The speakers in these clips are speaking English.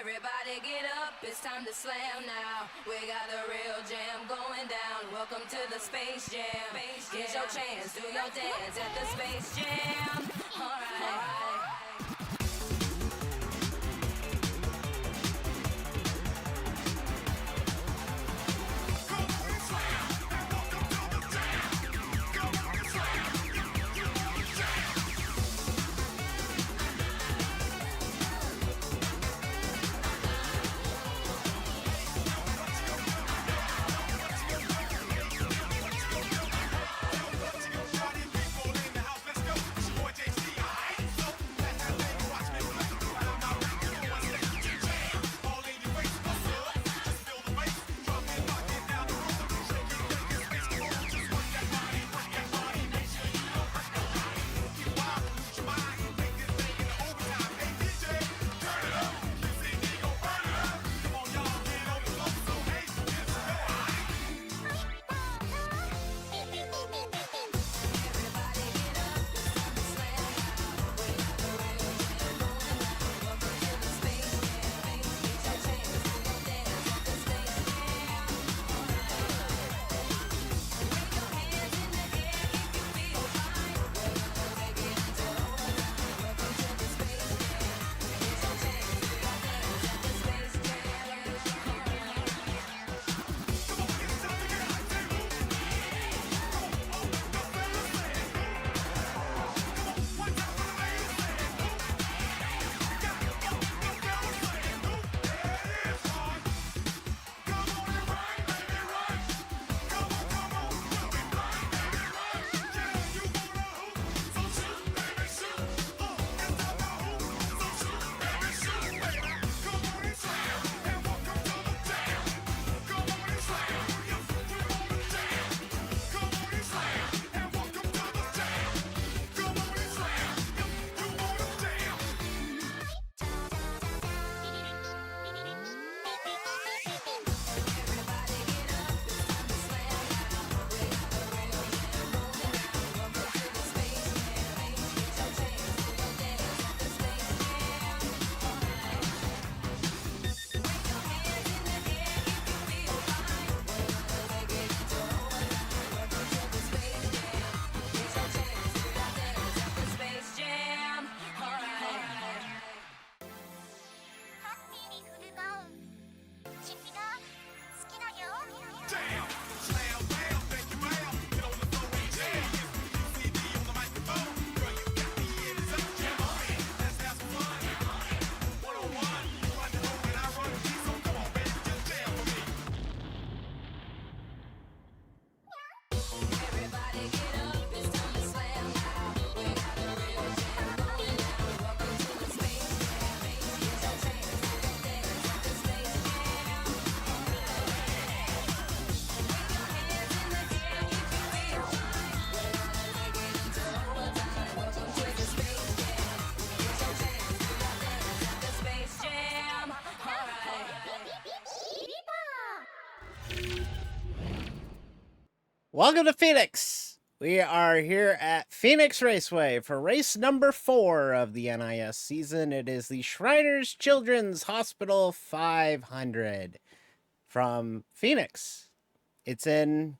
Everybody get up, it's time to slam now. We got the real jam going down. Welcome to the Space Jam. Here's your chance, do your dance at the Space Jam. Alright. Welcome to Phoenix. We are here at Phoenix Raceway for race number 4 of the NIS season. It is the Shriners Children's Hospital 500 from Phoenix. It's in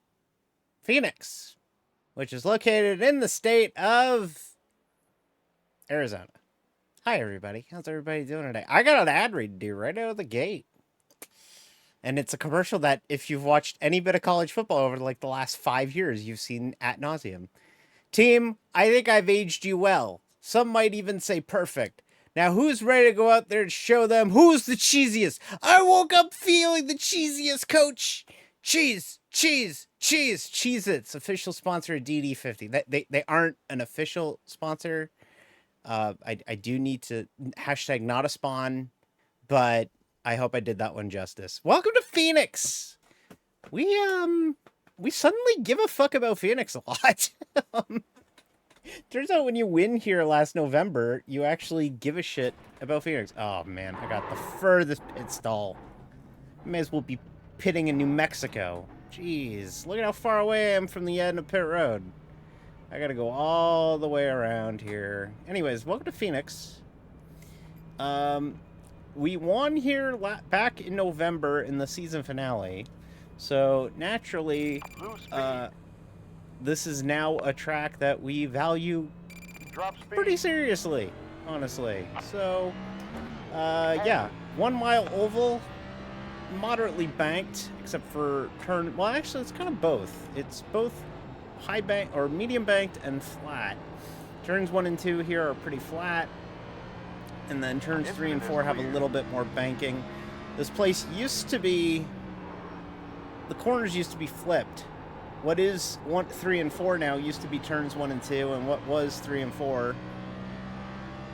Phoenix, which is located in the state of Arizona. Hi, everybody. How's everybody doing today? I got an ad read to do right out of the gate. And it's a commercial that if you've watched any bit of college football over like the last 5 years, you've seen ad nauseum. Team, I think I've aged you well. Some might even say perfect. Now, who's ready to go out there and show them who's the cheesiest? I woke up feeling the cheesiest, coach. Cheese, cheese, cheese, Cheez-Its, official sponsor of DD50. They aren't an official sponsor. I do need to hashtag not a spawn, but I hope I did that one justice. Welcome to Phoenix. We suddenly give a fuck about Phoenix a lot. Turns out when you win here last November, you actually give a shit about Phoenix. Oh man, I got the furthest pit stall. May as well be pitting in New Mexico. Jeez, look at how far away I am from the end of pit road. I gotta go all the way around here. Anyways, welcome to Phoenix. we won here back in November in the season finale. So naturally, this is now a track that we value pretty seriously, honestly. So, yeah, 1 mile oval, moderately banked, except for turn. Well, actually, it's kind of both. It's both high bank or medium banked and flat. Turns 1 and 2 here are pretty flat, and then turns 3 and 4 have a little bit more banking. This place used to be. The corners used to be flipped. What is 3 and 4 now used to be turns 1 and 2, and what was 3 and 4,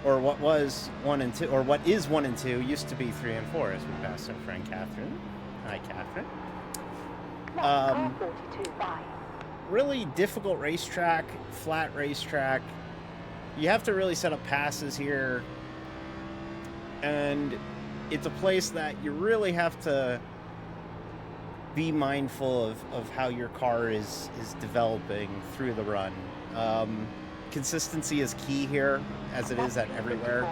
or what was 1 and 2, or what is 1 and 2 used to be 3 and 4 as we pass our friend Catherine. Hi, Catherine. Really difficult racetrack, flat racetrack. You have to really set up passes here, and it's a place that you really have to be mindful of how your car is developing through the run. Consistency is key here, as it is at everywhere.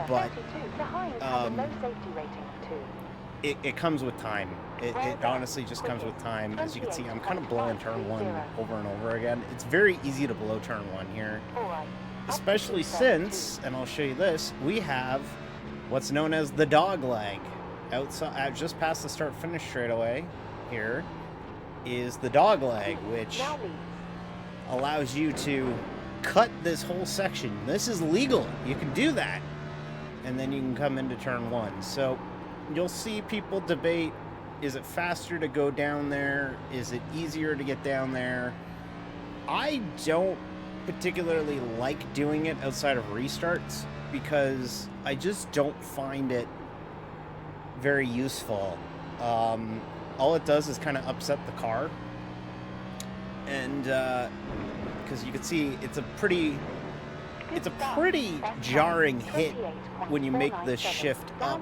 But it comes with time. It honestly just comes with time. As you can see, I'm kind of blowing turn 1 over and over again. It's very easy to blow turn 1 here, especially since, and I'll show you this, we have what's known as the dog leg. Outside, just past the start-finish straightaway here is the dog leg, which allows you to cut this whole section. This is legal. You can do that. And then you can come into turn 1. So you'll see people debate, is it faster to go down there? Is it easier to get down there? I don't particularly like doing it outside of restarts because I just don't find it very useful. All it does is kind of upset the car, and because you can see it's a pretty jarring hit when you make the shift up,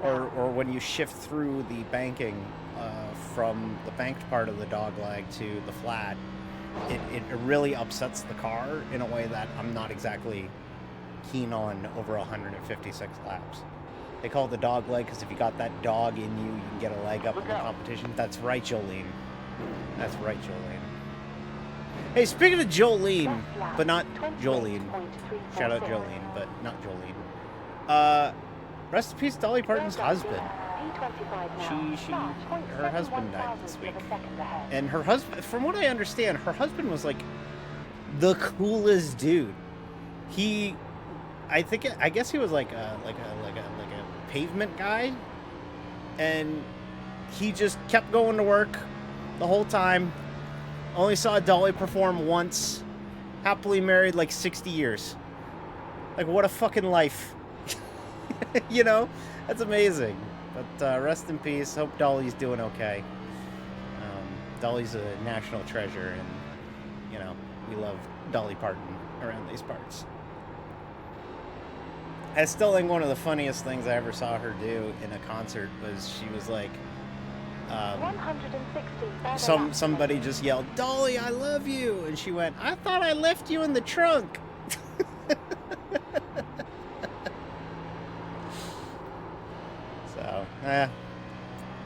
or when you shift through the banking from the banked part of the dog leg to the flat. It really upsets the car in a way that I'm not exactly keen on over 156 laps. They call it the dog leg because if you got that dog in you, you can get a leg up in the competition. That's right, Jolene. That's right, Jolene. Hey, speaking of Jolene, but not Jolene. Shout out Jolene, but not Jolene. Rest in peace, Dolly Parton's husband. Her husband died this week. And her husband, from what I understand, her husband was like the coolest dude. I guess he was like a pavement guy, and he just kept going to work the whole time. Only saw Dolly perform once. Happily married like 60 years. Like, what a fucking life. You know, that's amazing. But rest in peace. Hope Dolly's doing okay. Dolly's a national treasure, and you know, we love Dolly Parton around these parts. I still think one of the funniest things I ever saw her do in a concert was she was like, somebody just yelled, "Dolly, I love you," and she went, "I thought I left you in the trunk." So,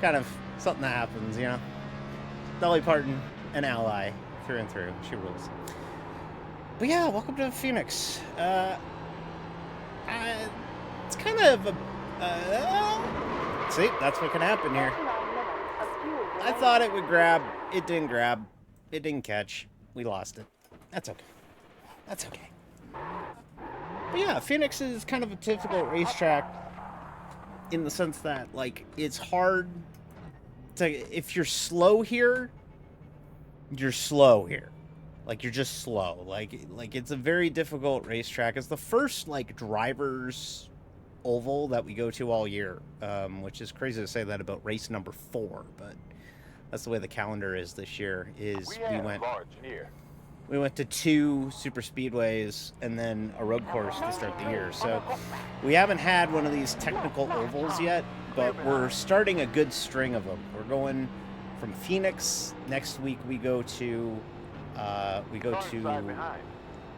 kind of something that happens, you know. Dolly Parton, an ally through and through. She rules. But yeah, welcome to Phoenix. It's kind of a... see, that's what can happen here. I thought it would grab. It didn't grab. It didn't catch. We lost it. That's okay. That's okay. But yeah, Phoenix is kind of a typical racetrack in the sense that, like, it's hard to... If you're slow here, you're slow here. Like, you're just slow. Like it's a very difficult racetrack. It's the first, like, driver's oval that we go to all year, which is crazy to say that about race number 4, but that's the way the calendar is this year. We went to 2 super speedways and then a road course to start the year. So we haven't had one of these technical ovals yet, but we're starting a good string of them. We're going from Phoenix. Next week we go to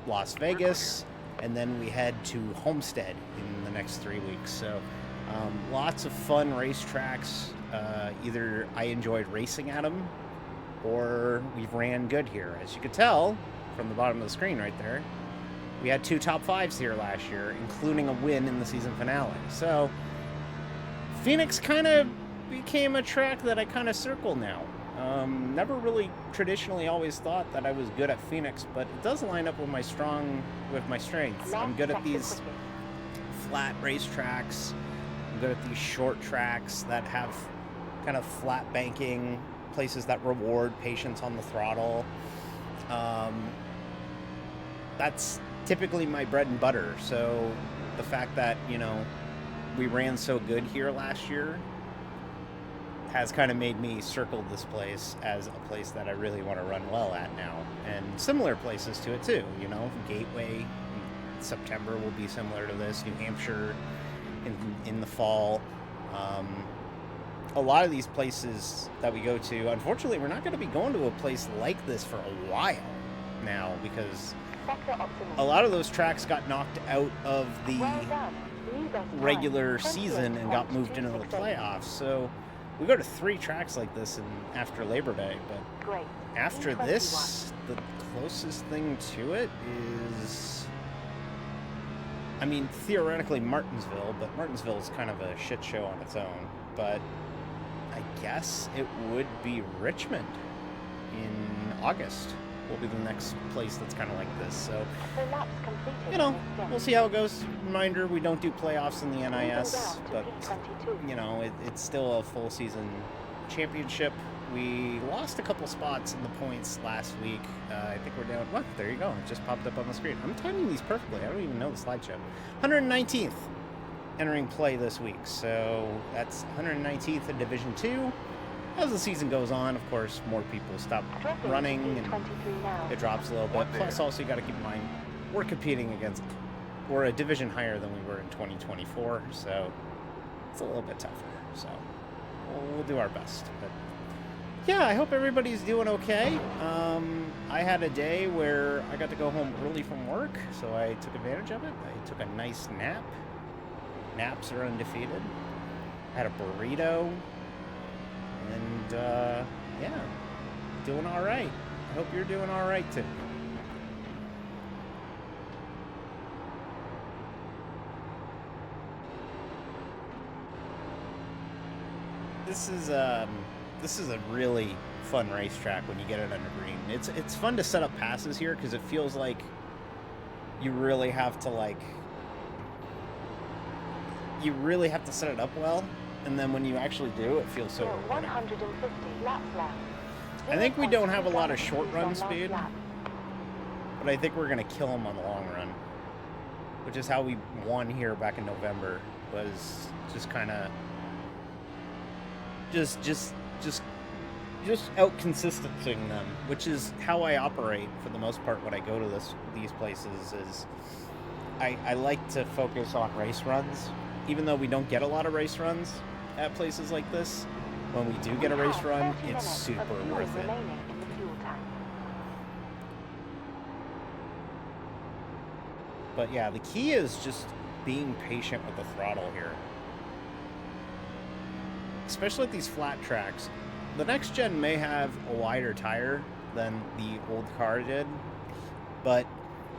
Las Vegas. and then we head to Homestead in the next 3 weeks. So lots of fun racetracks. Either I enjoyed racing at them, or we've ran good here. As you could tell from the bottom of the screen right there, we had 2 top 5s here last year, including a win in the season finale. So Phoenix kind of became a track that I kind of circle now. Never really traditionally always thought that I was good at Phoenix, but it does line up with my strengths. I'm good at these flat racetracks. I'm good at these short tracks that have kind of flat banking, places that reward patience on the throttle. That's typically my bread and butter. So the fact that, we ran so good here last year has kind of made me circle this place as a place that I really want to run well at now. And similar places to it too, Gateway in September will be similar to this, New Hampshire in the fall. A lot of these places that we go to, unfortunately, we're not going to be going to a place like this for a while now, because a lot of those tracks got knocked out of the regular season and got moved into the playoffs. So we go to 3 tracks like this after Labor Day, but after this, the closest thing to it is, theoretically Martinsville, but Martinsville is kind of a shit show on its own. But I guess it would be Richmond in August. Will be the next place that's kind of like this. So, we'll see how it goes. Reminder, we don't do playoffs in the NIS, but, it's still a full season championship. We lost a couple spots in the points last week. I think we're down, there you go. It just popped up on the screen. I'm timing these perfectly. I don't even know the slideshow. 119th entering play this week. So that's 119th in Division 2. As the season goes on, of course, more people stop running and it drops a little bit. Plus, also, you got to keep in mind, we're competing against, we're a division higher than we were in 2024, so it's a little bit tougher. So we'll do our best. But yeah, I hope everybody's doing okay. I had a day where I got to go home early from work, so I took advantage of it. I took a nice nap. Naps are undefeated. I had a burrito. And, doing all right. I hope you're doing all right, too. This is a really fun racetrack when you get it under green. It's fun to set up passes here because it feels like you really have to, set it up well. And then when you actually do, it feels so rewarding. 150 laps left. I think we don't have a lot of short run speed, but I think we're going to kill them on the long run, which is how we won here back in November, was just kind of just out consistencing them, which is how I operate for the most part when I go to these places. Is I like to focus on race runs, even though we don't get a lot of race runs at places like this. When we do get a race run, it's super worth it. But yeah, the key is just being patient with the throttle here. Especially at these flat tracks. The next gen may have a wider tire than the old car did, but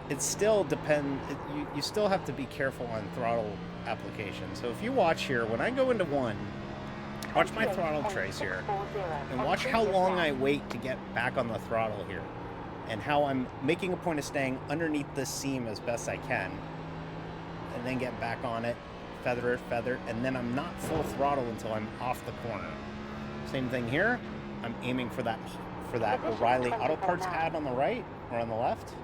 it still depends. You still have to be careful on throttle application. So if you watch here, when I go into one, watch my throttle trace here, and watch how long I wait to get back on the throttle here, and how I'm making a point of staying underneath this seam as best I can, and then get back on it, feather, and then I'm not full throttle until I'm off the corner. Same thing here. I'm aiming for that O'Reilly Auto Parts ad on the right or on the left.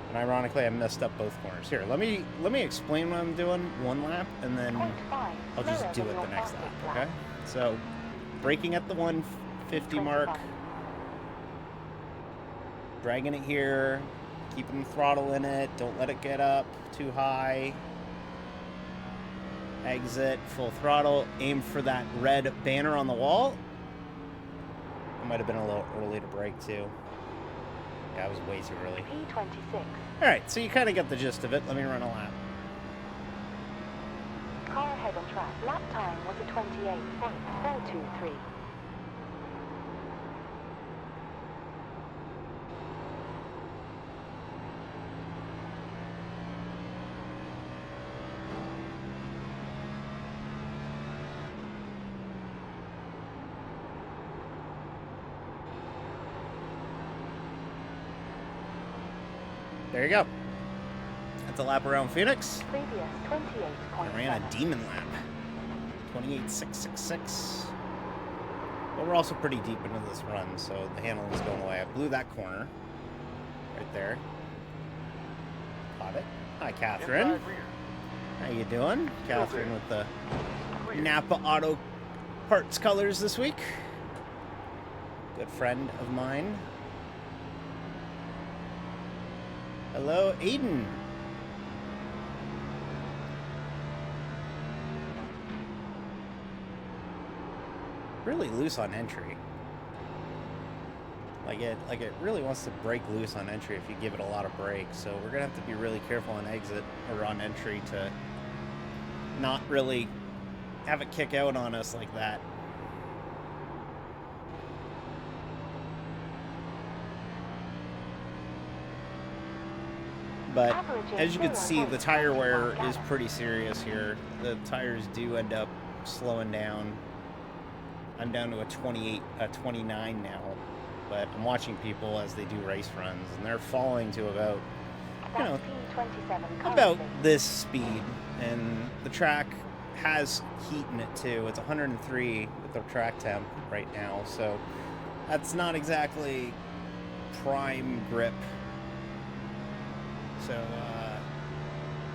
And ironically, I messed up both corners. Here, let me explain what I'm doing one lap, and then I'll just do it the next lap, okay? So, braking at the 150 mark, dragging it here, keeping the throttle in it, don't let it get up too high. Exit, full throttle, aim for that red banner on the wall. I might have been a little early to brake too. Okay, I was way too early. P26. Alright, so you kind of get the gist of it. Let me run a lap. Car ahead on track. Lap time was a 28.423. There you go. That's a lap around Phoenix. Previous 28.7. I ran a demon lap. 28.666. But we're also pretty deep into this run, so the handling's going away. I blew that corner. Right there. Caught it. Hi, Catherine. How you doing? Catherine with the Napa Auto Parts colors this week. Good friend of mine. Hello, Aiden. Really loose on entry. Like it really wants to break loose on entry if you give it a lot of brakes. So we're gonna have to be really careful on exit or on entry to not really have it kick out on us like that. But as you can see, the tire wear is pretty serious here. The tires do end up slowing down. I'm down to a 29 now, but I'm watching people as they do race runs, and they're falling to about, you know, about this speed. And the track has heat in it too. It's 103 with the track temp right now, so that's not exactly prime grip. So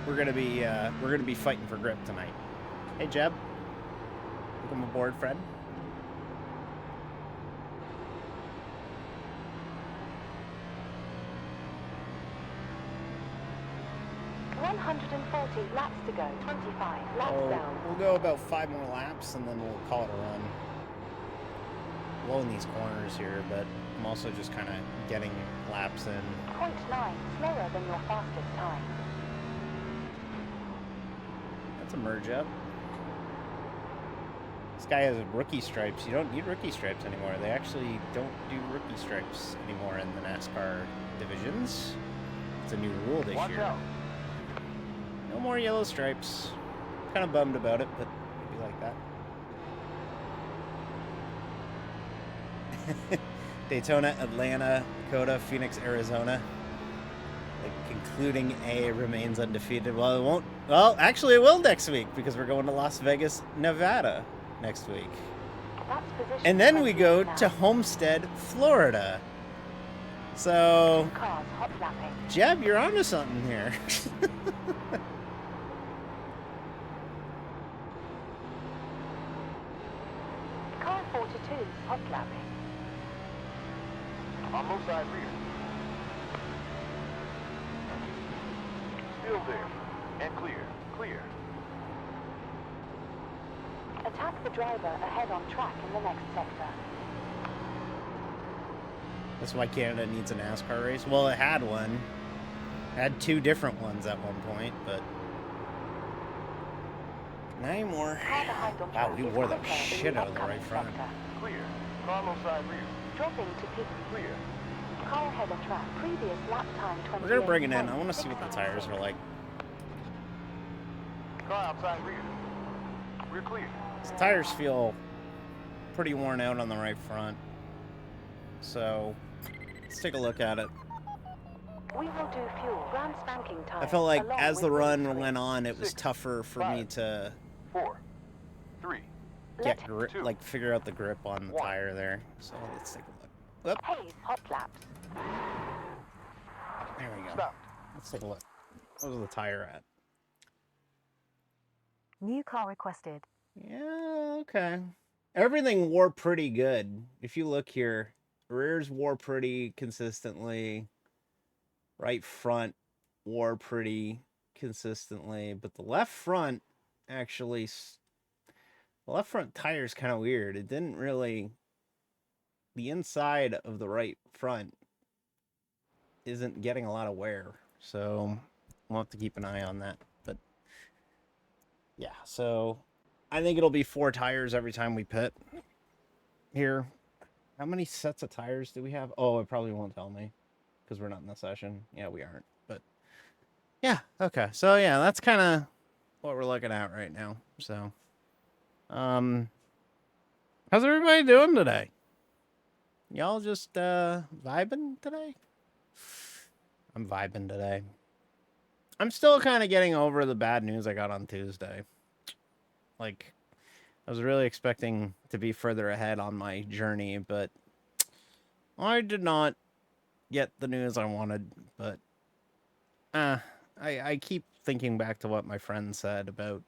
we're gonna be fighting for grip tonight. Hey Jeb, welcome aboard, Fred. Laps to go. 25 laps down. We'll go about 5 more laps and then we'll call it a run. Blowing these corners here, but I'm also just kind of getting laps in. 0.9 slower than your fastest time. That's a merge up. This guy has rookie stripes. You don't need rookie stripes anymore. They actually don't do rookie stripes anymore in the NASCAR divisions. It's a new rule this year. Out. No more yellow stripes. Kind of bummed about it, but maybe like that. Daytona, Atlanta, Dakota, Phoenix, Arizona. The concluding A remains undefeated. Well, it won't. Well, actually, it will next week because we're going to Las Vegas, Nevada next week. And then we go to Homestead, Florida. So, Jeb, you're onto something here. Car 42 hot lapping. On low side rear. Still there. And clear. Clear. Attack the driver ahead on track in the next sector. That's why Canada needs a NASCAR race. Well, it had one. It had 2 different ones at one point, but not anymore. Wow, we wore the shit out of the right front. Clear. Car low side rear. Dropping to pit. Clear. Car ahead on track. Previous lap time 28. We're gonna bring it in. I want to see what the tires are like. Car outside rear. We're clear. The tires feel pretty worn out on the right front. So, let's take a look at it. We will do fuel. Brand spanking tires. I felt like along as the with run windscreen. went on, it was 6, tougher for me 5, to 4, 3. get Let grip, 2, like figure out the grip on the 1. tire there. So let's take a look. Whoop, Hayes hot laps. there we go. Stop. Let's take a look. Where's the tire at? New car requested. Yeah, okay. Everything wore pretty good. If you look here, rears wore pretty consistently. Right front wore pretty consistently. But the left front, actually, the left front tire's kind of weird. It didn't really... The inside of the right front isn't getting a lot of wear. So we'll have to keep an eye on that. But yeah, so I think it'll be 4 tires every time we pit here. How many sets of tires do we have? Oh, it probably won't tell me because we're not in the session. Yeah, we aren't. But yeah, okay. So yeah, that's kind of what we're looking at right now. So, how's everybody doing today? Y'all just vibing today? I'm vibing today. I'm still kind of getting over the bad news I got on Tuesday. Like, I was really expecting to be further ahead on my journey, but I did not get the news I wanted. But I keep thinking back to what my friend said about,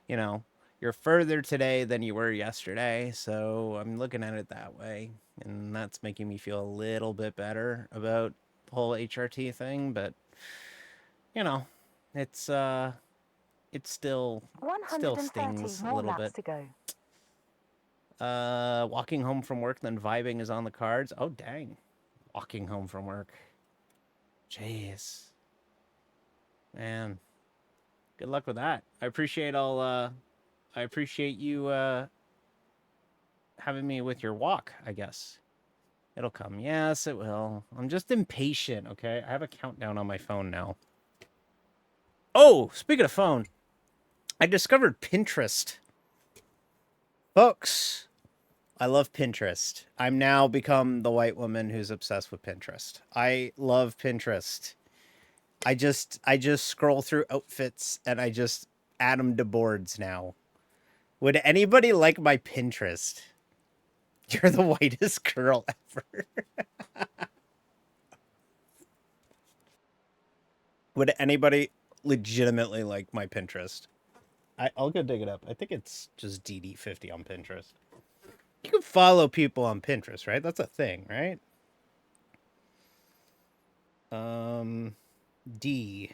you know, you're further today than you were yesterday. So I'm looking at it that way. And that's making me feel a little bit better about the whole HRT thing. But, you know, it's it still 130 stings a more little laps bit. to go. Walking home from work, then vibing is on the cards. Oh, dang. Walking home from work. Jeez. Man. Good luck with that. I appreciate you having me with your walk, I guess. It'll come. Yes, it will. I'm just impatient, okay? I have a countdown on my phone now. Oh, speaking of phone, I discovered Pinterest. Folks, I love Pinterest. I'm now become the white woman who's obsessed with Pinterest. I love Pinterest. I just scroll through outfits and I just add them to boards now. Would anybody like my Pinterest? You're the whitest girl ever. Would anybody legitimately like my Pinterest? I'll go dig it up. I think it's just DD50 on Pinterest. You can follow people on Pinterest, right? That's a thing, right? D.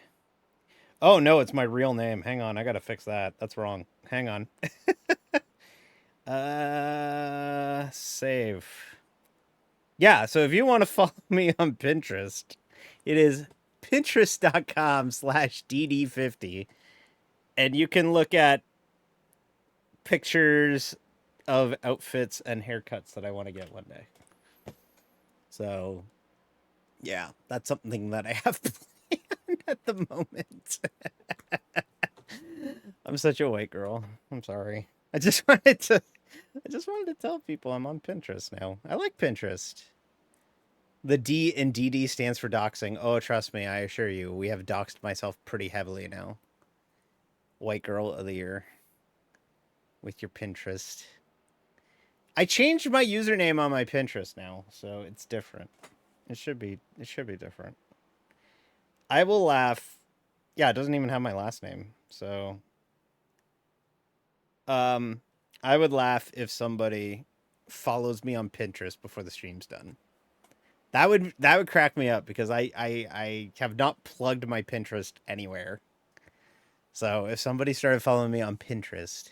Oh no, it's my real name. Hang on, I gotta fix that. That's wrong. Hang on. Save. Yeah, so if you want to follow me on Pinterest, it is pinterest.com/DD50. And you can look at pictures of outfits and haircuts that I want to get one day. So, yeah, that's something that I have planned at the moment. I'm such a white girl. I'm sorry. I just wanted to tell people I'm on Pinterest now. I like Pinterest. The D in DD stands for doxing. Oh, trust me, I assure you, we have doxed myself pretty heavily now. White girl of the year. With your Pinterest. I changed my username on my Pinterest now, so it's different. It should be different. I will laugh. Yeah, it doesn't even have my last name. So I would laugh if somebody follows me on Pinterest before the stream's done. That would crack me up because I have not plugged my Pinterest anywhere. So if somebody started following me on Pinterest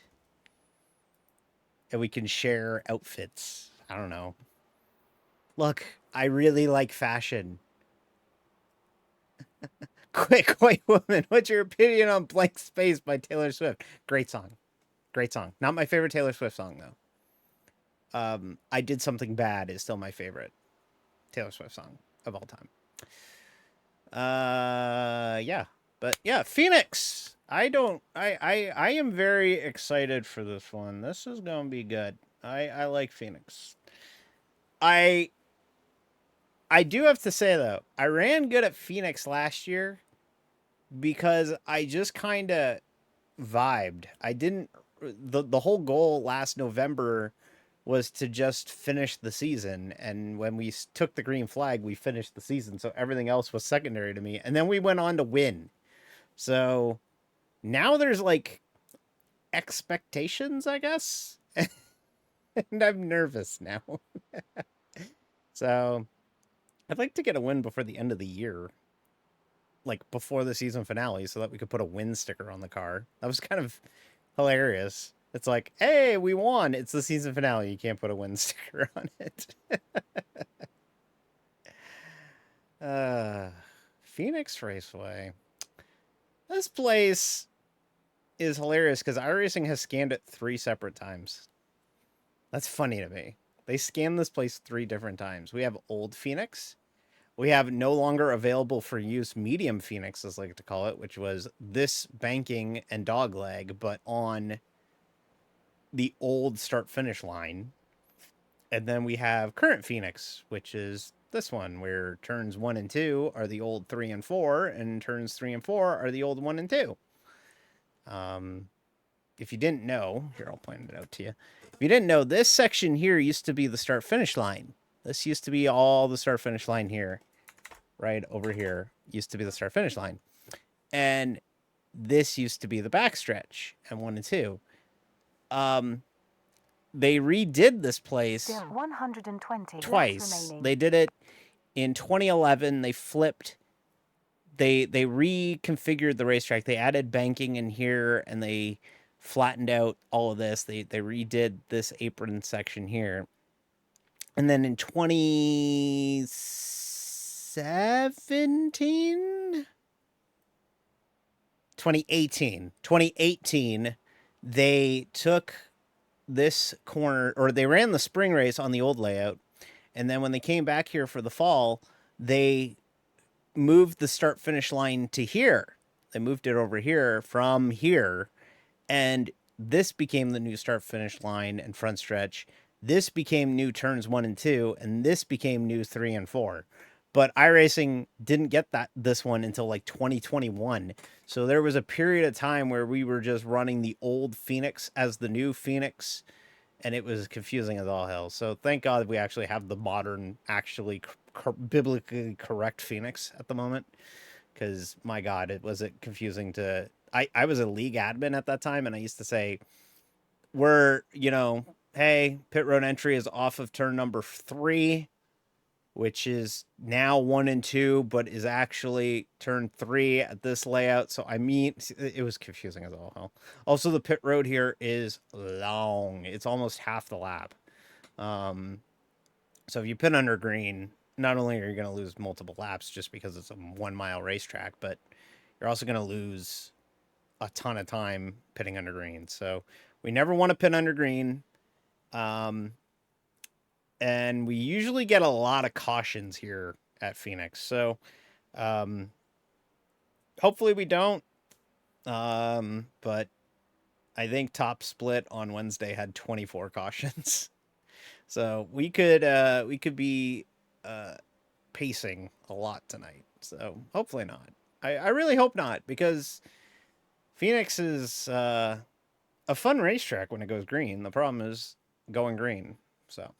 and we can share outfits, I don't know. Look, I really like fashion. Quick White Woman, what's your opinion on Blank Space by Taylor Swift? Great song. Great song. Not my favorite Taylor Swift song, though. I Did Something Bad is still my favorite Taylor Swift song of all time. Yeah. But yeah, Phoenix. I am very excited for this one. This is gonna be good. I like Phoenix. I do have to say though, I ran good at Phoenix last year because I just kind of vibed. I didn't the whole goal last November was to just finish the season, and when we took the green flag, we finished the season, so everything else was secondary to me, and then we went on to win. So now there's like expectations, I guess. And I'm nervous now. So I'd like to get a win before the end of the year, like before the season finale, so that we could put a win sticker on the car. That was kind of hilarious. It's like, hey, we won. It's the season finale. You can't put a win sticker on it. Phoenix Raceway. This place is hilarious because iRacing has scanned it 3 separate times. That's funny to me. They scanned this place 3 different times. We have Old Phoenix. We have no longer available for use Medium Phoenix, as I like to call it, which was this banking and dogleg, but on the old start-finish line. And then we have Current Phoenix, which is this one, where turns 1 and 2 are the old 3 and 4, and turns 3 and 4 are the old 1 and 2. If you didn't know, here, I'll point it out to you. If you didn't know, this section here used to be the start-finish line. This used to be all the start-finish line here. Right over here used to be the start-finish line. And this used to be the backstretch, and 1 and 2. They redid this place Still 120 twice. laps remaining. They did it in 2011. They flipped. They reconfigured the racetrack. They added banking in here, and they flattened out all of this. They redid this apron section here. And then in 2018, they took this corner, or they ran the spring race on the old layout, and then when they came back here for the fall, they moved the start finish line to here. They moved it over here from here, and this became the new start finish line and front stretch. This became new turns 1 and 2, and this became new 3 and 4. But iRacing didn't get this one until like 2021. So there was a period of time where we were just running the old Phoenix as the new Phoenix, and it was confusing as all hell. So thank God we actually have the modern, actually biblically correct Phoenix at the moment. Because, my God, it was confusing to... I was a league admin at that time, and I used to say, hey, pit road entry is off of turn number 3, which is now 1 and 2, but is actually turn 3 at this layout. So, I mean, it was confusing as all hell. Also, the pit road here is long. It's almost half the lap. So, if you pit under green, not only are you going to lose multiple laps just because it's a 1-mile racetrack, but you're also going to lose a ton of time pitting under green. So, we never want to pit under green. And we usually get a lot of cautions here at Phoenix. So, hopefully we don't. But I think Top Split on Wednesday had 24 cautions. So we could be pacing a lot tonight. So hopefully not. I really hope not, because Phoenix is a fun racetrack when it goes green. The problem is going green. So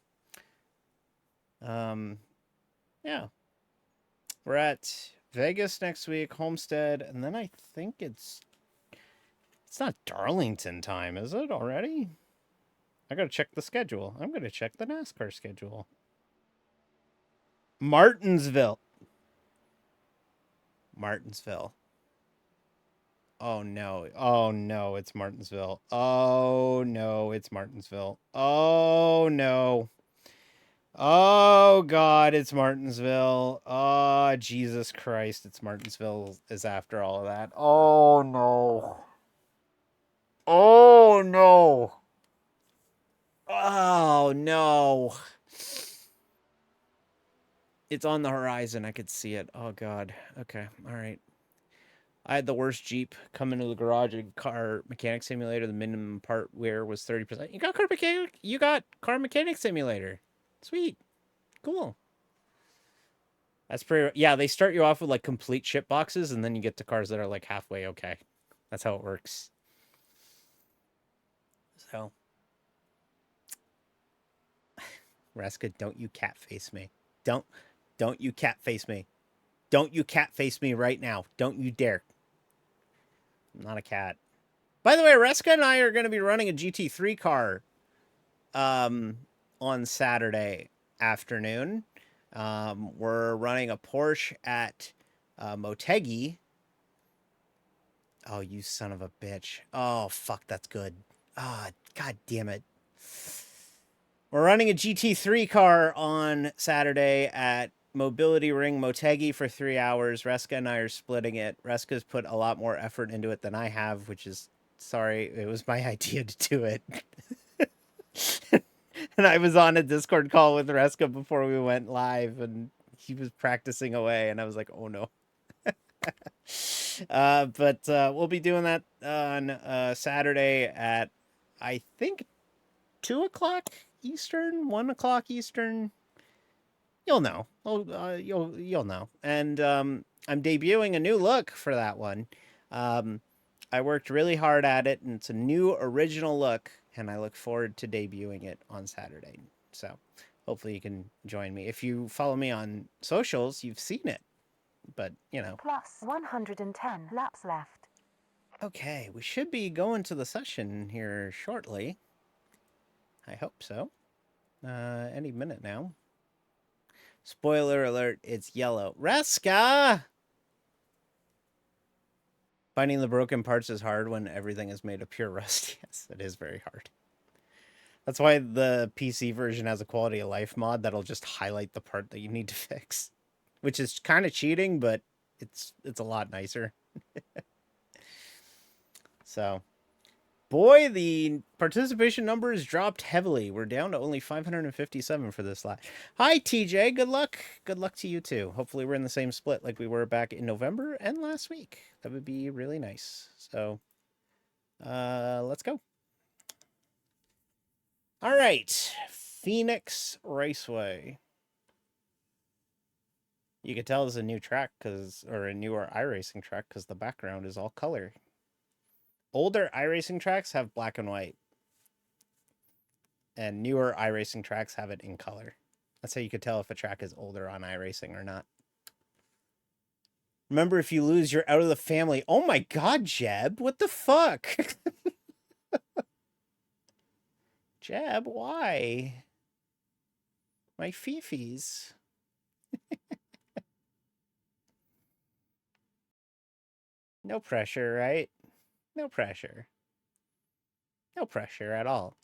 yeah. We're at Vegas next week, Homestead, and then I think it's not Darlington time, is it already? I gotta check the schedule. I'm gonna check the NASCAR schedule. Martinsville. Oh no. Oh no, it's Martinsville. Oh no, it's Martinsville. Oh no. Oh God, it's Martinsville. Oh Jesus Christ, it's Martinsville is after all of that. Oh no. Oh no. Oh no. It's on the horizon. I could see it. Oh God. Okay. All right. I had the worst Jeep come into the garage and car mechanic simulator. The minimum part wear was 30%. You got car mechanic simulator. Sweet. Cool. That's pretty... Yeah, they start you off with like complete shit boxes, and then you get to cars that are like halfway okay. That's how it works. So... Reska, don't you catface me. Don't you catface me. Don't you catface me right now. Don't you dare. I'm not a cat. By the way, Reska and I are going to be running a GT3 car on Saturday afternoon. We're running a Porsche at Motegi. Oh, you son of a bitch. Oh, fuck, that's good. Ah, oh, God damn it. We're running a GT3 car on Saturday at mobility ring Motegi for 3 hours. Reska and I are splitting it. Reska's put a lot more effort into it than I have, which is, sorry, it was my idea to do it. And I was on a Discord call with Reska before we went live, and he was practicing away, and I was like, oh no. But we'll be doing that on Saturday at, I think, 2 o'clock Eastern, 1 o'clock Eastern. You'll know. You'll know. And I'm debuting a new look for that one. I worked really hard at it, and it's a new original look, and I look forward to debuting it on Saturday. So hopefully you can join me. If you follow me on socials, you've seen it. But, you know. Plus 110 laps left. Okay, we should be going to the session here shortly. I hope so. Any minute now. Spoiler alert, it's yellow. Reska! Finding the broken parts is hard when everything is made of pure rust. Yes, it is very hard. That's why the PC version has a quality of life mod that'll just highlight the part that you need to fix. Which is kind of cheating, but it's a lot nicer. So, boy, the participation numbers dropped heavily. We're down to only 557 for this lap. Hi, TJ. Good luck. Good luck to you, too. Hopefully we're in the same split like we were back in November and last week. That would be really nice. So, let's go. All right. Phoenix Raceway. You can tell it's a new track or a newer iRacing track because the background is all color. Older iRacing tracks have black and white. And newer iRacing tracks have it in color. That's how you could tell if a track is older on iRacing or not. Remember, if you lose, you're out of the family. Oh my god, Jeb. What the fuck? Jeb, why? My fifis. No pressure, right? No pressure. No pressure at all.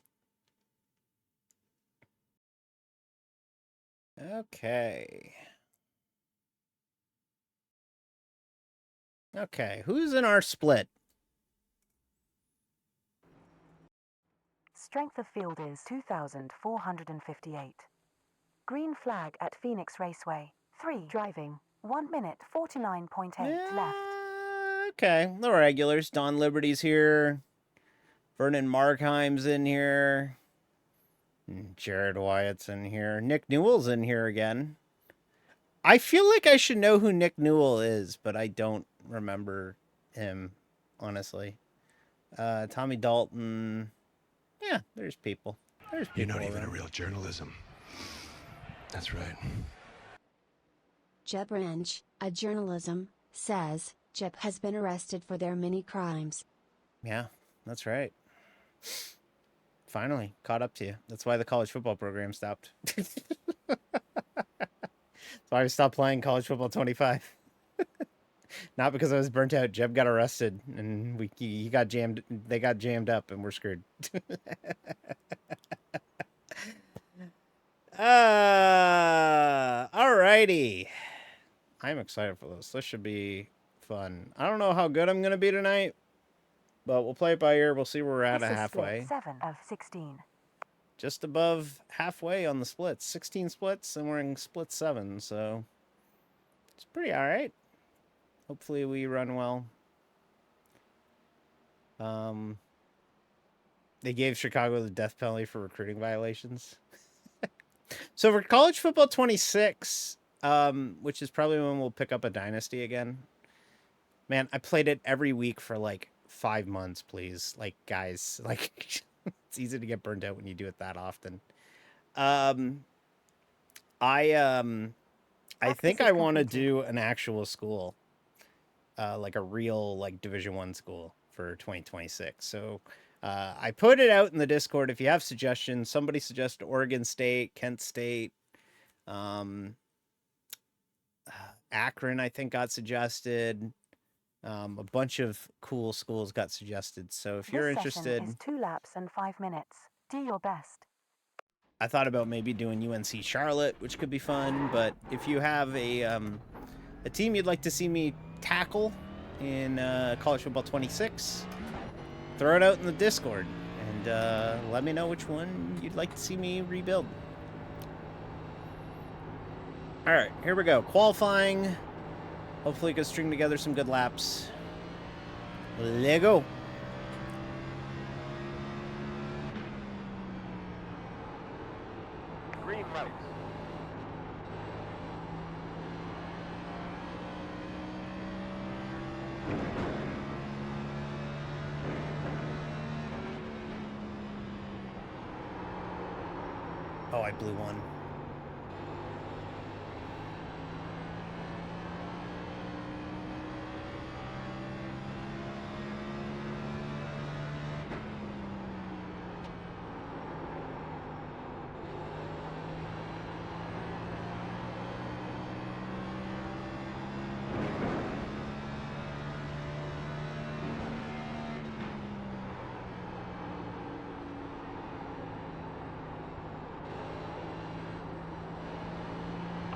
Okay. Okay, who's in our split? Strength of field is 2,458. Green flag at Phoenix Raceway. 3 driving. 1 minute 49.8 left. Okay, the regulars. Don Liberty's here. Vernon Markheim's in here. Jared Wyatt's in here. Nick Newell's in here again. I feel like I should know who Nick Newell is, but I don't remember him, honestly. Tommy Dalton. Yeah, there's people. There's people. You're not even around. a real journalism. That's right. Jeb Ranch, a journalism, says Jeb has been arrested for their many crimes. Yeah, that's right. Finally, caught up to you. That's why the college football program stopped. That's why I stopped playing college football 25. Not because I was burnt out. Jeb got arrested, and he got jammed. They got jammed up, and we're screwed. Alrighty. I'm excited for this. This should be fun. I don't know how good I'm gonna be tonight, but we'll play it by ear. We'll see where we're at This is halfway. split 7 of 16. Just above halfway on the splits. 16 splits, and we're in split 7, so it's pretty alright. Hopefully we run well. They gave Chicago the death penalty for recruiting violations. So for college football 26, which is probably when we'll pick up a dynasty again. Man, I played it every week for like 5 months, please. Like, guys, like it's easy to get burned out when you do it that often. I think I want to do an actual school, like a real like Division I school for 2026. So I put it out in the Discord. If you have suggestions, somebody suggested Oregon State, Kent State, Akron, I think got suggested. A bunch of cool schools got suggested. So if you're This interested, session is 2 laps and 5 minutes. Do your best. I thought about maybe doing UNC Charlotte, which could be fun. But if you have a team you'd like to see me tackle in College Football 26, throw it out in the Discord and let me know which one you'd like to see me rebuild. All right, here we go. Qualifying. Hopefully, we can string together some good laps. Let's go. Green lights. Oh, I blew one.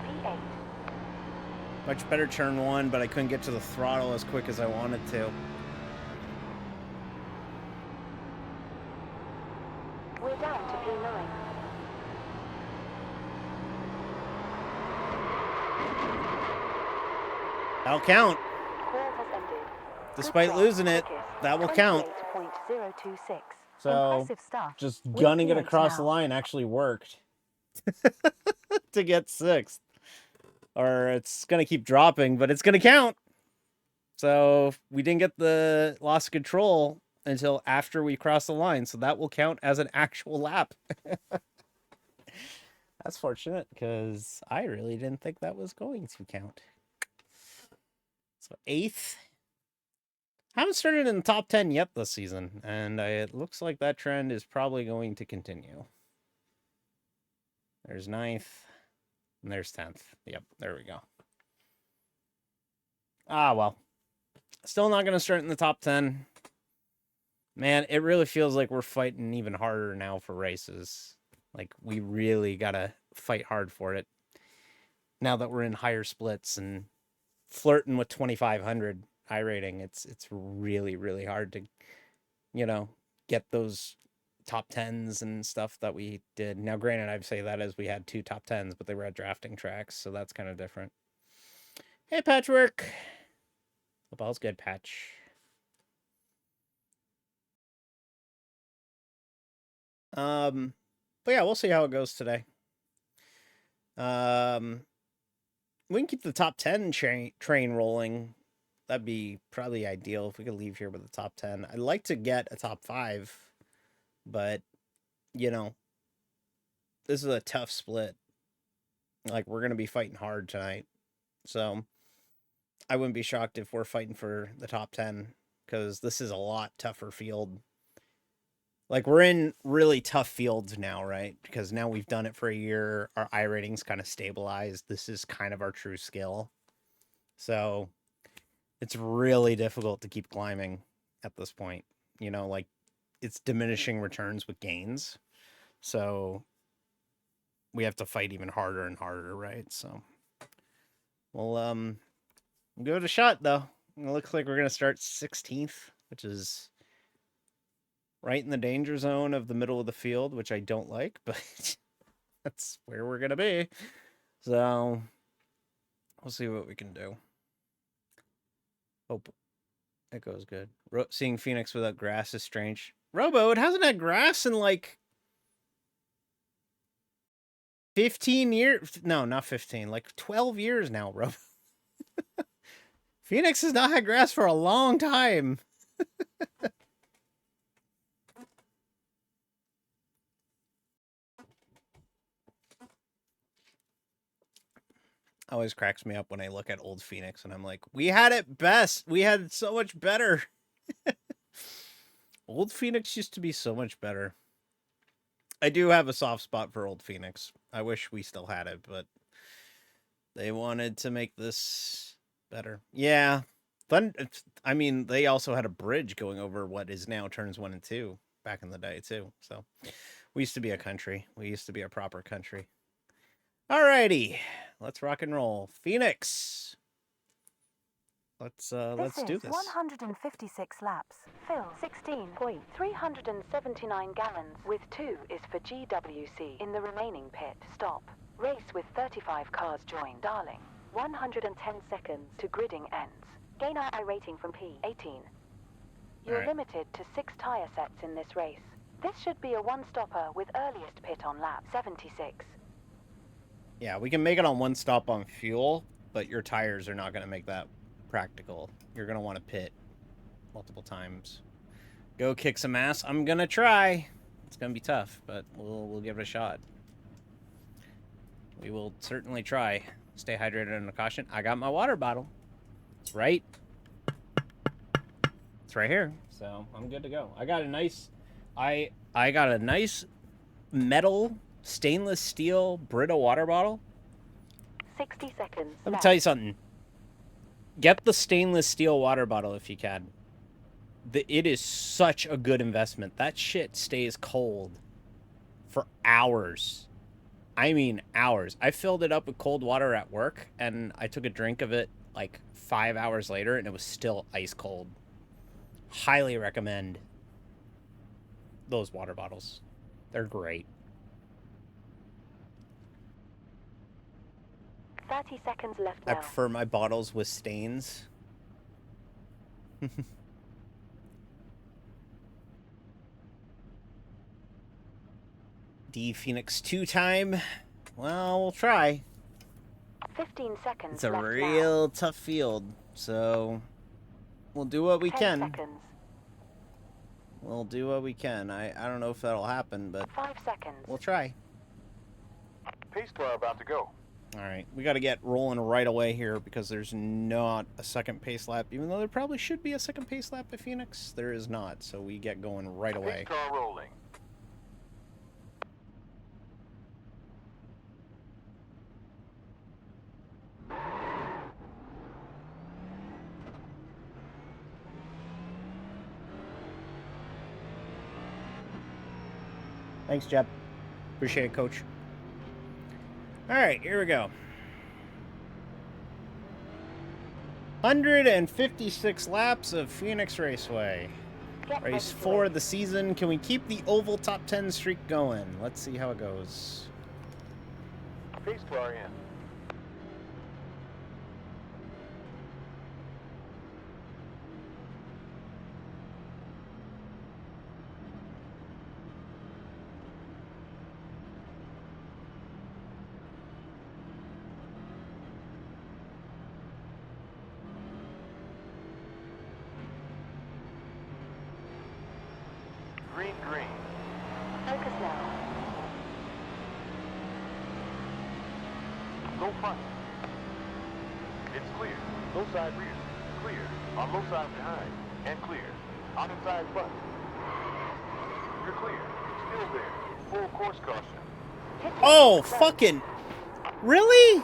P8. Much better turn one, but I couldn't get to the throttle as quick as I wanted to. We're down to P9. That'll count. Call has ended. Despite Good losing job, it, quickest. that will count. 28.026. So, Impressive stuff. just We're gunning it P8 across the now. line actually worked to get 6th. Or it's going to keep dropping, but it's going to count. So we didn't get the loss of control until after we crossed the line. So that will count as an actual lap. That's fortunate because I really didn't think that was going to count. So 8th. Haven't started in the top 10 yet this season. And it looks like that trend is probably going to continue. There's 9th. And there's 10th. Yep, there we go. Ah, well. Still not going to start in the top 10. Man, it really feels like we're fighting even harder now for races. Like, we really got to fight hard for it. Now that we're in higher splits and flirting with 2,500 iRating, it's really, really hard to, you know, get those top 10s and stuff that we did. Now, granted, I'd say that as we had 2 top 10s, but they were at drafting tracks, so that's kind of different. Hey, Patchwork. Hope all's good, Patch. But yeah, we'll see how it goes today. We can keep the top 10 train rolling. That'd be probably ideal if we could leave here with a top 10. I'd like to get a top 5, but, you know, this is a tough split. Like, we're going to be fighting hard tonight. So, I wouldn't be shocked if we're fighting for the top 10, because this is a lot tougher field. Like, we're in really tough fields now, right? Because now we've done it for a year. Our iRating's kind of stabilized. This is kind of our true skill. So, it's really difficult to keep climbing at this point. You know, like, it's diminishing returns with gains. So, we have to fight even harder and harder, right? So, we'll give it a shot, though. It looks like we're going to start 16th, which is right in the danger zone of the middle of the field, which I don't like, but that's where we're going to be. So, we'll see what we can do. Hope it goes good. Seeing Phoenix without grass is strange. Robo, it hasn't had grass in like 15 years. No, not 15. Like 12 years now, Robo. Phoenix has not had grass for a long time. Always cracks me up when I look at old Phoenix and I'm like, we had it best. We had it so much better. Old Phoenix used to be so much better. I do have a soft spot for old Phoenix. I wish we still had it, but they wanted to make this better. Yeah. I mean, they also had a bridge going over what is now turns 1 and 2 back in the day too. So We used to be a country. We used to be a proper country. Alrighty, let's rock and roll. Phoenix. Let's do this. 156 laps. Fill 16.379 gallons with 2 is for GWC in the remaining pit stop. Race with 35 cars join. Darling. 110 seconds to gridding ends. Gain iRacing from P18. You're Right. limited to 6 tire sets in this race. This should be a one-stopper with earliest pit on lap 76. Yeah, we can make it on one stop on fuel, but your tires are not going to make that practical. You're going to want to pit multiple times. Go kick some ass. I'm going to try. It's going to be tough, but we'll give it a shot. We will certainly try. Stay hydrated under caution. I got my water bottle. It's right. It's right here. So I'm good to go. I got a nice I got a nice metal stainless steel Brita water bottle. 60 seconds Let me left. tell you something. Get the stainless steel water bottle if you can. It is such a good investment. That shit stays cold for hours. I mean hours. I filled it up with cold water at work, and I took a drink of it like 5 hours later, and it was still ice cold. Highly recommend those water bottles. They're great. 30 seconds left I now. prefer my bottles with stains. D Phoenix 2 time. Well, we'll try. 15 seconds It's a left real tough field, so we'll do what we now. 10 can. seconds. We'll do what we can. I don't know if that'll happen, but 5 seconds. we'll try. Pace car about to go. All right, we got to get rolling right away here because there's not a second pace lap, even though there probably should be a second pace lap at Phoenix. There is not, so we get going right away. Pace car rolling. Thanks, Jeb. Appreciate it, Coach. All right, here we go. 156 laps of Phoenix Raceway. Get ready Race to 4 race. of the season. Can we keep the oval top 10 streak going? Let's see how it goes. Pace car in. Green, green. Focus now. Low front. It's clear. Low side rear. Clear. On low side behind. And clear. On inside front. You're clear. Still there. Full course caution. Hit Oh, left. fucking... Really?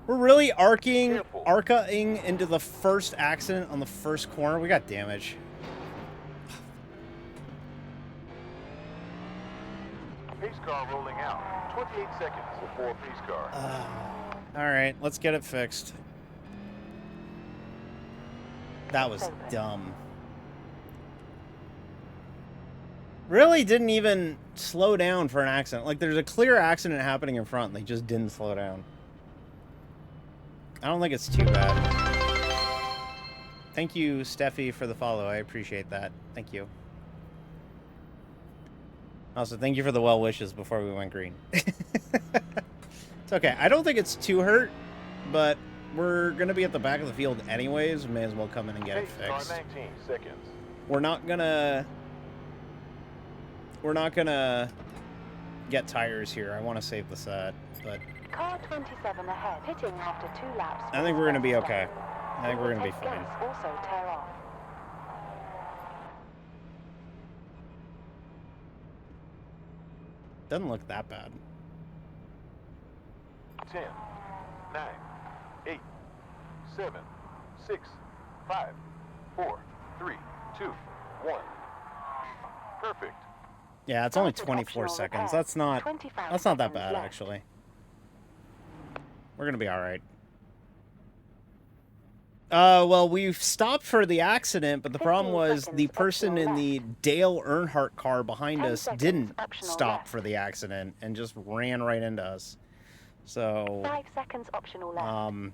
We're really arcing into the first accident on the first corner. We got damage. Pace car rolling out. 28 seconds before pace car. All right, let's get it fixed. That was dumb. Really didn't even slow down for an accident. Like, there's a clear accident happening in front, and they just didn't slow down. I don't think it's too bad. Thank you, Steffi, for the follow. I appreciate that. Thank you. Also, thank you for the well wishes before we went green. It's okay. I don't think it's too hurt, but we're going to be at the back of the field anyways. May as well come in and get it Pace car fixed. 19 seconds. We're not gonna get tires here. I want to save the set, but Car 27 ahead. Pitting after 2 laps. I think we're gonna be okay. I think we're gonna be Take fine. gas, also tear off. Doesn't look that bad. 10, 9, 8, 7, 6, 5, 4, 3, 2, 1. Perfect. Yeah, it's only Started 24 optional seconds. repair. That's not 25 that seconds bad, left. actually. We're gonna be all right. Well, we've stopped for the accident, but the problem 15 was the seconds person in optional the Dale Earnhardt car behind 10 us seconds didn't optional stop left. for the accident and just ran right into us. So, 5 seconds optional left.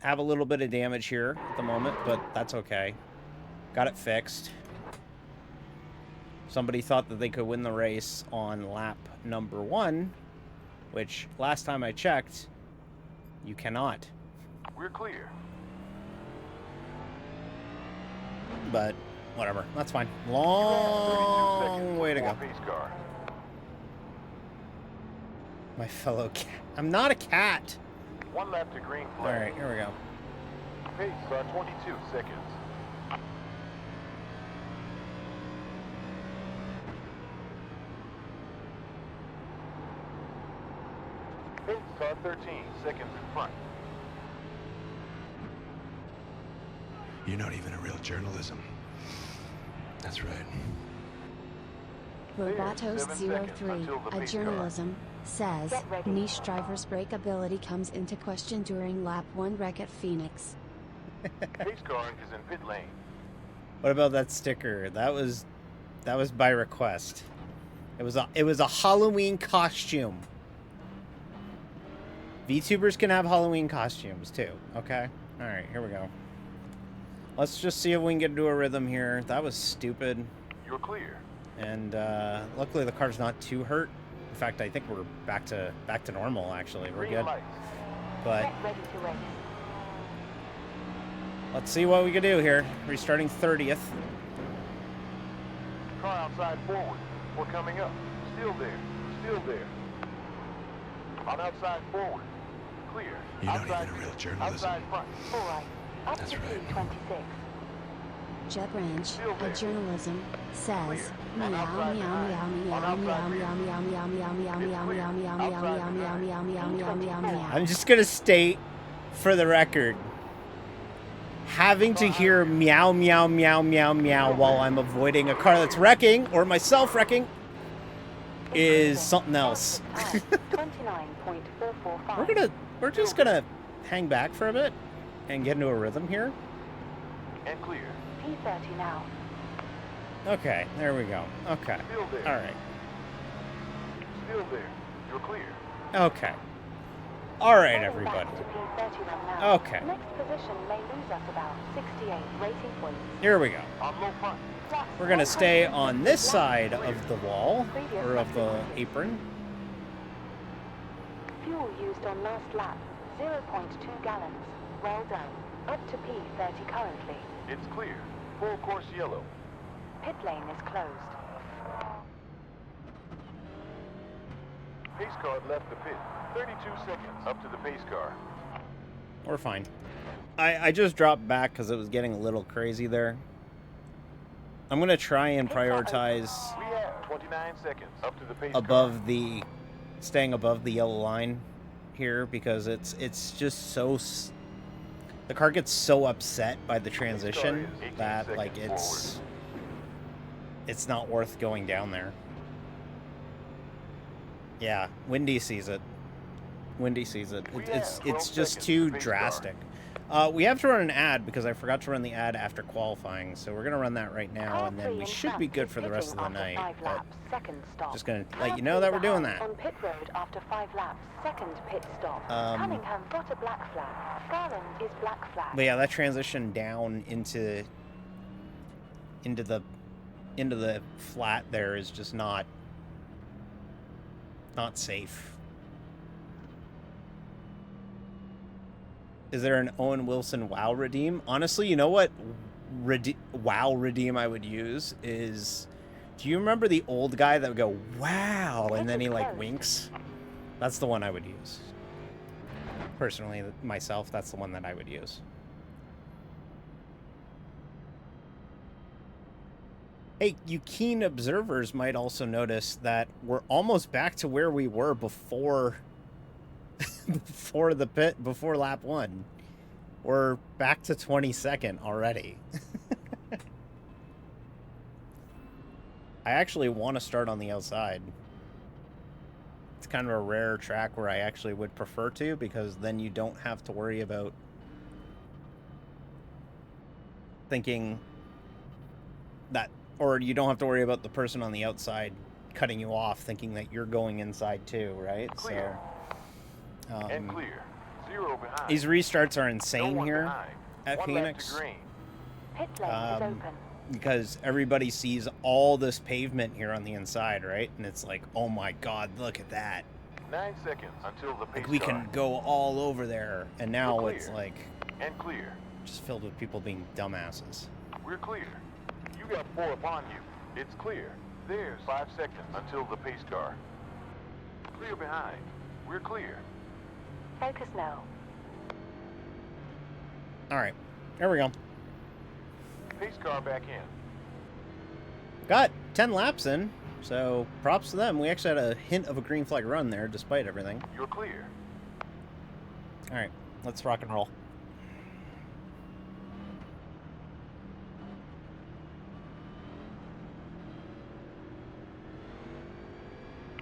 have a little bit of damage here at the moment, but that's okay. Got it fixed. Somebody thought that they could win the race on lap number 1, which last time I checked, you cannot. We're clear. But whatever, that's fine. 32 Long seconds way to before go. pace car. My fellow cat. I'm not a cat. 1 lap to green All flag. right, here we go. Pace car 22 seconds. Pace car 13 seconds in front. You're not even a real journalism. That's right. Robotos 7 seconds 03, until the a pace car. journalism, says, Get ready. niche driver's brake ability comes into question during lap 1 wreck at Phoenix. Pace car is in pit lane. What about that sticker? That was by request. It was a Halloween costume. VTubers can have Halloween costumes too. Okay. All right, here we go. Let's just see if we can get into a rhythm here. That was stupid. You're clear. And luckily the car's not too hurt. In fact, I think we're back to normal. Actually, we're Green good. lights. But Get ready to race. let's see what we can do here. Restarting 30th. Car outside forward. We're coming up. Still there. Still there. On outside forward. Clear. You're not outside even a real rear. journalism. Outside front. All right. Up That's to right. P26. Jet Ranch, Still a there. journalism, says, Clear. meow On meow outside meow behind. meow On meow meow outside meow rear. meow meow meow meow It's meow clear. meow meow meow meow Outside meow meow meow meow meow meow meow. I'm just gonna state, for the record, having to hear meow meow meow meow meow while I'm avoiding a car that's wrecking or myself wrecking is something else. 29.445. We're just gonna hang back for a bit and get into a rhythm here. And clear. P30 now. Okay, there we go. Okay. Still there. All right. Still there. You're clear. Okay. All right, Heading everybody. back to P31 now. Okay. Next position may lose us about 68 rating points. Here we go. On low front. Plus We're gonna stay 100 on this left. side of the wall, or of the apron. Fuel used on last lap, 0.2 gallons. Well done. Up to P30 currently. It's clear. Full course yellow. Pit lane is closed. Pace car left the pit. 32 seconds up to the pace car. We're fine. I just dropped back because it was getting a little crazy there. I'm gonna try and prioritize We have 29 seconds up to the pace above the, staying above the yellow line here because it's just so. The car gets so upset by the transition that like it's not worth going down there. Yeah, Windy sees it. Windy sees it. It's just too drastic. We have to run an ad because I forgot to run the ad after qualifying, so we're gonna run that right now, and then we should be good for the rest of the night. But Second stop. just gonna let you know that we're doing that. On pit road after 5 laps. Second pit stop. Cunningham got a black flag. Garland is black flag. But yeah, that transition down into the flat there is just not safe. Is there an Owen Wilson wow redeem? Honestly, you know what wow redeem I would use is, do you remember the old guy that would go wow and then he like winks? That's the one I would use. Personally, myself, that's the one that I would use. Hey, you keen observers might also notice that we're almost back to where we were before before lap 1. We're back to 22nd already. I actually want to start on the outside. It's kind of a rare track where I actually would prefer to, because then you don't have to worry about thinking that, or you don't have to worry about the person on the outside cutting you off thinking that you're going inside too, right? Clear. So And clear. 0 behind. these restarts are No insane one here behind. at 1 lap to Phoenix. green. Pit lane is open. Because everybody sees all this pavement here on the inside, right? And it's like, oh my god, look at that. 9 seconds until the pace Like, we car. can go all over there. And now You're it's clear. like And clear. just filled with people being dumbasses. We're clear. You got 4 upon you. It's clear. There's 5 seconds until the pace car. Clear behind. We're clear. Focus now. All right, there we go. Pace car back in. Got 10 laps in, so props to them. We actually had a hint of a green flag run there, despite everything. You're clear. All right, let's rock and roll.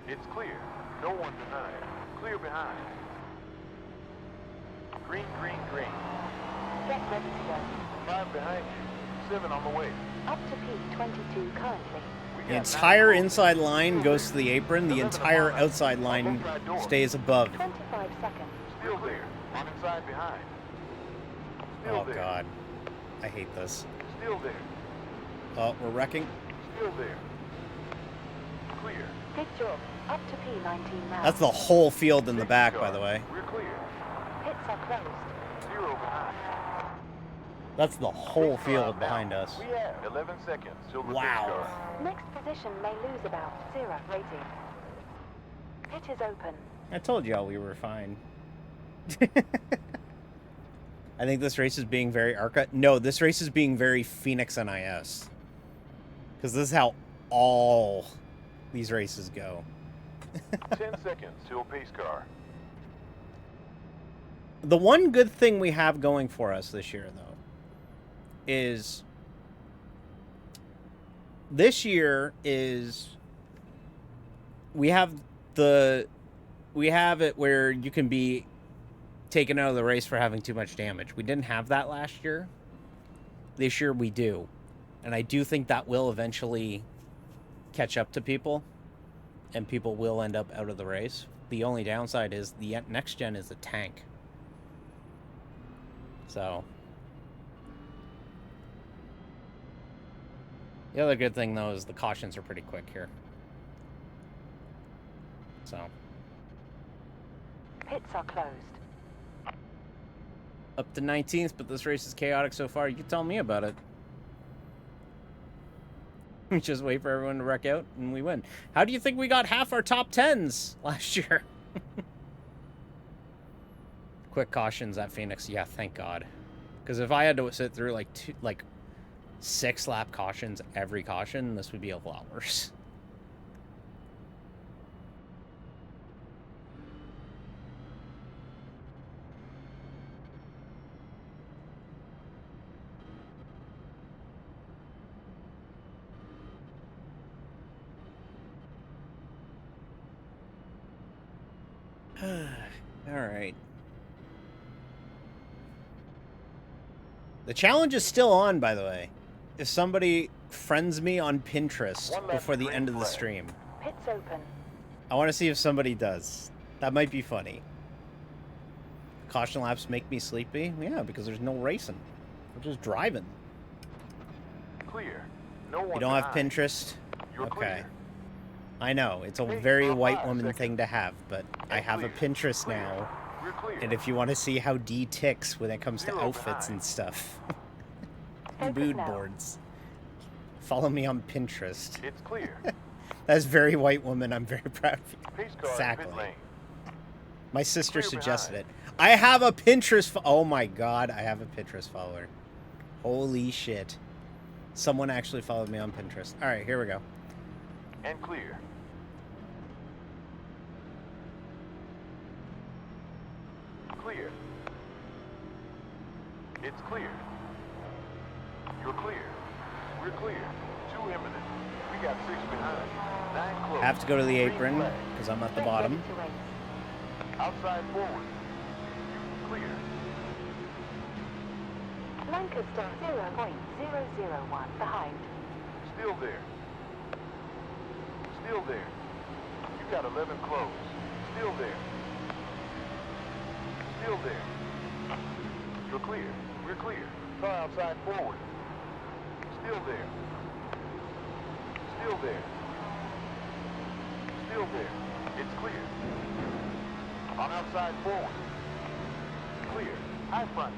It's clear. No one behind. Clear behind. Green, green, green. Get ready to go. 5 behind you. 7 on the way. Up to P22 currently. We The got entire 9 inside line goes to the apron. The entire outside line stays above. 25 seconds. Still there. On inside behind. Still Oh there. god, I hate this. Still there. Oh, we're wrecking. Still there. Clear. Good job. Up to P19 now. That's the whole field in the Safety back, car. by the way. We're clear. Pits are closed. 0 behind. That's the whole Pace car field outbound. behind us. We have 11 seconds till the Wow. pace car. Next position may lose about 0 rating. Pit is open. I told y'all we were fine. I think this race is being very Arca. No, this race is being very Phoenix NIS. Because this is how all these races go. 10 seconds till pace car. The one good thing we have going for us this year, though, is this year is we have it where you can be taken out of the race for having too much damage. We didn't have that last year. This year we do. And I do think that will eventually catch up to people, and people will end up out of the race. The only downside is the next gen is a tank. So the other good thing, though, is the cautions are pretty quick here. So Pits are closed. up to 19th, but this race is chaotic so far. You can tell me about it. We just wait for everyone to wreck out, and we win. How do you think we got half our top 10s last year? Quick cautions at Phoenix. Yeah, thank God. Because if I had to sit through like 6 lap cautions every caution, this would be a lot worse. All right. The challenge is still on, by the way. If somebody friends me on Pinterest One lap before to the green end of the flag. stream, Pits open. I want to see if somebody does. That might be funny. Caution laps make me sleepy? Yeah, because there's no racing. We're just driving. Clear. No one You don't have behind. Pinterest? You're Okay. clear. I know, it's a Hey, very for white 5 woman seconds. thing to have, but I have a Clear. Pinterest Clear. now. We're clear. And if you want to see how D ticks when it comes to 0 outfits behind. and stuff, Focus mood now. boards, follow me on Pinterest. It's clear. That's very white woman. I'm very proud of you. Pace car in Exactly. pit lane. My sister Clear suggested behind. it. I have a Pinterest. Oh my god, I have a Pinterest follower. Holy shit. Someone actually followed me on Pinterest. All right, here we go. And clear. Clear. It's clear. You're clear. We're clear. 2 2 imminent. We got 6 behind. 9 close. Have to go to the Green apron flag. because I'm at the Get bottom. ready to race. Outside forward. Clear. Lancaster 0.001 behind. Still there. Still there. You got 11 close. Still there. Still there. You're clear. We're clear. Car outside forward. Still there. Still there. Still there. It's clear. On outside forward. Clear. High front.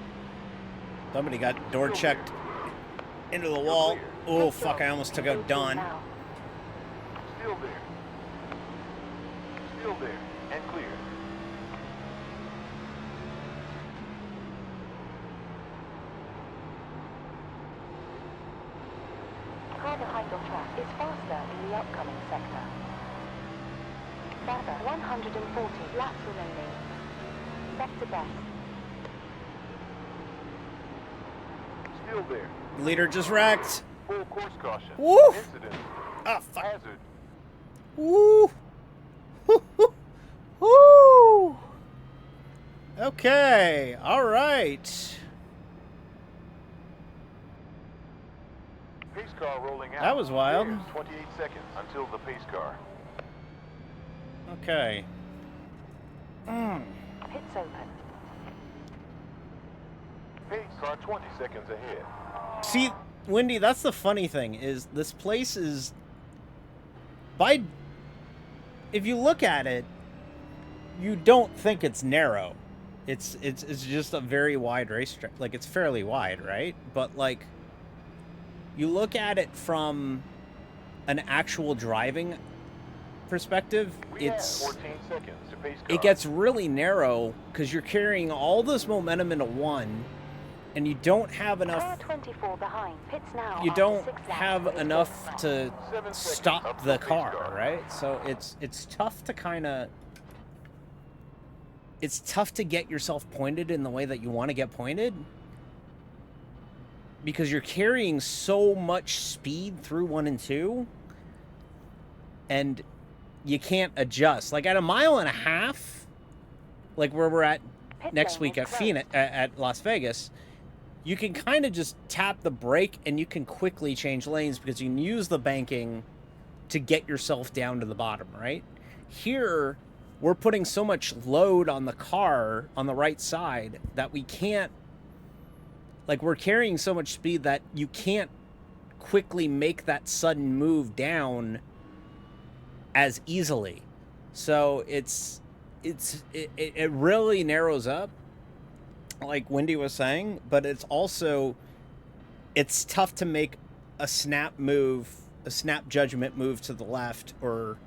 Somebody got door checked into the wall. Oh, fuck, I almost took out Don. Now. Still there. Still there. And clear. Car behind on track is faster in the upcoming sector. Further 140 laps remaining. Sector best. Still there. Leader just wrecked. Full course caution. Woo! Incident. Ah, fuck. Hazard. Woo! Woo! Okay, all right. Pace car rolling out. That was wild. There's 28 seconds until the pace car. Okay. Pits open. Pace car 20 seconds ahead. See, Wendy, that's the funny thing is this place is if you look at it, you don't think it's narrow. It's just a very wide racetrack. Like, it's fairly wide, right? But like, you look at it from an actual driving perspective, We have 14 seconds to pace car. it gets really narrow because you're carrying all this momentum into one, and you don't have Car enough. 24 behind. Pits now. You after don't 6 laps. have Race enough now. to 7 seconds stop up the to pace car, right? So it's tough to kind of. It's tough to get yourself pointed in the way that you want to get pointed because you're carrying so much speed through 1 and 2, and you can't adjust. Like at 1.5 miles, like where we're at Pit next lane week is at closed. at Las Vegas, you can kind of just tap the brake and you can quickly change lanes because you can use the banking to get yourself down to the bottom, right? Here, we're putting so much load on the car on the right side that we can't, like, we're carrying so much speed that you can't quickly make that sudden move down as easily. So it really narrows up, like Wendy was saying, but it's tough to make a snap judgment move to the left or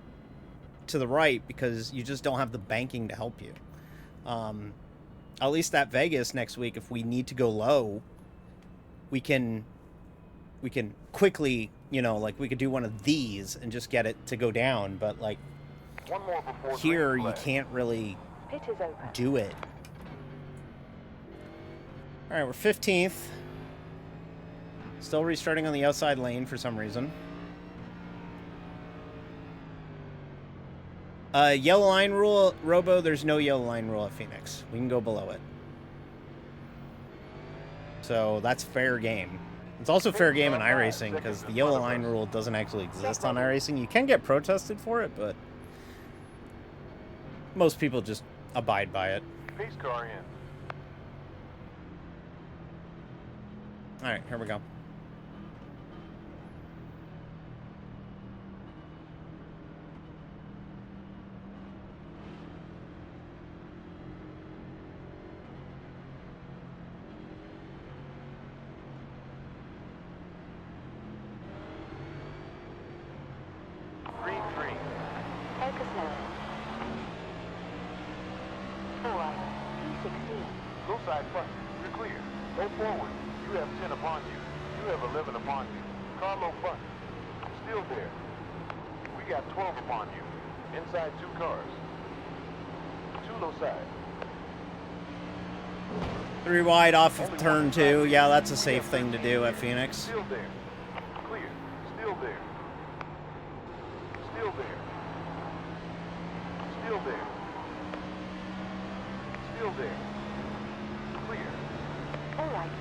to the right because you just don't have the banking to help you. At least at Vegas next week, if we need to go low, we can quickly, like we could do one of these and just get it to go down, but like One more before here green you flag. can't really Pit is open. do it. All right, we're 15th. Still restarting on the outside lane for some reason. Yellow line rule, Robo, there's no yellow line rule at Phoenix. We can go below it. So that's fair game. It's also fair game in iRacing because the yellow line rule doesn't actually exist on iRacing. You can get protested for it, but most people just abide by it. Pace car in. All right, here we go. Green. Focus now. 4. P16. Go side front. You're clear. Go forward. You have 10 upon you. You have 11 upon you. Car low front. Still there. We got 12 upon you. Inside 2 cars. 2 low side. 3 wide off of turn 2. Yeah, that's a safe thing to do at Phoenix. Still there. Clear. Still there.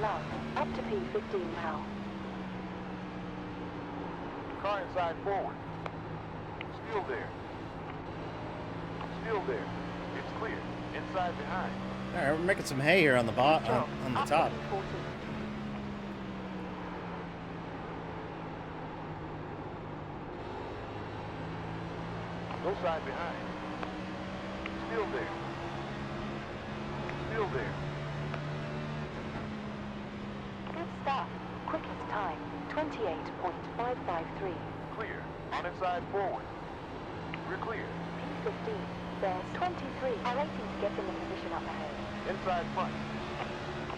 love. Up to P15 now. Car inside forward. Still there. Still there. It's clear. Inside behind. All right, we're making some hay here on the on the Up top. to P14. No side behind. Still there. Still there. Good stuff. Quickest time, 28.553. Clear. On inside forward. We're clear. P15. There's 23. iRacing to get in the position up ahead. Inside front.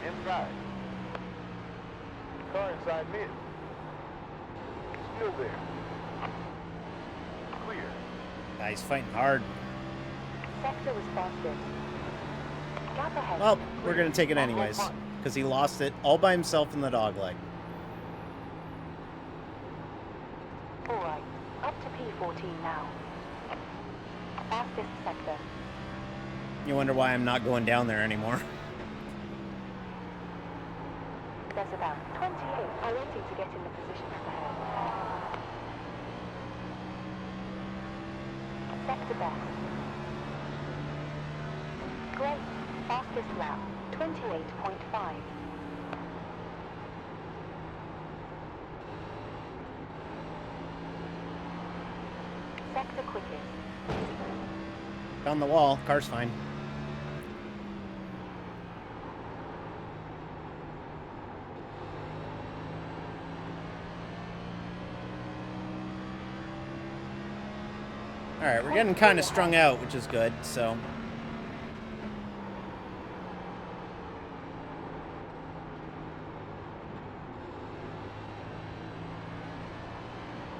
Inside. Car inside mid. Still there. Clear. He's fighting hard. Sector was fastest. Gap ahead. Well, we're gonna take it anyways, because he lost it all by himself in the dogleg. Alright, up to P14 now. Fastest sector. You wonder why I'm not going down there anymore. There's about 28. iRacing to get in the position up ahead. Sector best. Great. Fastest lap, 28.5. Sector quickest. Found the wall. Car's fine. All right, we're getting kind of strung out, which is good. So.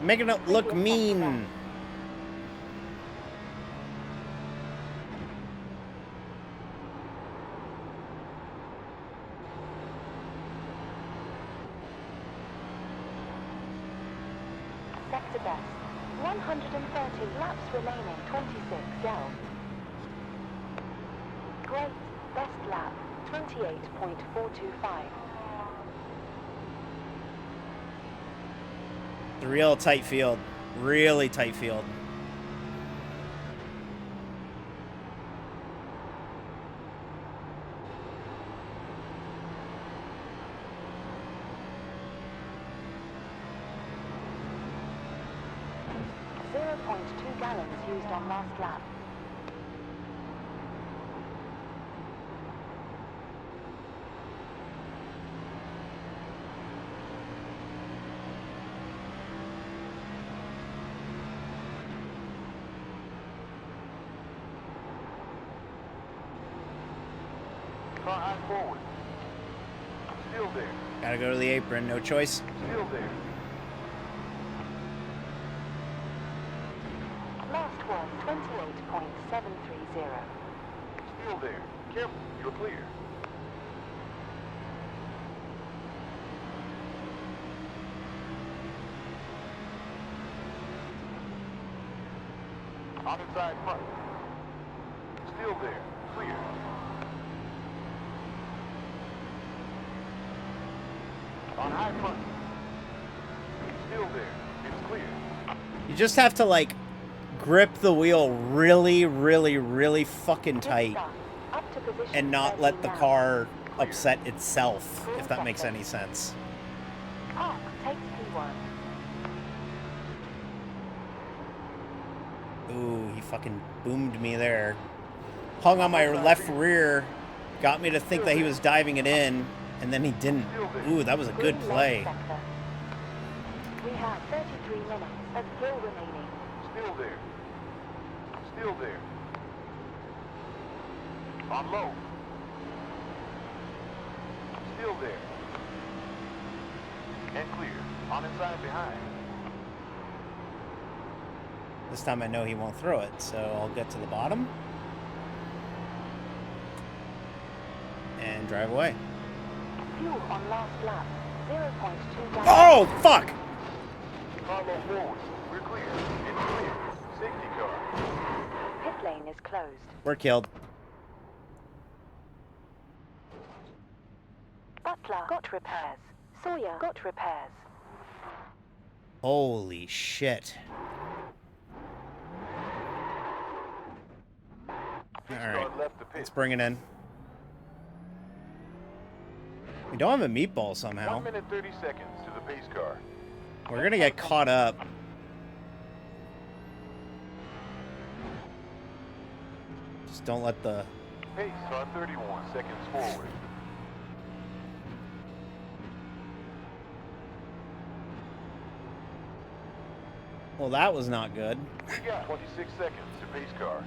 Making it look mean. Sector best. 130 laps remaining, 26 down. Great. Best lap, 28.425. The real tight field. Really tight field. .2 gallons used on last lap. Car high forward. Still there. Gotta go to the apron. No choice. Still there. Last was 28.730. Still there. Careful. You're clear. On inside front. Still there. Clear. On high front. Still there. It's clear. You just have to, like, grip the wheel really, really, really fucking tight Up to position and not let the 13 now. car upset itself, if that makes any sense. Park takes P1. Ooh, he fucking boomed me there. Hung on my left rear, got me to think that he was diving it in, and then he didn't. Ooh, that was a good Green play. left sector. We have 33 minutes of fuel remaining. Still there. Still there. On low. Still there. And clear. On inside behind. This time I know he won't throw it, so I'll get to the bottom. And drive away. Fuel on last lap, 0.2 gallons. Oh, fuck! Car low forward. We're clear. It's clear. Safety car. Pit lane is closed. We're killed. Butler got repairs. Sawyer got repairs. Holy shit. Pace All car right, left the pit. let's bring it in. We don't have a meatball somehow. 1 minute 30 seconds to the pace car. We're gonna get caught up. Just don't let the... Pace car 31 seconds forward. Well, that was not good. You got 26 seconds to pace car.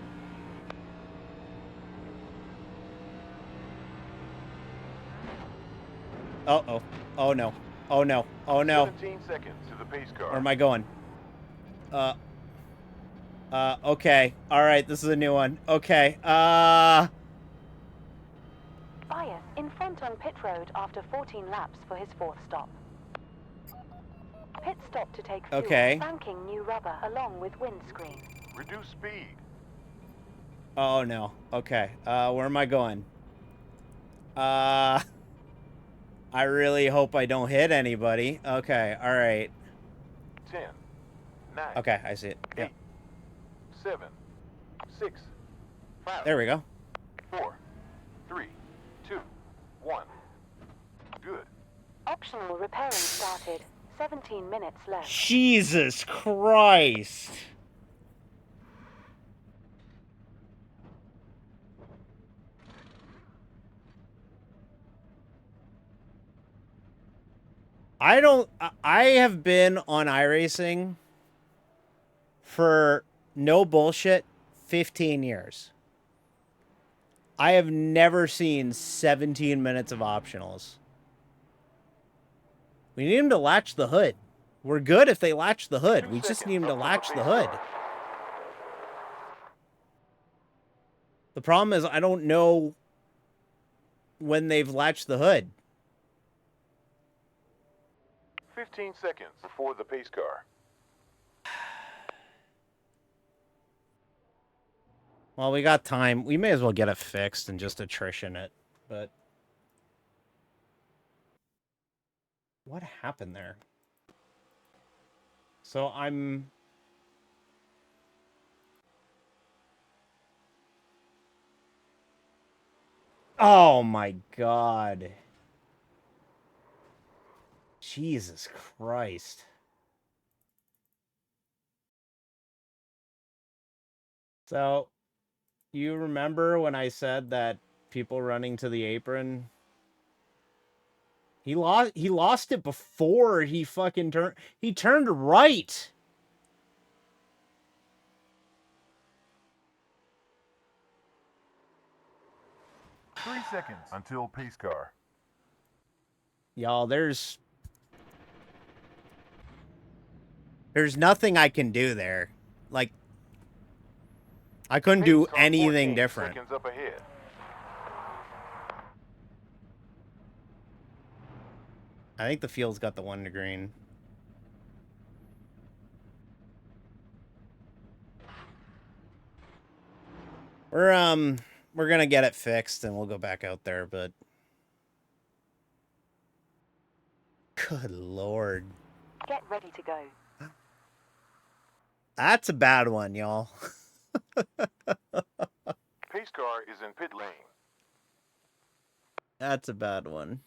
Uh-oh. Oh, no. Oh, no. Oh, no. 17 seconds to the pace car. Where am I going? Okay. All right, this is a new one. Okay. Bias in front on pit road after 14 laps for his fourth stop. Pit stop to take fuel. Okay. Banking new rubber along with windscreen. Reduce speed. Oh, no. Okay. Where am I going? I really hope I don't hit anybody. Okay. All right. 10, 9, Okay, I see it. Yep. 8, 7, 6, 5, There we go. 4, 3, 2, 1. Good. Optional repairing started. 17 minutes left. Jesus Christ. I have been on iRacing for no bullshit 15 years. I have never seen 17 minutes of optionals. We need them to latch the hood. We're good if they latch the hood. We just need them to latch the hood. The problem is I don't know when they've latched the hood. 15 seconds before the pace car. Well, we got time. We may as well get it fixed and just attrition it. But what happened there? So I'm... Oh my God. Jesus Christ. So, you remember when I said that people running to the apron? He lost it before he fucking turned. He turned right. Three seconds until pace car. Y'all, there's nothing I can do there. Like, I couldn't do Pace car anything 14 different. Seconds up ahead. I think the field's got the one to green. We're gonna get it fixed and we'll go back out there, but good Lord. Get ready to go. That's a bad one, y'all. Pace car is in pit lane. That's a bad one.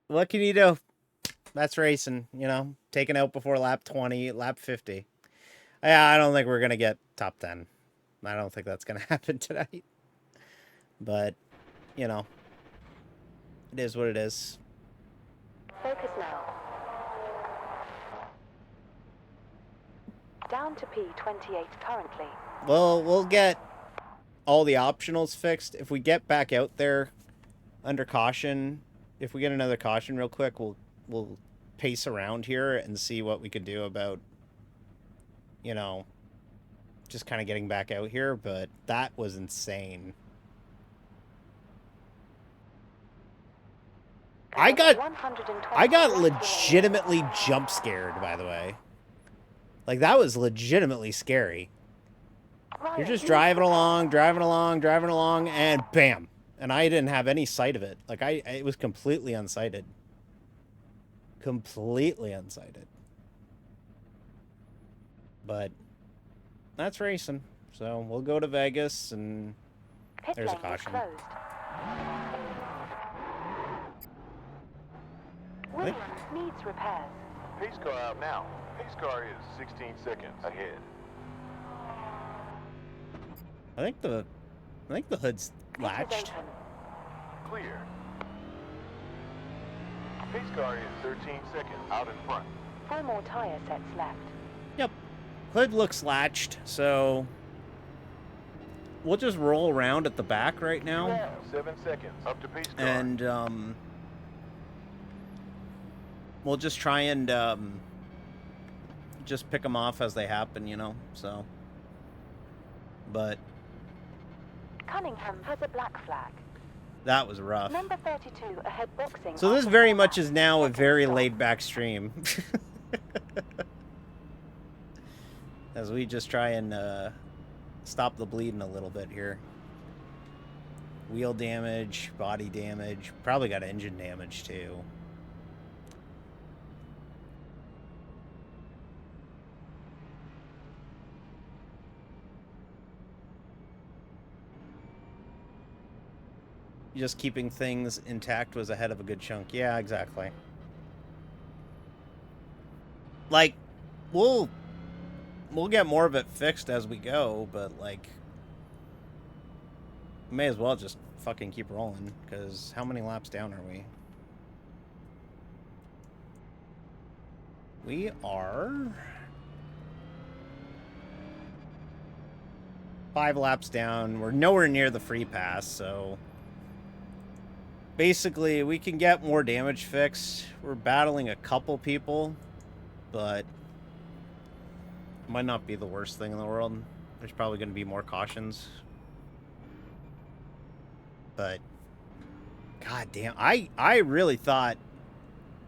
What can you do? That's racing, you know, taken out before lap 20, lap 50. Yeah, I don't think we're going to get top 10. I don't think that's going to happen tonight. But, you know, it is what it is. Focus now. Down to P28 currently. Well, we'll get all the optionals fixed. If we get back out there under caution, if we get another caution real quick, we'll pace around here and see what we could do about, you know, just kind of getting back out here. But that was insane. I got legitimately jump scared, by the way. Like, that was legitimately scary. You're just driving along, and bam. And I didn't have any sight of it. Like, it was completely unsighted. Completely unsighted. But that's racing. So we'll go to Vegas, and Pit there's a lane is caution. closed. Williams needs repairs. Pace car out now. Pace car is 16 seconds ahead. I think the hood's Pit is latched. open. Clear. Pace car is 13 seconds out in front. 4 more tire sets left. Yep. Hood looks latched, so we'll just roll around at the back right now. 7 seconds up to pace car. And we'll just try and just pick them off as they happen, you know. So, but Cunningham has a black flag. that was rough. Number 32 ahead boxing. So this after very 4 much is laps. now a Second very stop. laid-back stream. As we just try and stop the bleeding a little bit here. Wheel damage, body damage, probably got engine damage too. Just keeping things intact was ahead of a good chunk. Yeah, exactly. Like, we'll get more of it fixed as we go, but like, may as well just fucking keep rolling, because how many laps down are we? We are 5 laps down. We're nowhere near the free pass, so basically we can get more damage fixed. We're battling a couple people, but it might not be the worst thing in the world. There's probably going to be more cautions. But god damn, I really thought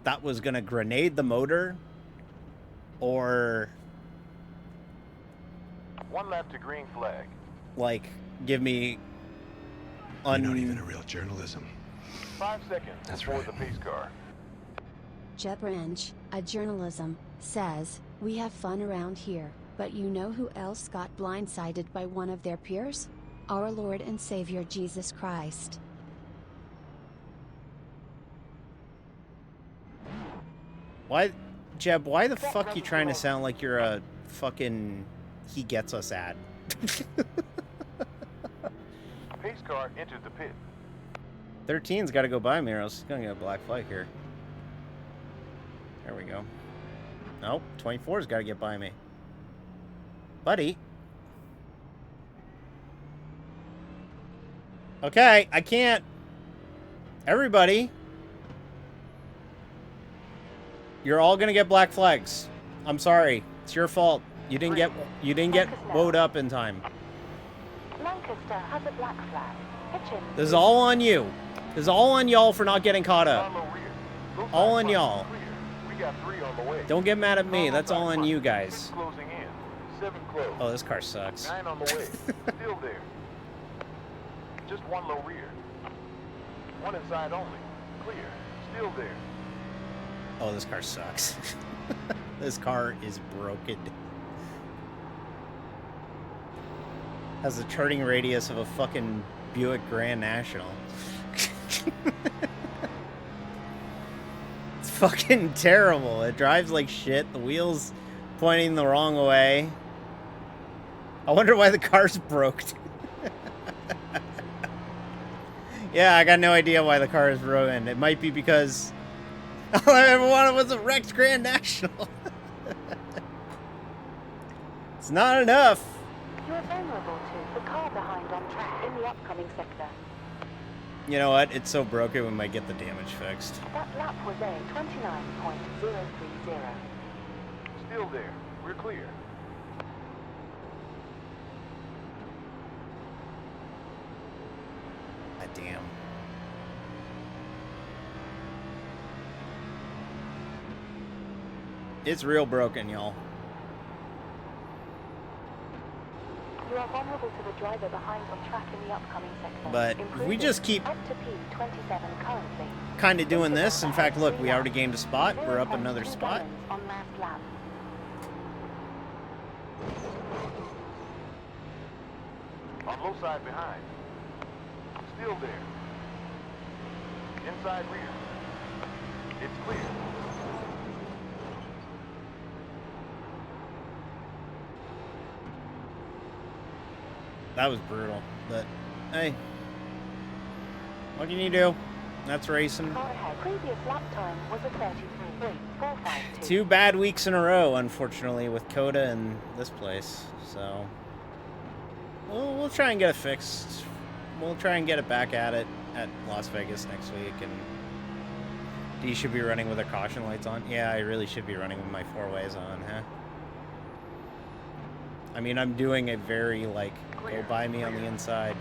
that was going to grenade the motor or 1 lap to green flag. like give me You're not even a real journalism. 5 seconds That's before right. the pace car. Jeb Ranch, a journalism, says, "We have fun around here, but you know who else got blindsided by one of their peers? Our Lord and Savior Jesus Christ." Why, Jeb, why the fuck you trying to sound like you're a fucking he gets us ad? Pace car entered the pit. 13's got to go by me or else he's going to get a black flag here. There we go. Nope, 24's got to get by me. Buddy. Okay, I can't. Everybody. You're all going to get black flags. I'm sorry. It's your fault. You didn't get woed up in time. Lancaster has a black flag. Hitchens. This is all on you. This is all on y'all for not getting caught up. On the rear. Those All side on buttons y'all. clear. We got 3 on the way. Don't get mad at me. That's all on you 6 guys. closing in. 7 close. Oh, this car sucks. 9 on the way. Still there. Just 1 low rear. 1 inside only. Clear. Still there. Oh, this car sucks. This car is broken. Has a turning radius of a fucking Buick Grand National. It's fucking terrible. It drives like shit. The wheels pointing the wrong way. I wonder why the car's broke. Yeah, I got no idea why the car is broken. It might be because all I ever wanted was a wrecked Grand National. It's not enough. You are vulnerable to the car behind on track in the upcoming sector. You know what? It's so broken we might get the damage fixed. That lap was a 29.030. Still there. We're clear. God damn. It's real broken, y'all. You are are vulnerable to the driver behind on track in the upcoming sector. But if we just keep up to P27 currently. kind of doing this, in fact, look, we already gained a spot. We're up another 0.2 spot. gallons on last lap. On low side behind. Still there. Inside rear. It's clear. That was brutal, but hey, what can you do? That's racing. Car ahead. Previous lap time was a 33.452. 2 bad weeks in a row, unfortunately, with Coda and this place. So we'll try and get it fixed. We'll try and get it back at it at Las Vegas next week. And D should be running with our caution lights on. Yeah, I really should be running with my 4-ways on, huh? I mean, I'm doing a very, like, go by me on the inside.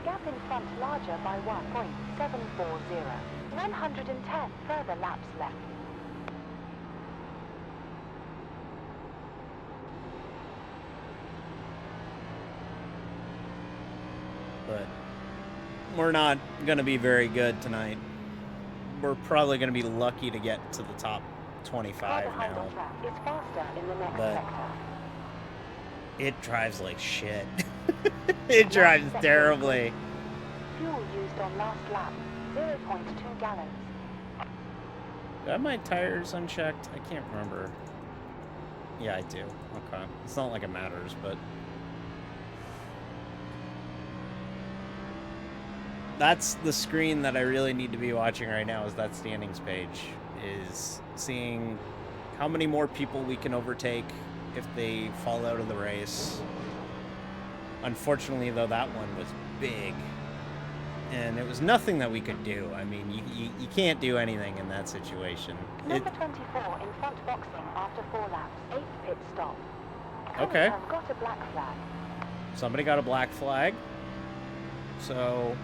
Gap in front larger by 1.740. 910 further laps left. But we're not going to be very good tonight. We're probably going to be lucky to get to the top 25 now. It's faster in the next But sector. it drives like shit. It drives terribly. Fuel used on last lap, 0.2 gallons. Do I have my tires unchecked? I can't remember. Yeah, I do. Okay. It's not like it matters, but that's the screen that I really need to be watching right now, is that standings page. Is seeing how many more people we can overtake if they fall out of the race. Unfortunately, though, that one was big. And it was nothing that we could do. I mean, you can't do anything in that situation. Number 24 in front boxing after 4 laps. 8th pit stop. Okay. Cunningham got a black flag. Somebody got a black flag. So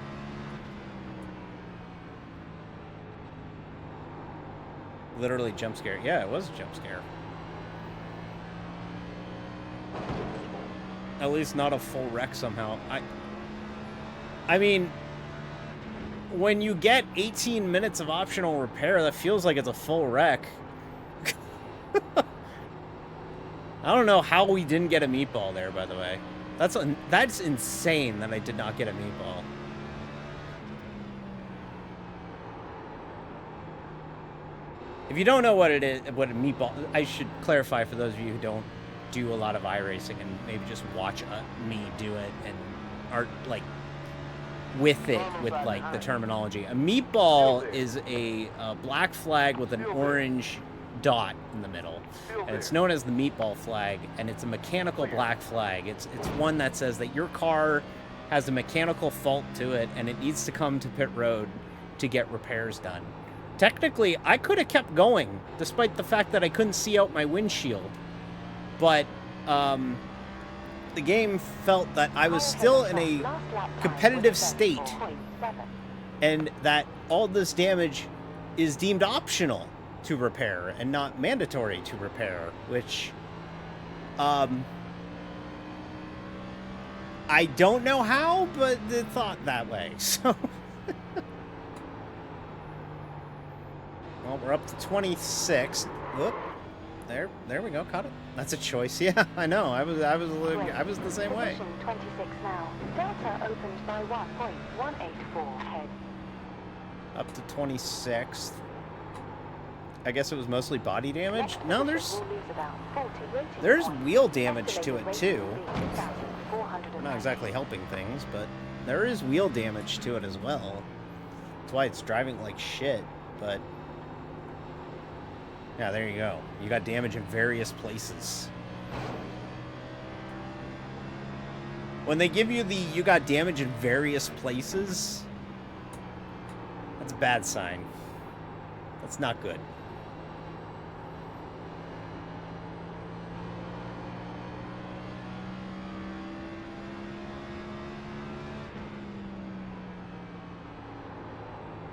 literally jump scare. Yeah, it was a jump scare. At least not a full wreck somehow. I mean, when you get 18 minutes of optional repair, that feels like it's a full wreck. I don't know how we didn't get a meatball there, by the way. That's insane that I did not get a meatball. If you don't know what it is, what a meatball, I should clarify for those of you who don't do a lot of iRacing and maybe just watch me do it and aren't like with it with like the terminology. A meatball is a black flag with an orange dot in the middle, and it's known as the meatball flag, and it's a mechanical black flag. It's one that says that your car has a mechanical fault to it and it needs to come to pit road to get repairs done. Technically, I could have kept going despite the fact that I couldn't see out my windshield, but the game felt that I was still in a competitive state and that all this damage is deemed optional to repair and not mandatory to repair, which I don't know how, but it thought that way. So well, we're up to 26. Whoop. There we go. Caught it. That's a choice. Yeah, I know. I was the same way. Position 26 now. Delta opened by 1.184 ahead. Up to 26th. I guess it was mostly body damage. No, there's wheel damage to it too. We're not exactly helping things, but there is wheel damage to it as well. That's why it's driving like shit, but yeah, there you go. You got damage in various places. When they give you the you got damage in various places, that's a bad sign. That's not good.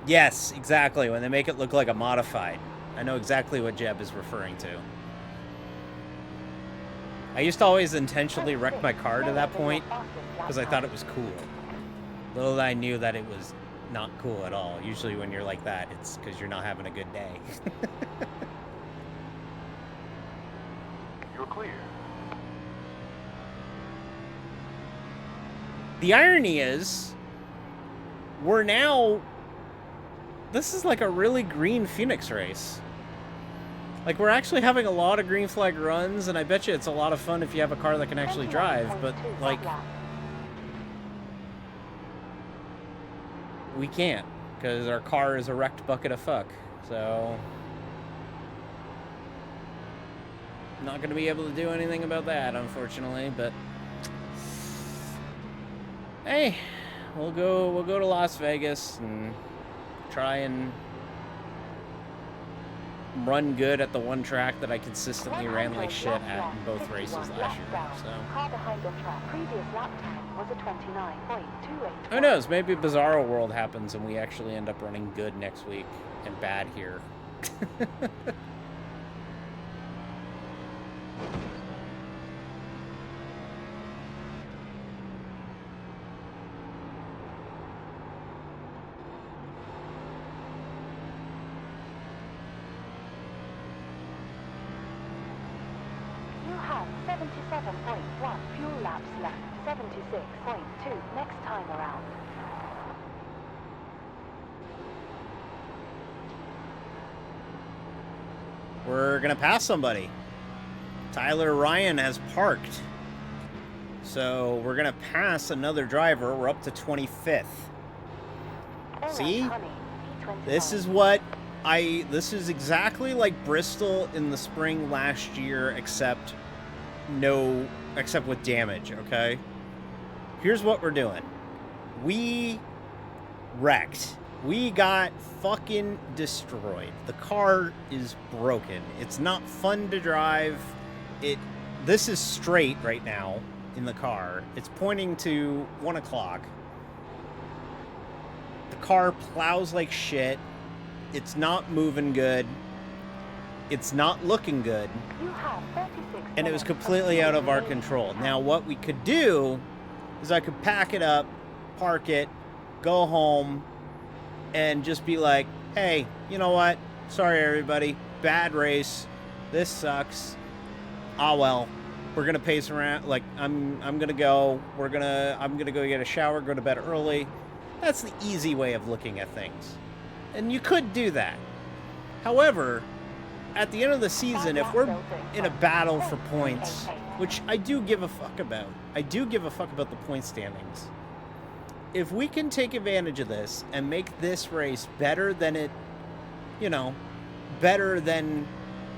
Yes, exactly. When they make it look like a modified. I know exactly what Jeb is referring to. I used to always intentionally wreck my car to that point because I thought it was cool. Little I knew that it was not cool at all. Usually when you're like that, it's because you're not having a good day. You're clear. The irony is, we're now... This is like a really green Phoenix race. Like, we're actually having a lot of green flag runs, and I bet you it's a lot of fun if you have a car that can actually drive, but, like... We can't, because our car is a wrecked bucket of fuck, so... Not gonna be able to do anything about that, unfortunately, but... Hey, we'll go to Las Vegas and try and run good at the one track that I consistently ran like shit at in both races last year. So Car behind on track. Previous lap time was a 29.28. who knows? Maybe Bizarro World happens and we actually end up running good next week and bad here. You have 77.1 fuel laps left. 76.2 next time around. We're gonna pass somebody. Tyler Ryan has parked. So we're gonna pass another driver. We're up to 25th. See? This is what this is exactly like Bristol in the spring last year, except with damage, okay? Here's what we're doing. We wrecked. We got fucking destroyed. The car is broken. It's not fun to drive. This is straight right now in the car. It's pointing to 1 o'clock. The car plows like shit. It's not moving good. It's not looking good. You have 36 And it was completely out of our control. Now, what we could do is I could pack it up, park it, go home, and just be like, hey, you know what? Sorry, everybody. Bad race. This sucks. Ah, well. We're gonna pace around. Like, I'm gonna go. I'm gonna go get a shower, go to bed early. That's the easy way of looking at things. And you could do that. However, at the end of the season, if we're in a battle for points, which I do give a fuck about. I do give a fuck about the point standings. If we can take advantage of this and make this race better than it, better than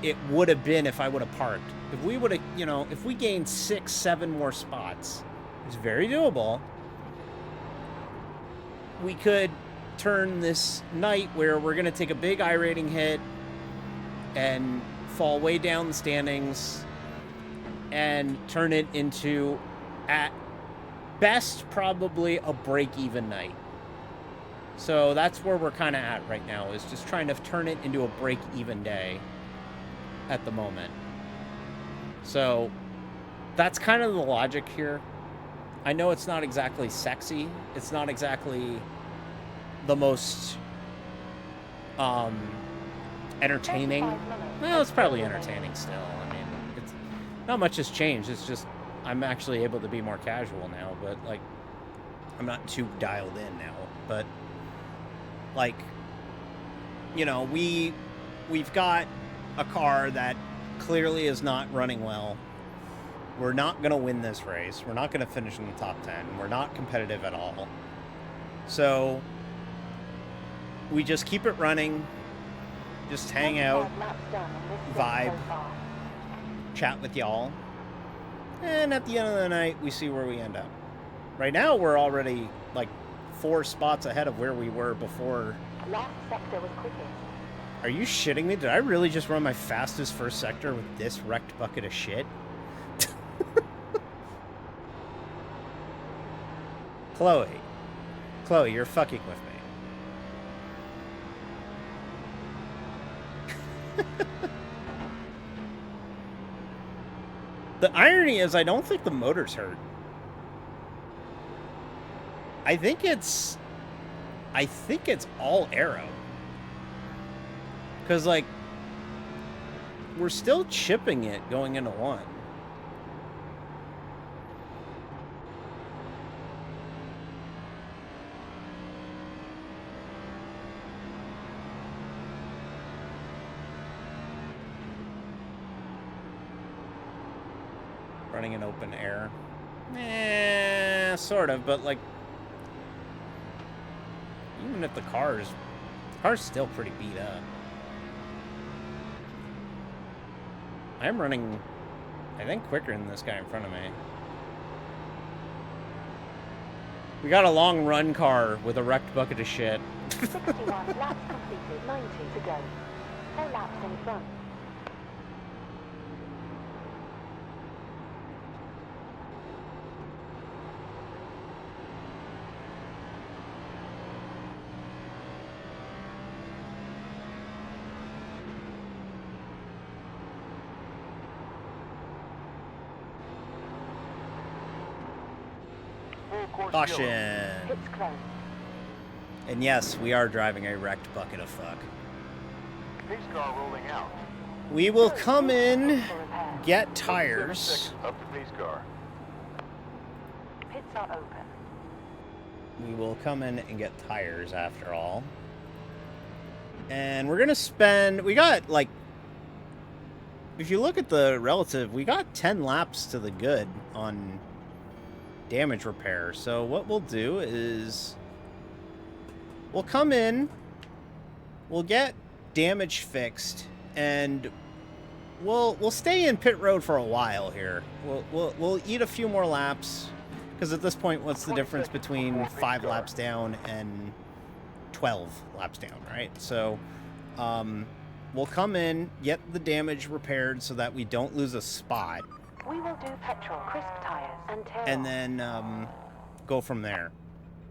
it would have been if I would have parked. If we would have, if we gained 6, 7 more spots, it's very doable. We could turn this night where we're going to take a big iRating hit and fall way down the standings and turn it into, at best, probably a break-even night. So that's where we're kind of at right now, is just trying to turn it into a break-even day at the moment. So that's kind of the logic here. I know it's not exactly sexy. It's not exactly the most entertaining. Well, it's probably entertaining still. I mean, it's not much has changed. It's just I'm actually able to be more casual now, but like I'm not too dialed in now. But like, we've got a car that clearly is not running well. We're not going to win this race. We're not going to finish in the top 10. We're not competitive at all. So we just keep it running, just hang out, vibe, chat with y'all, and at the end of the night, we see where we end up. Right now, we're already like 4 spots ahead of where we were before. Last sector was quickest. Are you shitting me? Did I really just run my fastest first sector with this wrecked bucket of shit? Chloe, you're fucking with me. The irony is, I don't think the motor's hurt. I think it's all aero. Because, like, we're still chipping it going into one. Running in open air. Sort of, but like, even if the car's still pretty beat up. I'm running, I think, quicker than this guy in front of me. We got a long run car with a wrecked bucket of shit. 61 laps completed, 90 to go. 4 laps in front. Caution. Pits closed. And yes, we are driving a wrecked bucket of fuck. Pace car rolling out. We will come in, For repair. get 7 tires, seconds up to pace car. Pits are open. we will come in and get tires after all. And we're gonna spend, we got like, if you look at the relative, we got 10 laps to the good on damage repair. So what we'll do is we'll come in, we'll get damage fixed, and we'll stay in pit road for a while here. We'll eat a few more laps, because at this point, what's the difference between 5 laps down and 12 laps down, right? So we'll come in, get the damage repaired so that we don't lose a spot, We will do petrol, crisp tires, and tail. and then go from there.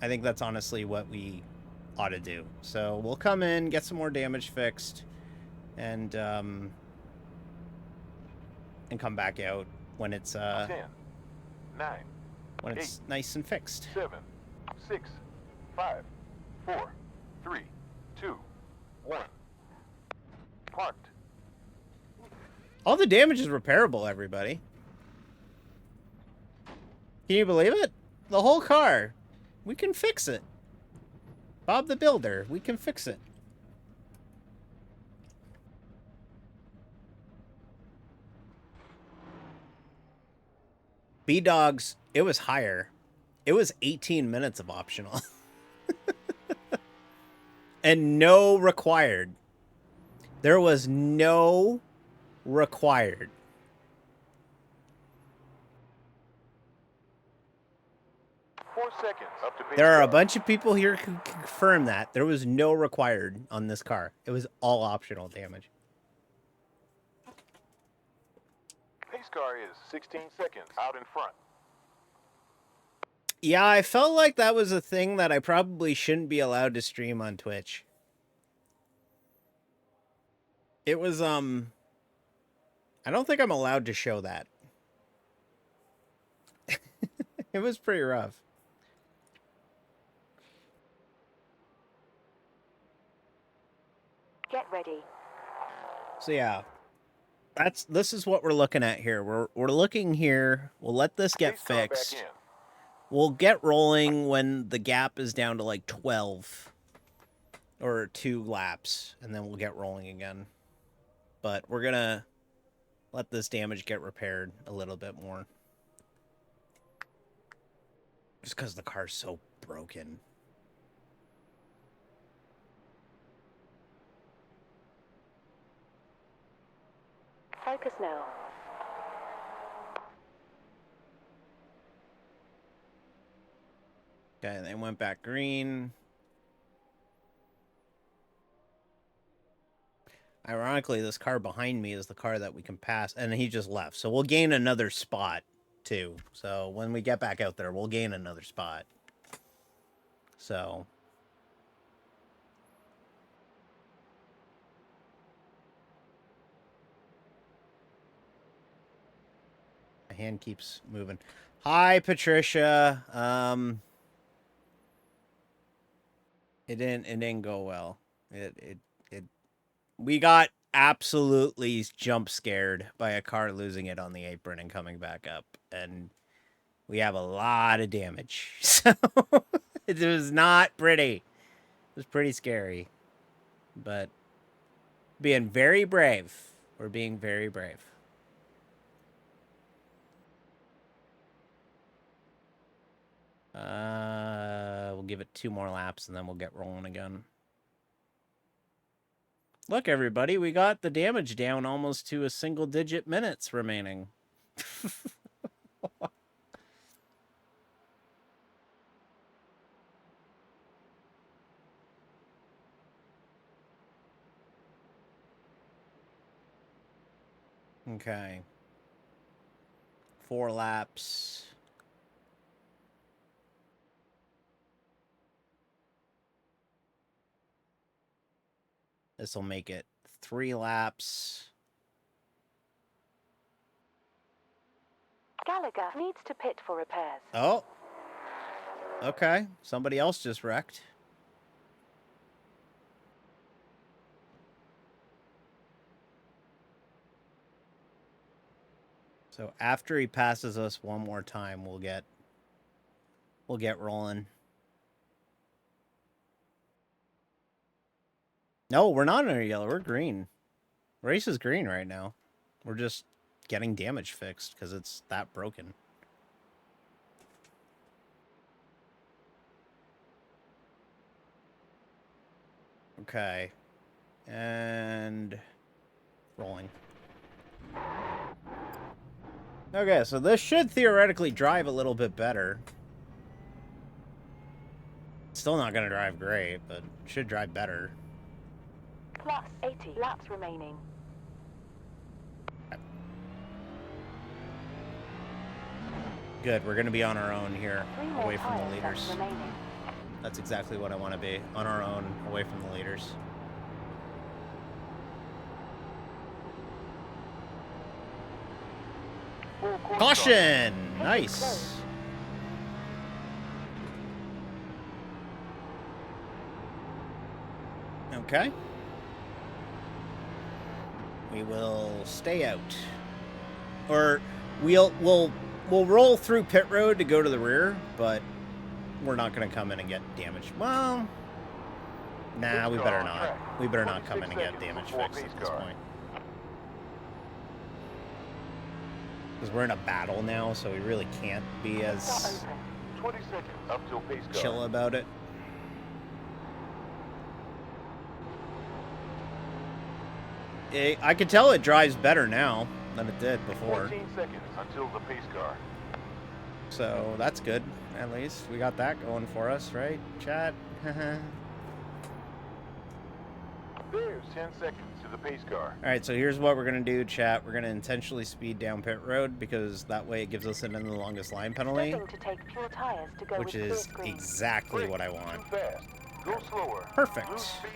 I think that's honestly what we ought to do. So we'll come in, get some more damage fixed, and come back out when it's 10, 9, when it's nice and fixed. 7, 6, 5, 4, 3, 2, 1. Parked. All the damage is repairable, everybody. Can you believe it? The whole car. We can fix it. Bob the Builder, we can fix it. B-Dogs, it was higher. It was 18 minutes of optional. And no required. There was no required. Seconds up to pace There are a car. bunch of people here who can confirm that. There was no required on this car. It was all optional damage. Pace car is 16 seconds out in front. Yeah, I felt like that was a thing that I probably shouldn't be allowed to stream on Twitch. It was, I don't think I'm allowed to show that. It was pretty rough. Get ready. So yeah, this is what we're looking at here. We're looking here. We'll let this get Pace car back fixed. in. We'll get rolling when the gap is down to like 12 or 2 laps, and then we'll get rolling again. But we're gonna let this damage get repaired a little bit more, just because the car's so broken. Focus now. Okay, they went back green. Ironically, this car behind me is the car that we can pass, and he just left. So we'll gain another spot, too. So when we get back out there, we'll gain another spot. So... hand keeps moving. Hi, Patricia. It didn't go well. We got absolutely jump scared by a car losing it on the apron and coming back up, and we have a lot of damage. So it was not pretty. It was pretty scary, but being very brave. We're being very brave. We'll give it 2 more laps and then we'll get rolling again. Look, everybody, we got the damage down almost to a single-digit minutes remaining. Okay. 4 laps. This will make it 3 laps. Gallagher needs to pit for repairs. Oh. Okay. Somebody else just wrecked. So after he passes us one more time, we'll get rolling. No, we're not in a yellow. We're green. Race is green right now. We're just getting damage fixed because it's that broken. Okay. And rolling. Okay, so this should theoretically drive a little bit better. Still not going to drive great, but should drive better. Plus 80 laps remaining. Good, we're going to be on our own here, 3 more away from the tires leaders. remaining. That's exactly what I want to be, on our own, away from the leaders. Caution! Nice! Okay. We will stay out. Or we'll roll through pit road to go to the rear, but we're not going to come in and get damaged. Well, nah, we better not. We better not come in and get damage fixed at this point. Because we're in a battle now, so we really can't be as 20 seconds up till pace car. chill about it. I can tell it drives better now than it did before. 14 seconds until the pace car. So that's good, at least. We got that going for us, right, chat? There's 10 seconds to the pace car. Alright, so here's what we're going to do, chat. We're going to intentionally speed down pit road because that way it gives us an in the longest line penalty, Stopping to take pure tires to go which with is clear green. exactly what I want. Too fast. Go slower. Perfect. Lose speed.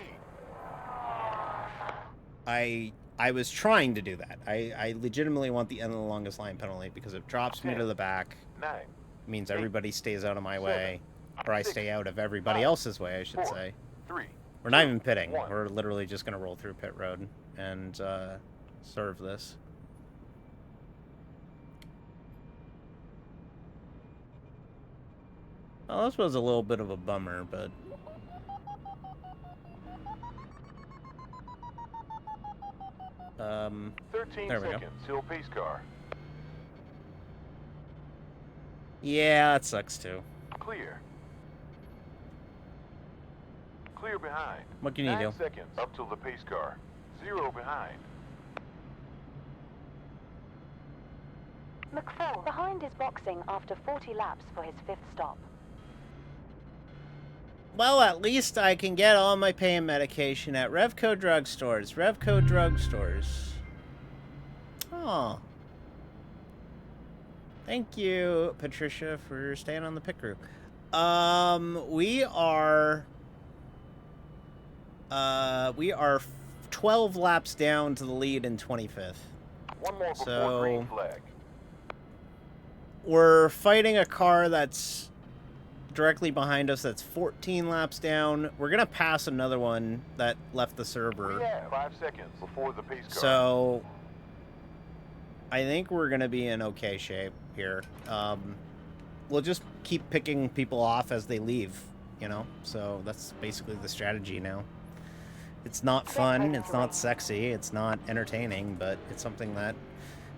I was trying to do that. I legitimately want the end of the longest line penalty because it drops me 10, to the back. 9. Means 8, everybody stays out of my 7, way. Or I 6, stay out of everybody 5, else's way, I should 4, say. 3. We're not even pitting. 1. We're literally just going to roll through pit road and serve this. Well, this was a little bit of a bummer, but... 13 there we go. seconds till pace car. Yeah, that sucks too. Clear. Clear behind. What can you 9 do? seconds up till the pace car. 0 behind. McFall behind is boxing after 40 laps for his 5th stop. Well, at least I can get all my pain medication at Revco drugstores. Revco drugstores. Oh. Thank you, Patricia, for staying on the pit crew. We are 12 laps down to the lead in 25th. One more before So- green flag. we're fighting a car that's directly behind us that's 14 laps down. We're going to pass another one that left the server. We have 5 seconds before the pace car. So I think we're going to be in okay shape here. We'll just keep picking people off as they leave, you know? So that's basically the strategy now. It's not fun, it's not sexy, it's not entertaining, but it's something that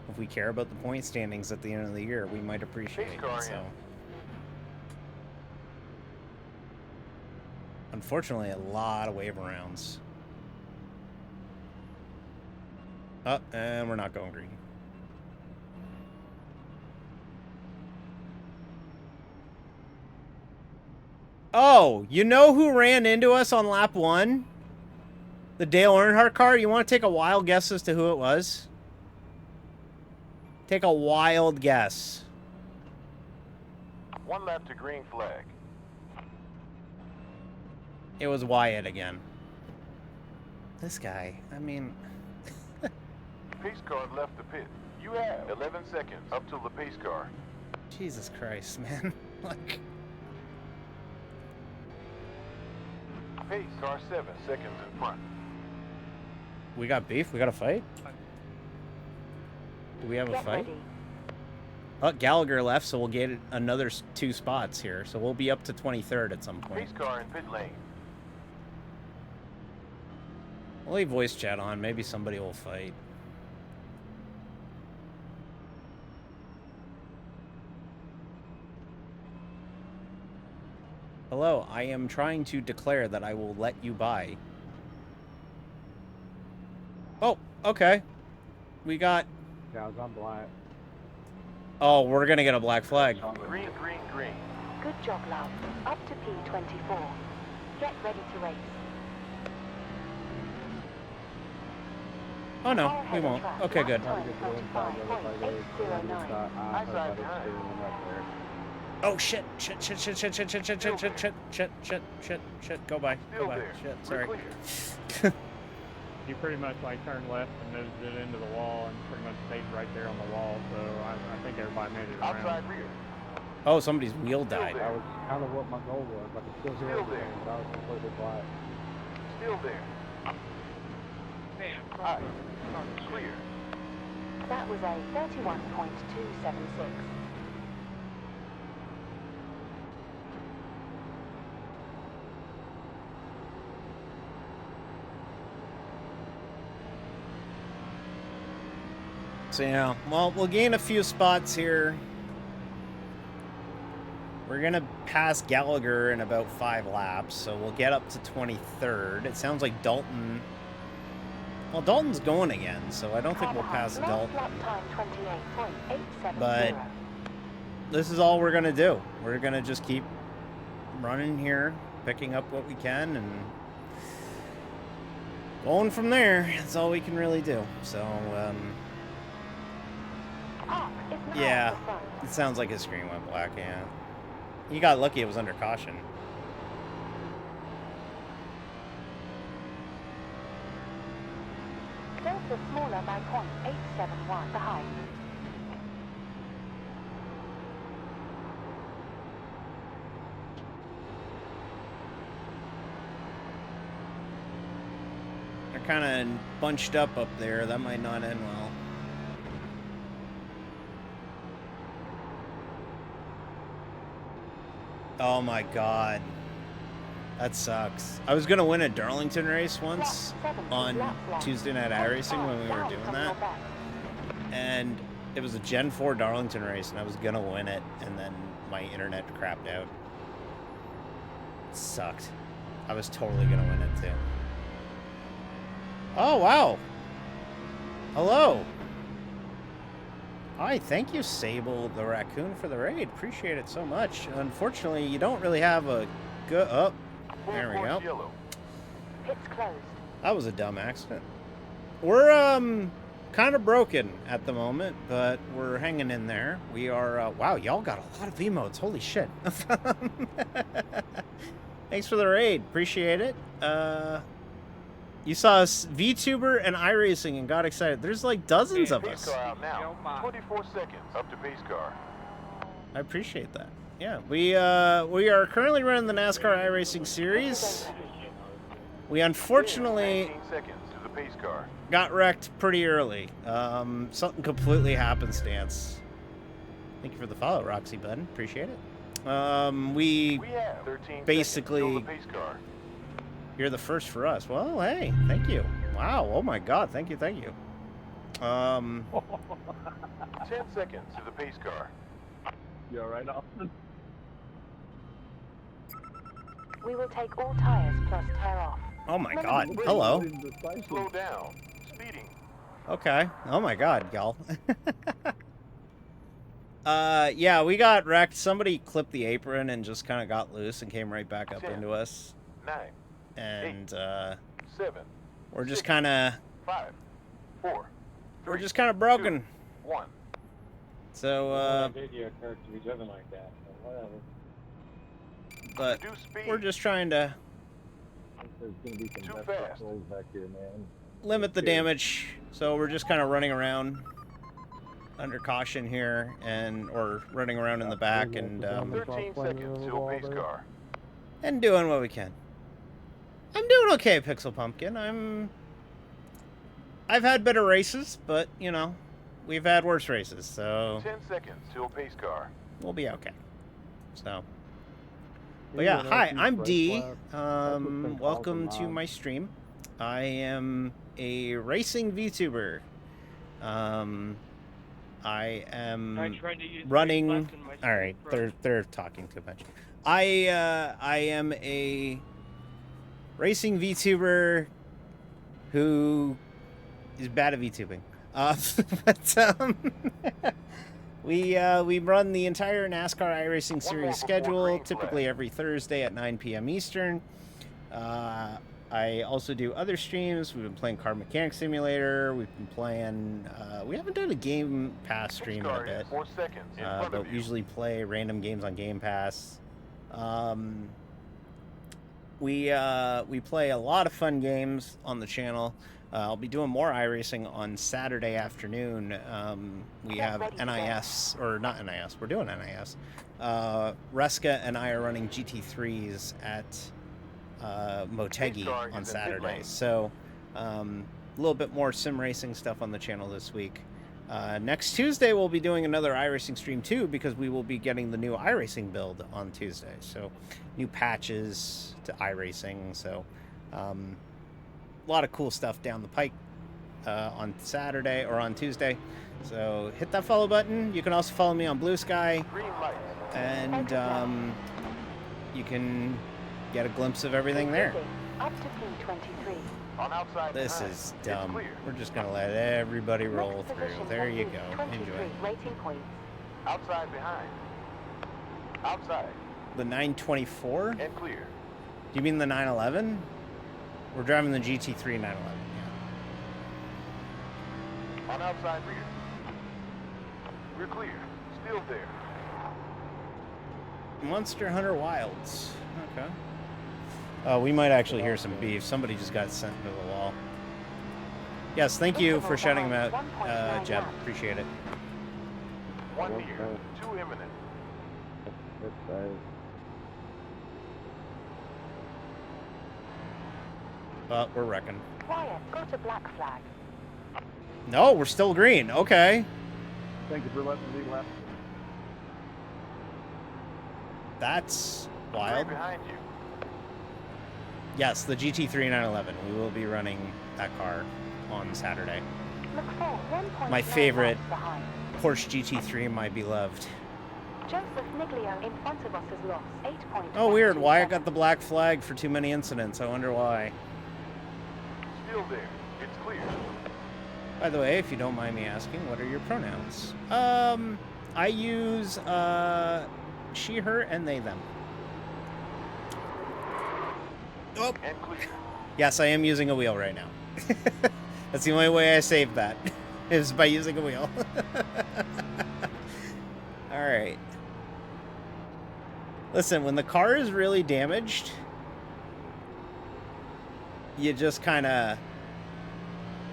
if we care about the point standings at the end of the year, we might appreciate it. So unfortunately, a lot of wave rounds. Oh, and we're not going green. Oh, you know who ran into us on lap 1? The Dale Earnhardt car? You want to take a wild guess as to who it was? Take a wild guess. 1 lap to green flag. It was Wyatt again. This guy, I mean... Pace car left the pit. You have 11 seconds up till the pace car. Jesus Christ, man. Like... Pace car 7 seconds in front. We got beef? We got a fight? Do we have a fight? Oh, Gallagher left, so we'll get another 2 spots here. So we'll be up to 23rd at some point. Pace car in pit lane. I'll leave voice chat on. Maybe somebody will fight. Hello, I am trying to declare that I will let you by. Oh, okay. We got... Guys, I'm black. Oh, we're gonna get a black flag. Green, green, green. Good job, love. Up to P24. Get ready to race. Oh no, we won't. Okay, good. Oh shit! Shit! Shit! Shit! Shit! Shit! Shit! Shit! Shit! Shit! Shit! Shit! Shit! Shit! Shit! Go by. Go by. Shit! Sorry. You pretty much like turned left and nosed it into the wall and pretty much stayed right there on the wall. So I think everybody made it around. Outside rear. Oh, somebody's wheel died. That was kind of what my goal was. I could still hear everything, but I was completely black. Still there. High. Clear. That was a 31.276. So yeah, well, we'll gain a few spots here. We're gonna pass Gallagher in about 5 laps, so we'll get up to 23rd. It sounds like Dalton... Well, Dalton's going again, so I don't think we'll pass Dalton. But this is all we're gonna do. We're gonna just keep running here, picking up what we can, and going from there. That's all we can really do. So, yeah, it sounds like his screen went black, yeah. He got lucky it was under caution. Delta smaller by 0.871 behind. They're kind of bunched up there. That might not end well. Oh my god. That sucks. I was going to win a Darlington race once on Tuesday Night iRacing when we were doing that. And it was a Gen 4 Darlington race, and I was going to win it, and then my internet crapped out. It sucked. I was totally going to win it, too. Oh, wow. Hello. Hi, thank you, Sable the Raccoon, for the raid. Appreciate it so much. Unfortunately, you don't really have a good... Oh, there we go. Pit's closed. That was a dumb accident. We're, kind of broken at the moment, but we're hanging in there. We are, wow, y'all got a lot of V-modes. Holy shit. Thanks for the raid. Appreciate it. You saw us VTuber and iRacing and got excited. There's like dozens of us. Pace car out now. 24 seconds up to pace car. I appreciate that. Yeah, we are currently running the NASCAR iRacing series. We unfortunately 19 seconds to the pace car. got wrecked pretty early. Something completely happenstance. Thank you for the follow, Roxy Button. Appreciate it. We We have 13 basically- seconds till the pace car. You're the first for us. Well, hey, thank you. Wow. Oh my God. Thank you. 10 seconds to the pace car. You all right, Austin? We will take all tires plus tear off. Oh my God. Hello. Slow down. Speeding. Okay. Oh my God, y'all. Yeah, we got wrecked. Somebody clipped the apron and just kind of got loose and came right back up 10, into us. 9, And 7, we're just 6, kind of 5, 4, we're just kind of broken. 1. So Video occurred to be driven like that, so whatever. but Reduce speed. we're just trying to There's gonna be some Too messed fast. up rolls back here, man. limit the damage. So we're just kind of running around under caution here or running around in the back and 13 seconds till pace car. doing what we can. I'm doing okay, Pixel Pumpkin. I've had better races, but you know, we've had worse races, so 10 seconds till pace car. we'll be okay. So, but yeah, hi, I'm D. Welcome to my stream. I am a racing VTuber. I am running. All right, they're talking too much. I am a racing VTuber who is bad at VTubing. But we run the entire NASCAR iRacing series schedule, typically every Thursday at 9 p.m. Eastern. I also do other streams. We've been playing Car Mechanic Simulator. We've been playing. We haven't done a Game Pass stream in a bit, 4 seconds in front but of we you. usually play random games on Game Pass. We play a lot of fun games on the channel. I'll be doing more iRacing on Saturday afternoon. We have NIS, or not NIS, we're doing NIS. Reska and I are running GT3s at Motegi on Saturday. So a little bit more sim racing stuff on the channel this week. Next Tuesday we'll be doing another iRacing stream too, because we will be getting the new iRacing build on Tuesday. So new patches to iRacing. So a lot of cool stuff down the pike on Saturday or on Tuesday. So hit that follow button. You can also follow me on Blue Sky, Green light. and you can get a glimpse of everything there. Up to P23. On outside This behind. is It's dumb. clear. We're just gonna let everybody roll Next through. position There you has go. 23 Enjoy. rating points. Outside behind. Outside The 924? Do and clear. you mean the 911? We're driving the GT3 911. On outside rear. We're clear. Still there. Yeah. Monster Hunter Wilds. Okay. Oh, we might actually hear some beef. Somebody just got sent into the wall. Yes, thank you for shouting them out, Jeb. Appreciate it. 1 near. 2 imminent. We're wrecking. Quiet, got a black flag. No, we're still green. Okay. Thank you for letting me left. That's Right wild. behind you. Yes, the GT3 911. We will be running that car on Saturday. Look for 1.9 My favorite. laps behind. Porsche GT3, my beloved. Joseph Niglio in front of us has lost 8.1. Oh, weird. Why I got the black flag for too many incidents? I wonder why. Still there. It's clear. By the way, if you don't mind me asking, what are your pronouns? I use she, her, and they, them. Oh, And clear. yes, I am using a wheel right now. That's the only way I saved that, is by using a wheel. All right. Listen, when the car is really damaged, you just kind of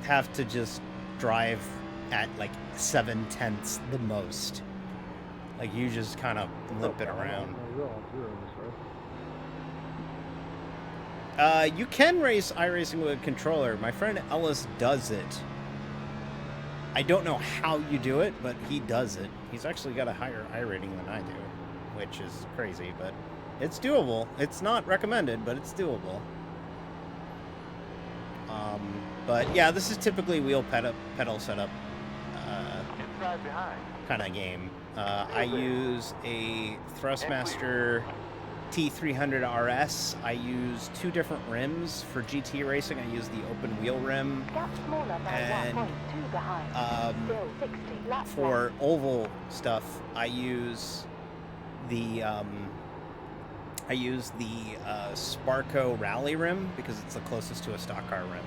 have to just drive at like 7/10 the most. Like, you just kind of limp it around. You can race iRacing with a controller. My friend Ellis does it. I don't know how you do it, but he does it. He's actually got a higher iRating than I do, which is crazy, but it's doable. It's not recommended, but it's doable. But yeah, this is typically wheel pedal setup kind of game. I use a Thrustmaster T300 RS. I use 2 different rims for GT racing. I use the open wheel rim, and for oval stuff, I use the Sparco Rally rim because it's the closest to a stock car rim.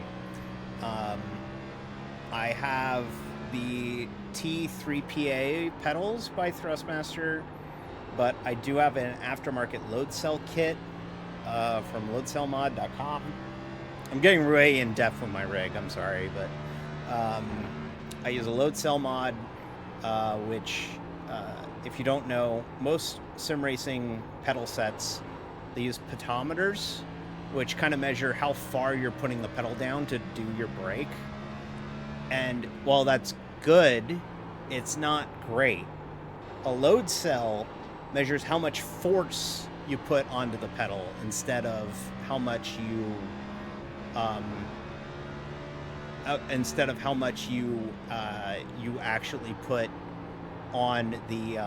I have the T3PA pedals by Thrustmaster, but I do have an aftermarket load cell kit from loadcellmod.com. I'm getting way in depth with my rig, I'm sorry, but I use a load cell mod, which, if you don't know, most sim racing pedal sets, they use pedometers, which kind of measure how far you're putting the pedal down to do your brake. And while that's good, it's not great. A load cell measures how much force you put onto the pedal instead of how much you you actually put on the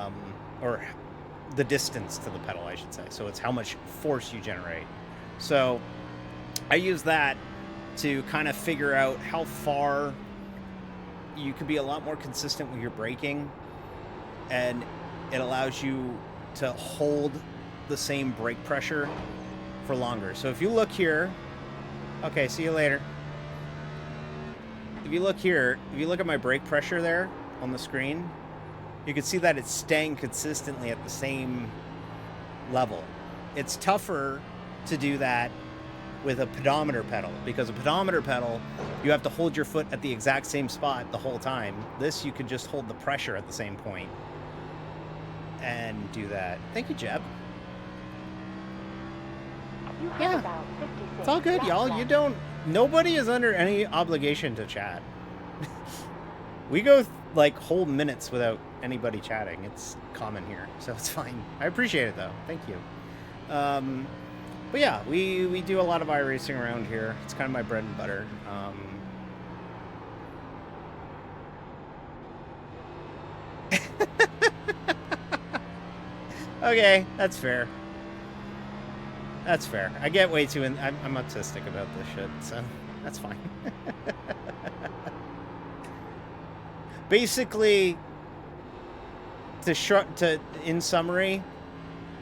or the distance to the pedal, I should say. So it's how much force you generate. So I use that to kind of figure out how far you can be a lot more consistent with your braking, and it allows you to hold the same brake pressure for longer. So if you look here, okay, see you later. If you look here, if you look at my brake pressure there on the screen, you can see that it's staying consistently at the same level. It's tougher to do that with a pedometer pedal, because a pedometer pedal, you have to hold your foot at the exact same spot the whole time. This, you can just hold the pressure at the same point and do that. Thank you, Jeb. Yeah, it's all good, y'all. You don't, nobody is under any obligation to chat. We go like whole minutes without anybody chatting. It's common here, so it's fine. I appreciate it though. Thank you. But yeah, we do a lot of iRacing around here. It's kind of my bread and butter. Okay, that's fair. That's fair. I get way too I'm autistic about this shit, so that's fine. Basically, in summary,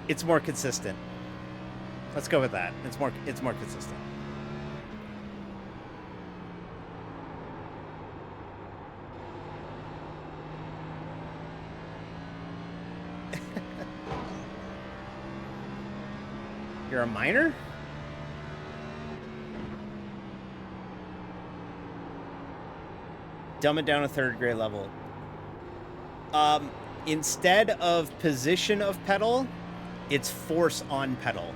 it's more consistent. Let's go with that. It's more consistent. You're a minor? Dumb it down to 3rd grade level. Instead of position of pedal, it's force on pedal.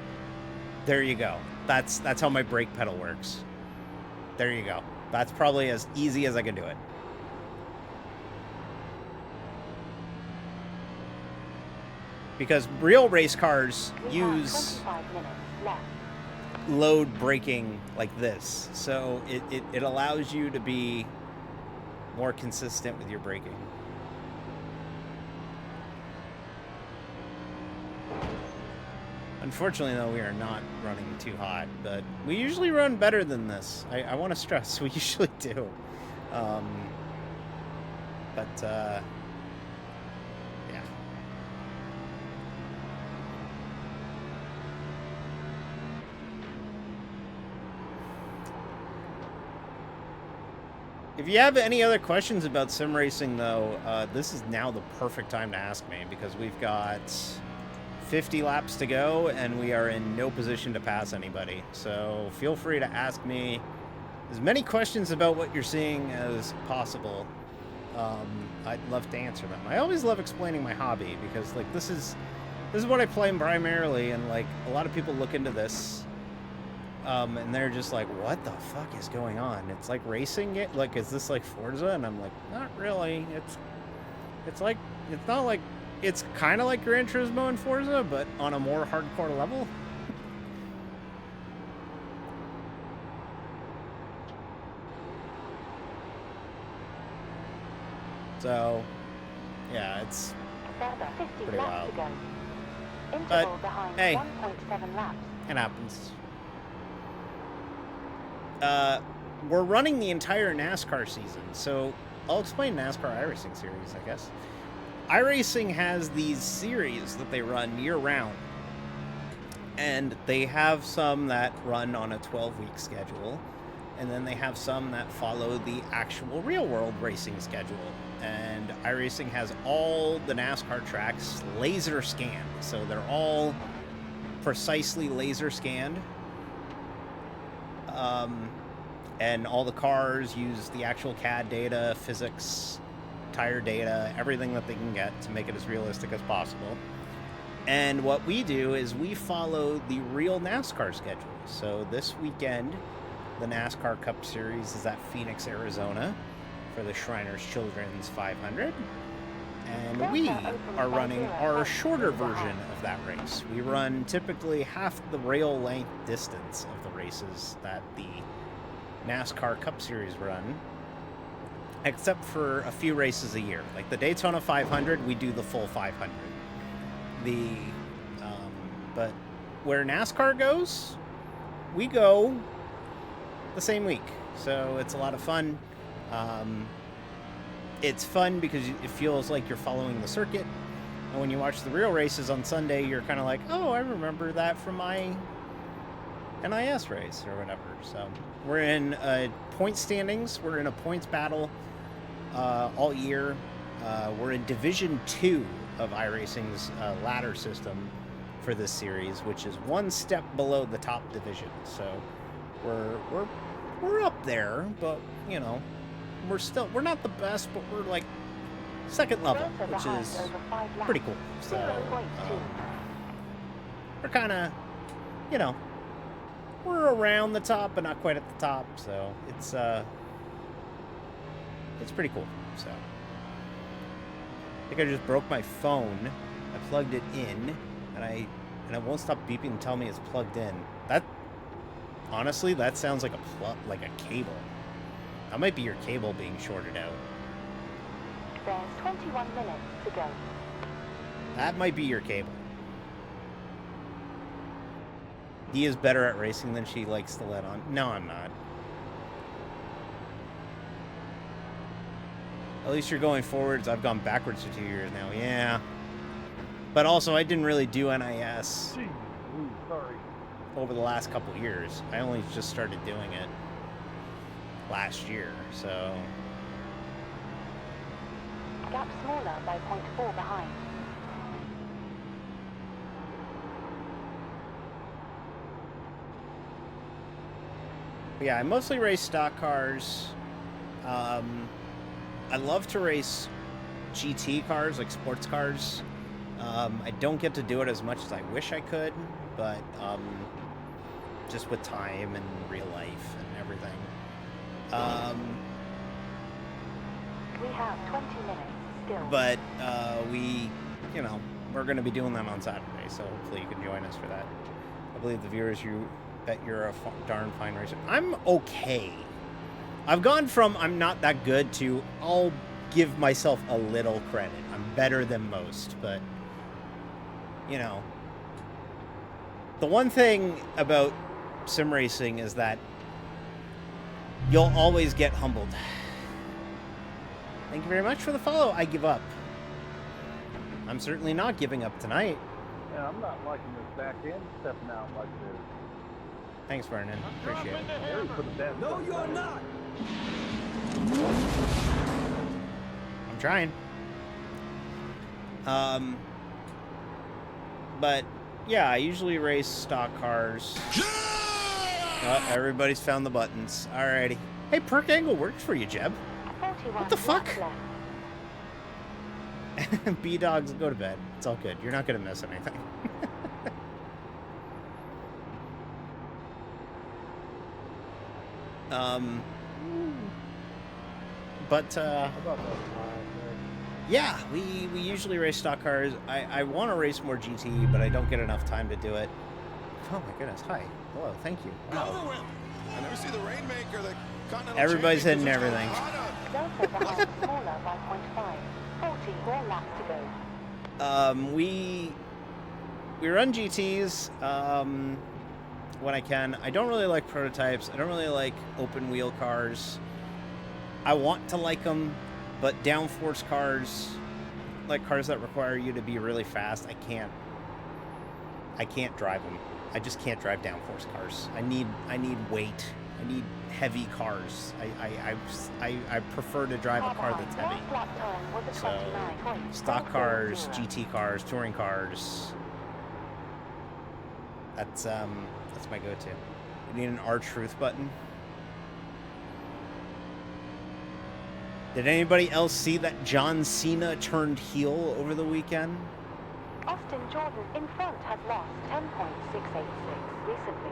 There you go. That's how my brake pedal works. There you go. That's probably as easy as I can do it. Because real race cars use load braking like this. So it allows you to be more consistent with your braking. Unfortunately, though, we are not running too hot, but we usually run better than this. I want to stress, we usually do. Yeah. If you have any other questions about sim racing, though, this is now the perfect time to ask me, because we've got 50 laps to go, and we are in no position to pass anybody. So feel free to ask me as many questions about what you're seeing as possible. I'd love to answer them. I always love explaining my hobby because, like, this is what I play primarily, and, like, a lot of people look into this, and they're just like, what the fuck is going on? It's like racing it? Like, is this like Forza? And I'm like, not really. It's not like, it's kind of like Gran Turismo and Forza, but on a more hardcore level. So, yeah, it's Further 50 pretty laps wild. to go. But, Interval behind hey. 1.7 laps. It happens. We're running the entire NASCAR season, so I'll explain NASCAR iRacing series, I guess. iRacing has these series that they run year-round, and they have some that run on a 12-week schedule, and then they have some that follow the actual real-world racing schedule. And iRacing has all the NASCAR tracks laser scanned, so they're all precisely laser scanned. And all the cars use the actual CAD data, physics, tire data, everything that they can get to make it as realistic as possible. And what we do is we follow the real NASCAR schedule. So this weekend, the NASCAR Cup Series is at Phoenix, Arizona for the Shriners Children's 500. And we are running our shorter version of that race. We run typically half the rail length distance of the races that the NASCAR Cup Series run, except for a few races a year. Like the Daytona 500, we do the full 500. But where NASCAR goes, we go the same week. So it's a lot of fun. It's fun because it feels like you're following the circuit. And when you watch the real races on Sunday, you're kind of like, oh, I remember that from my NIS race or whatever. So we're in point standings. We're in a points battle all year. We're in Division 2 of iRacing's ladder system for this series, which is one step below the top division. So we're up there, but you know, we're not the best, but we're like second level, which is pretty cool. So we're kind of, you know, we're around the top, but not quite at the top. So it's pretty cool. So I think I just broke my phone. I plugged it in, and it won't stop beeping and tell me it's plugged in. That honestly, that sounds like like a cable. That might be your cable being shorted out. There's 21 minutes to go. That might be your cable. Dia's better at racing than she likes to let on. No, I'm not. At least you're going forwards. I've gone backwards for 2 years now. Yeah. But also, I didn't really do NIS over the last couple years. I only just started doing it last year, so... Gap smaller by 0.4 behind. Yeah, I mostly race stock cars. I love to race GT cars, like sports cars. I don't get to do it as much as I wish I could, but just with time and real life and everything. We have 20 minutes still. But we're going to be doing that on Saturday, so hopefully you can join us for that. I believe the viewers, that you're a darn fine racer. I'm okay. I've gone from I'm not that good to I'll give myself a little credit. I'm better than most, but you know, the one thing about sim racing is that you'll always get humbled. Thank you very much for the follow. I give up. I'm certainly not giving up tonight. Yeah, I'm not liking this back end stepping out like this. Thanks, Vernon. Appreciate it. No, you're not. I'm trying. But yeah, I usually race stock cars. Oh, everybody's found the buttons. Alrighty. Hey, perk angle works for you, Jeb. What the fuck? B-Dogs, go to bed. It's all good. You're not going to miss anything. But, How about that time, yeah, we usually race stock cars. I want to race more GT, but I don't get enough time to do it. Oh my goodness, hi. Hello, thank you. Wow. I never see the Rainmaker, the Continental Everybody's hitting Champion. everything. Delta behind smaller by 0.5. 40 more laps to go. We run GTs when I can. I don't really like prototypes. I don't really like open wheel cars. I want to like them, but downforce cars, like cars that require you to be really fast, I can't drive them. I just can't drive downforce cars. I need weight. I need heavy cars. I prefer to drive a car that's heavy. So stock cars, GT cars, touring cars. That's my go-to. You need an R-Truth button. Did anybody else see that John Cena turned heel over the weekend? Austin Jordan in front has lost 10.686 recently.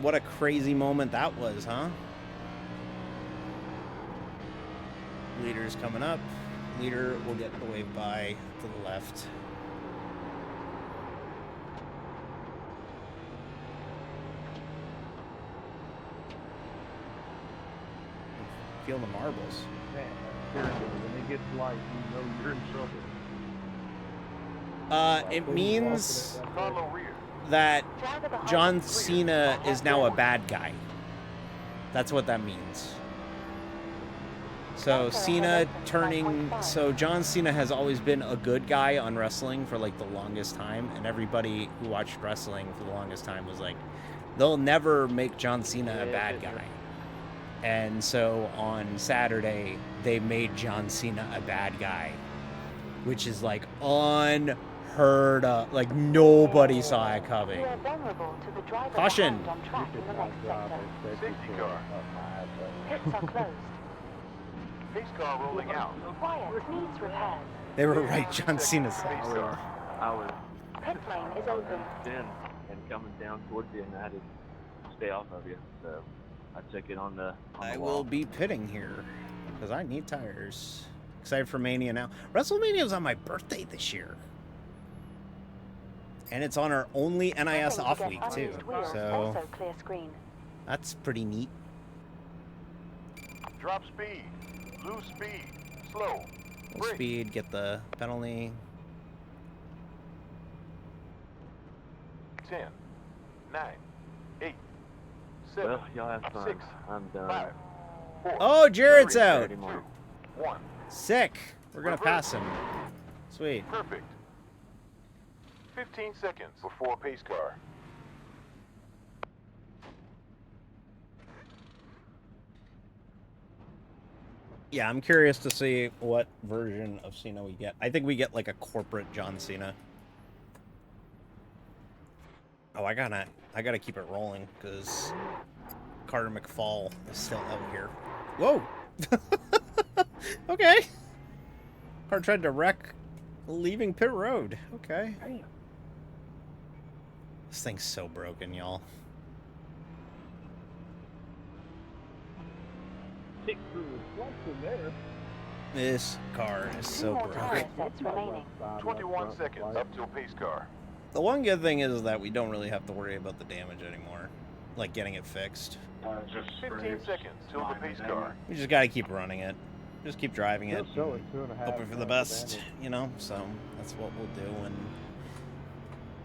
What a crazy moment that was, huh? Leader's coming up. Leader will get the wave by to the left. Feel the marbles. man, that's terrible. When it gets light, you know you're in trouble. It means Carlo rear. that John Cena is now a bad guy. That's what that means. So John Cena has always been a good guy on wrestling for like the longest time, and everybody who watched wrestling for the longest time was like, they'll never make John Cena a bad guy. And so on Saturday, they made John Cena a bad guy, which is like unheard of. Like nobody saw it coming. You are vulnerable to the driver Caution. behind on track in the next sector. Safety car. Pits are closed. Pace car rolling out. Quiet needs repairs. They were right, John Cena said. Pace car. I was Pit lane is open. in and coming down towards you, and I had to stay off of you. So I took it on the I wall. will be pitting here because I need tires. Excited for Mania now. WrestleMania was on my birthday this year. And it's on our only NIS off week too. So Also clear screen. that's pretty neat. Drop speed. Lose speed. Slow. Full Brake. speed, get the penalty. 10, 9, 8, 7, Well, y'all have fun. 6, I'm done. 5, 4, Oh, Jared's Sorry, out. Saturday morning. 1. Sick. We're gonna pass him. Sweet. Perfect. 15 seconds before pace car. Yeah, I'm curious to see what version of Cena we get. I think we get like a corporate John Cena. Oh, I gotta keep it rolling because Carter McFall is still out here. Whoa. Okay. Car tried to wreck leaving pit road. Okay. This thing's so broken, y'all. Kick through the flux in there. This car is Two so more tire broken. sets remaining. 21 seconds up till pace car. The one good thing is that we don't really have to worry about the damage anymore. Like getting it fixed. 15 seconds till the pace car. We just gotta keep running it. Just keep driving it. They'll show it 2.5 Hoping for the times best, damage. you know? So that's what we'll do and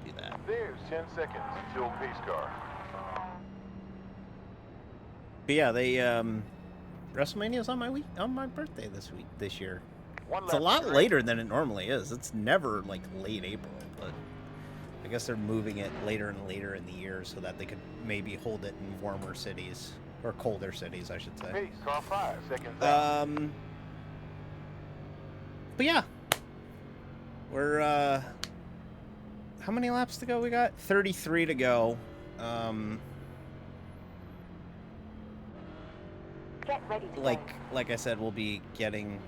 do that. There's 10 seconds till pace car. But yeah, they WrestleMania's on my birthday this year. One It's a lap lot to go. later than it normally is. It's never like late April, but I guess they're moving it later and later in the year so that they could maybe hold it in warmer cities or colder cities, I should say. Pace car 5 seconds out. But yeah, we're how many laps to go? We got 33 to go. Get ready to go. Like I said, we'll be getting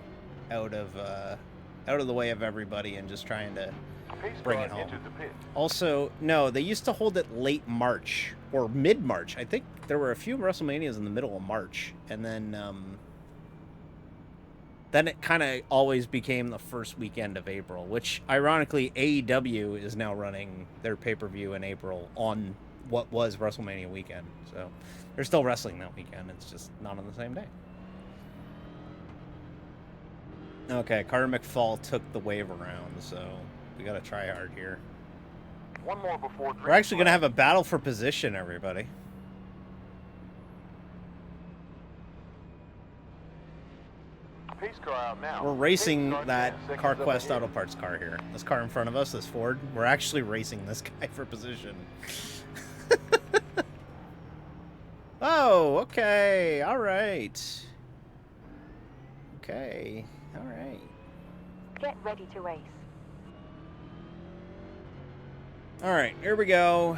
out of out of the way of everybody and just trying to Pace bring car it home. entered the pit. Also, no, they used to hold it late March or mid-March. I think there were a few WrestleManias in the middle of March, and then it kind of always became the first weekend of April, which ironically AEW is now running their pay-per-view in April on what was WrestleMania weekend. So they're still wrestling that weekend. It's just not on the same day. Okay, Carter McFall took the wave around, so we got to try hard here. One more before We're actually going to have a battle for position, everybody. Pace car out now. We're racing Pace car that 10 seconds CarQuest up Auto ahead. Parts car here. This car in front of us, this Ford. We're actually racing this guy for position. Oh, okay. All right. Okay. All right. Get ready to race. All right, here we go.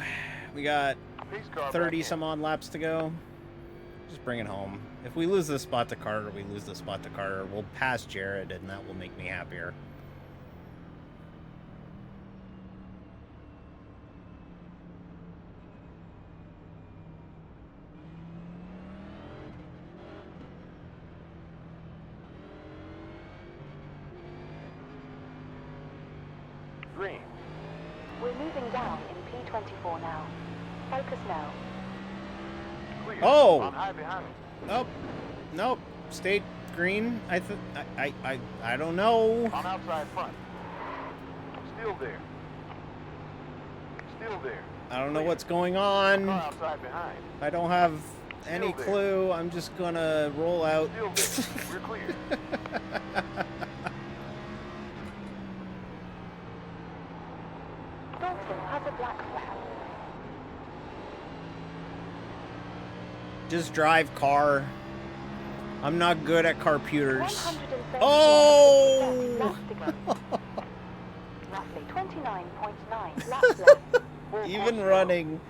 We got Pace car 30 back some odd laps to go. Just bring it home. If we lose this spot to Carter, we lose this spot to Carter. We'll pass Jared, and that will make me happier. in. Green. We're moving down in P24 now. Focus now. Clear. Oh! On high behind. Nope. Nope. Stay green. I don't know. On outside front. Still there. Still there. I don't know what's going on. Car outside behind. I don't have any Still there. clue. I'm just gonna roll out. Still there. We're clear. Dalton has a black flag. Just drive car. I'm not good at carputers. 134 Oh! laps to go. Roughly 29.9 laps left. Even running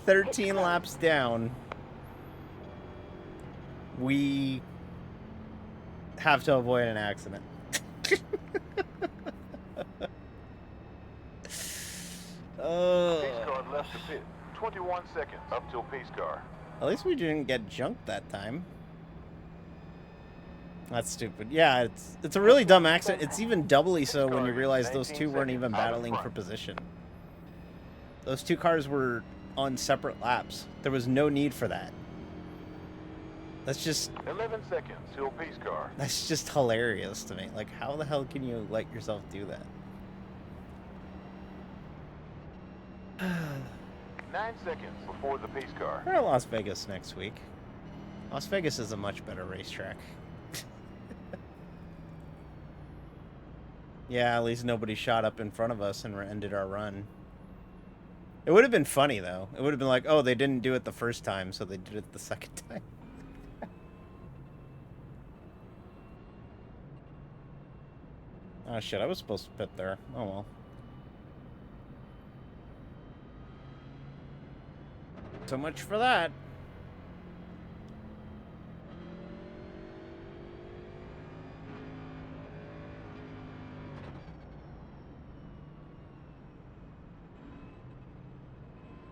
13 laps down, we have to avoid an accident. Pace car left the pit. 21 seconds up till pace car. At least we didn't get junked that time. That's stupid. Yeah, it's a really dumb accident. It's even doubly so when you realize those two weren't even battling for position. Those two cars were on separate laps. There was no need for that. That's just 11 seconds till pace car. that's just hilarious to me. Like, how the hell can you let yourself do that? 9 seconds before the pace car. We're at Las Vegas next week. Las Vegas is a much better racetrack. Yeah, at least nobody shot up in front of us and ended our run. It would have been funny, though. It would have been like, oh, they didn't do it the first time, so they did it the second time. Oh, shit, I was supposed to pit there. Oh, well. So much for that.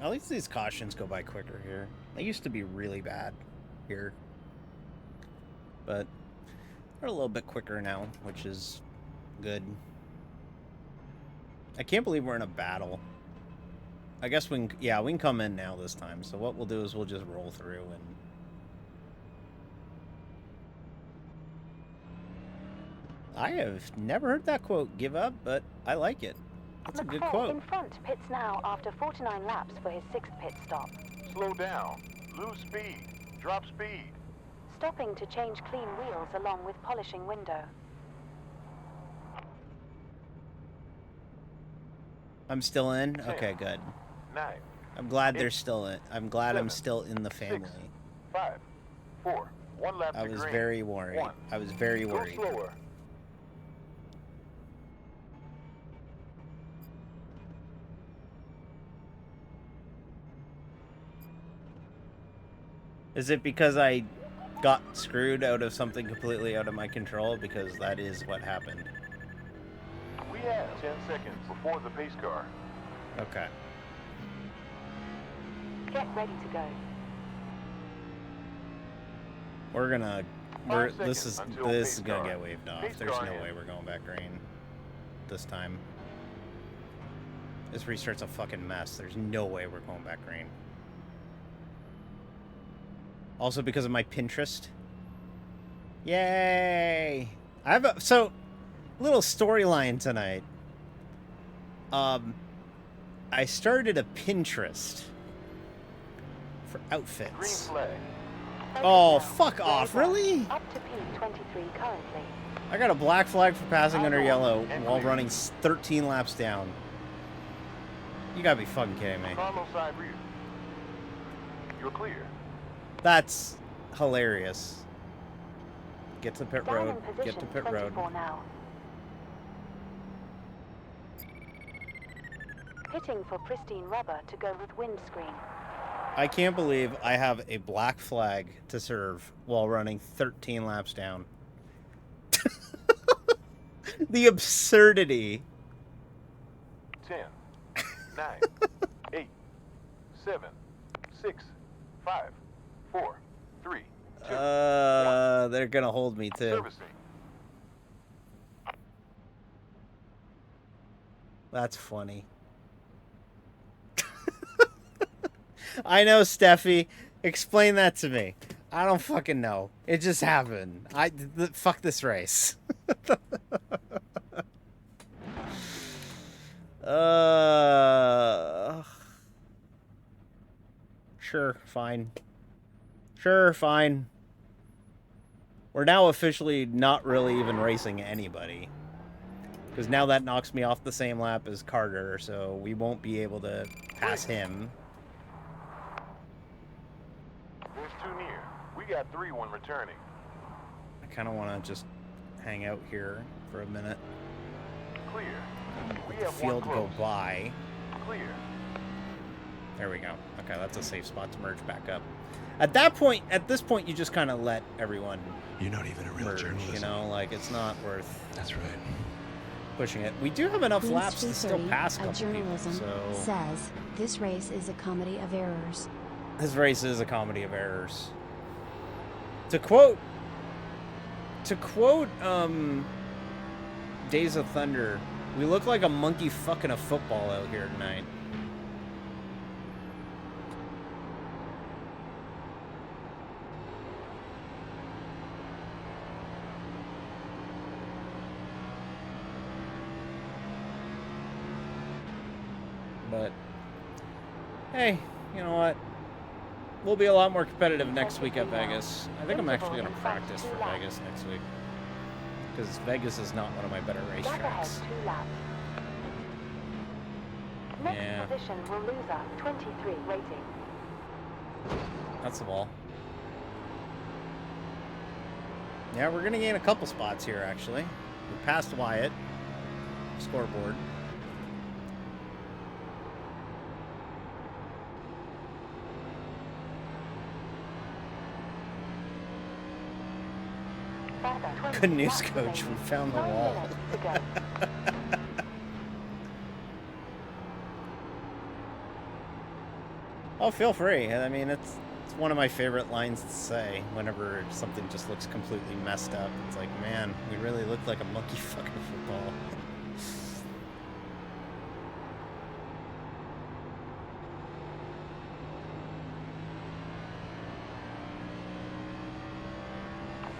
At least these cautions go by quicker here. They used to be really bad here. But they're a little bit quicker now, which is good. I can't believe we're in a battle. I guess we can, yeah, we can come in now this time. So what we'll do is we'll just roll through and... I have never heard that quote, give up, but I like it. That's a good McFall quote. in front pits now after 49 laps for his 6th pit stop. Slow down. Lose speed. Drop speed. Stopping to change clean wheels along with polishing window. I'm still in? Okay, good. 9. I'm glad they're still in. I'm glad I'm 7, still in the family. 5, 4, 1 lap I to was green. very worried. 1. I was very Go worried. slower. Is it because I got screwed out of something completely out of my control? Because that is what happened. have 10 seconds before the pace car. Okay. Get ready to go. This is until gonna pace car. get waved off. Pace There's car no in. way we're going back green this time. This restart's a fucking mess. There's no way we're going back green. Also because of my Pinterest. Yay! I have a little storyline tonight. I started a Pinterest for Green outfits. flag. Oh, fuck off, really? Up to P23 currently. I got a black flag for passing under yellow while running 13 laps down. You gotta be fucking kidding me. Carlo side rear. You're clear. That's hilarious. Get to pit Down road. in position Get to pit road. 24 now. Pitting for pristine rubber to go with windscreen. I can't believe I have a black flag to serve while running 13 laps down. The absurdity. 10, 9, 8, 7, 6, 5, 4, 3, 2. They're gonna hold me too. Servicing. That's funny. I know, Steffi. Explain that to me. I don't fucking know. It just happened. Fuck this race. Sure, fine. Sure, fine. We're now officially not really even racing anybody. Because now that knocks me off the same lap as Carter, so we won't be able to pass him. There's too near. We got 3 when returning. I kind of want to just hang out here for a minute. Clear. We Let the have field one go close. by. Clear. There we go. Okay, that's a safe spot to merge back up. At this point, you just kind of let everyone You're not even a real merge, journalist. you know? Like, it's not worth That's right. pushing it. We do have enough Queens laps to still 330, pass a a couple people, journalism so... says, this race is a comedy of errors. This race is a comedy of errors. To quote, Days of Thunder, we look like a monkey fucking a football out here tonight. But, hey, you know what? We'll be a lot more competitive next week at Vegas. I think I'm actually going to practice for Vegas next week. Because Vegas is not one of my better Gap ahead racetracks. 2 laps. Next Yeah. position will lose a 23 rating. That's the ball. Yeah, we're going to gain a couple spots here, actually. We passed Wyatt. Scoreboard. Good news, Coach. We found the 9 wall. minutes to go. Oh, feel free. I mean, it's one of my favorite lines to say whenever something just looks completely messed up. It's like, man, we really look like a monkey fucking football.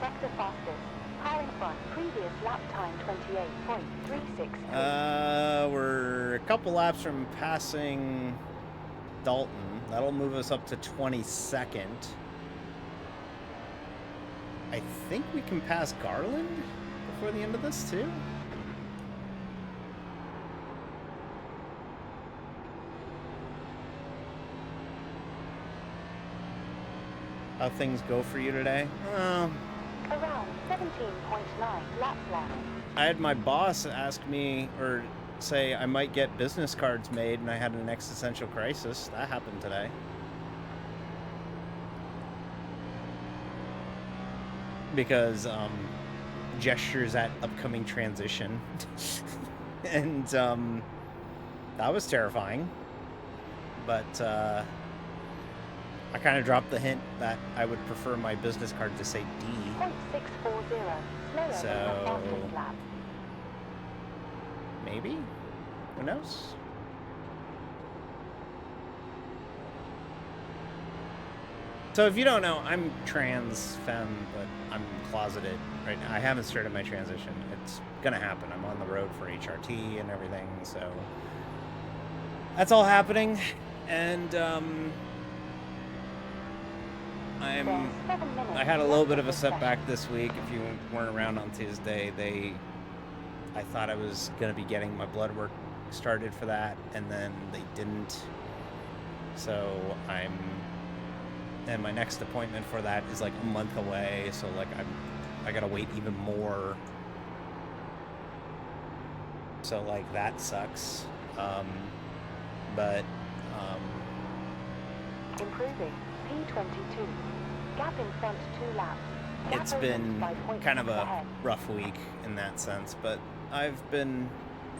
Sector fastest. Car in front. Previous lap time 28.36. We're a couple laps from passing Dalton. That'll move us up to 22nd. I think we can pass Garland before the end of this, too. How things go for you today? Around 17.9 laps left. I had my boss ask me, or say I might get business cards made, and I had an existential crisis. That happened today. Because, gestures at upcoming transition. And that was terrifying. But I kind of dropped the hint that I would prefer my business card to say D. 0.640. Slower So than the fastest lap. maybe? Who knows? So if you don't know, I'm trans femme, but I'm closeted right now. I haven't started my transition. It's gonna happen. I'm on the road for HRT and everything, so that's all happening. And I had a little bit of a setback this week. If you weren't around on Tuesday, I thought I was gonna be getting my blood work started for that, and then they didn't. So and my next appointment for that is like a month away, so like I gotta wait even more. So like that sucks. But improving. P22. Gap in front 2 laps. Gap it's opens been 5.6 kind of a ahead. rough week in that sense, but I've been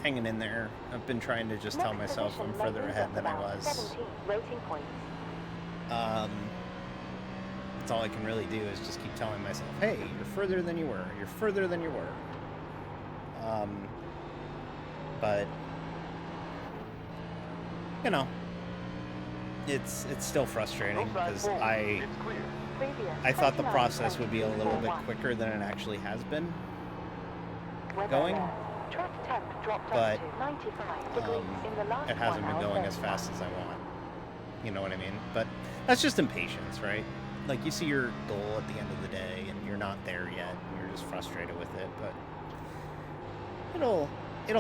hanging in there. I've been trying to just tell Next myself I'm position further may lose ahead us than I about was. 17 rating points. That's all I can really do is just keep telling myself, hey, you're further than you were. You're further than you were. But you know, it's still frustrating because I thought the process would be a little bit quicker than it actually has been going, but it hasn't been going as fast as I want. You know what I mean? But that's just impatience, right? Like you see your goal at the end of the day and you're not there yet and you're just frustrated with it, but it'll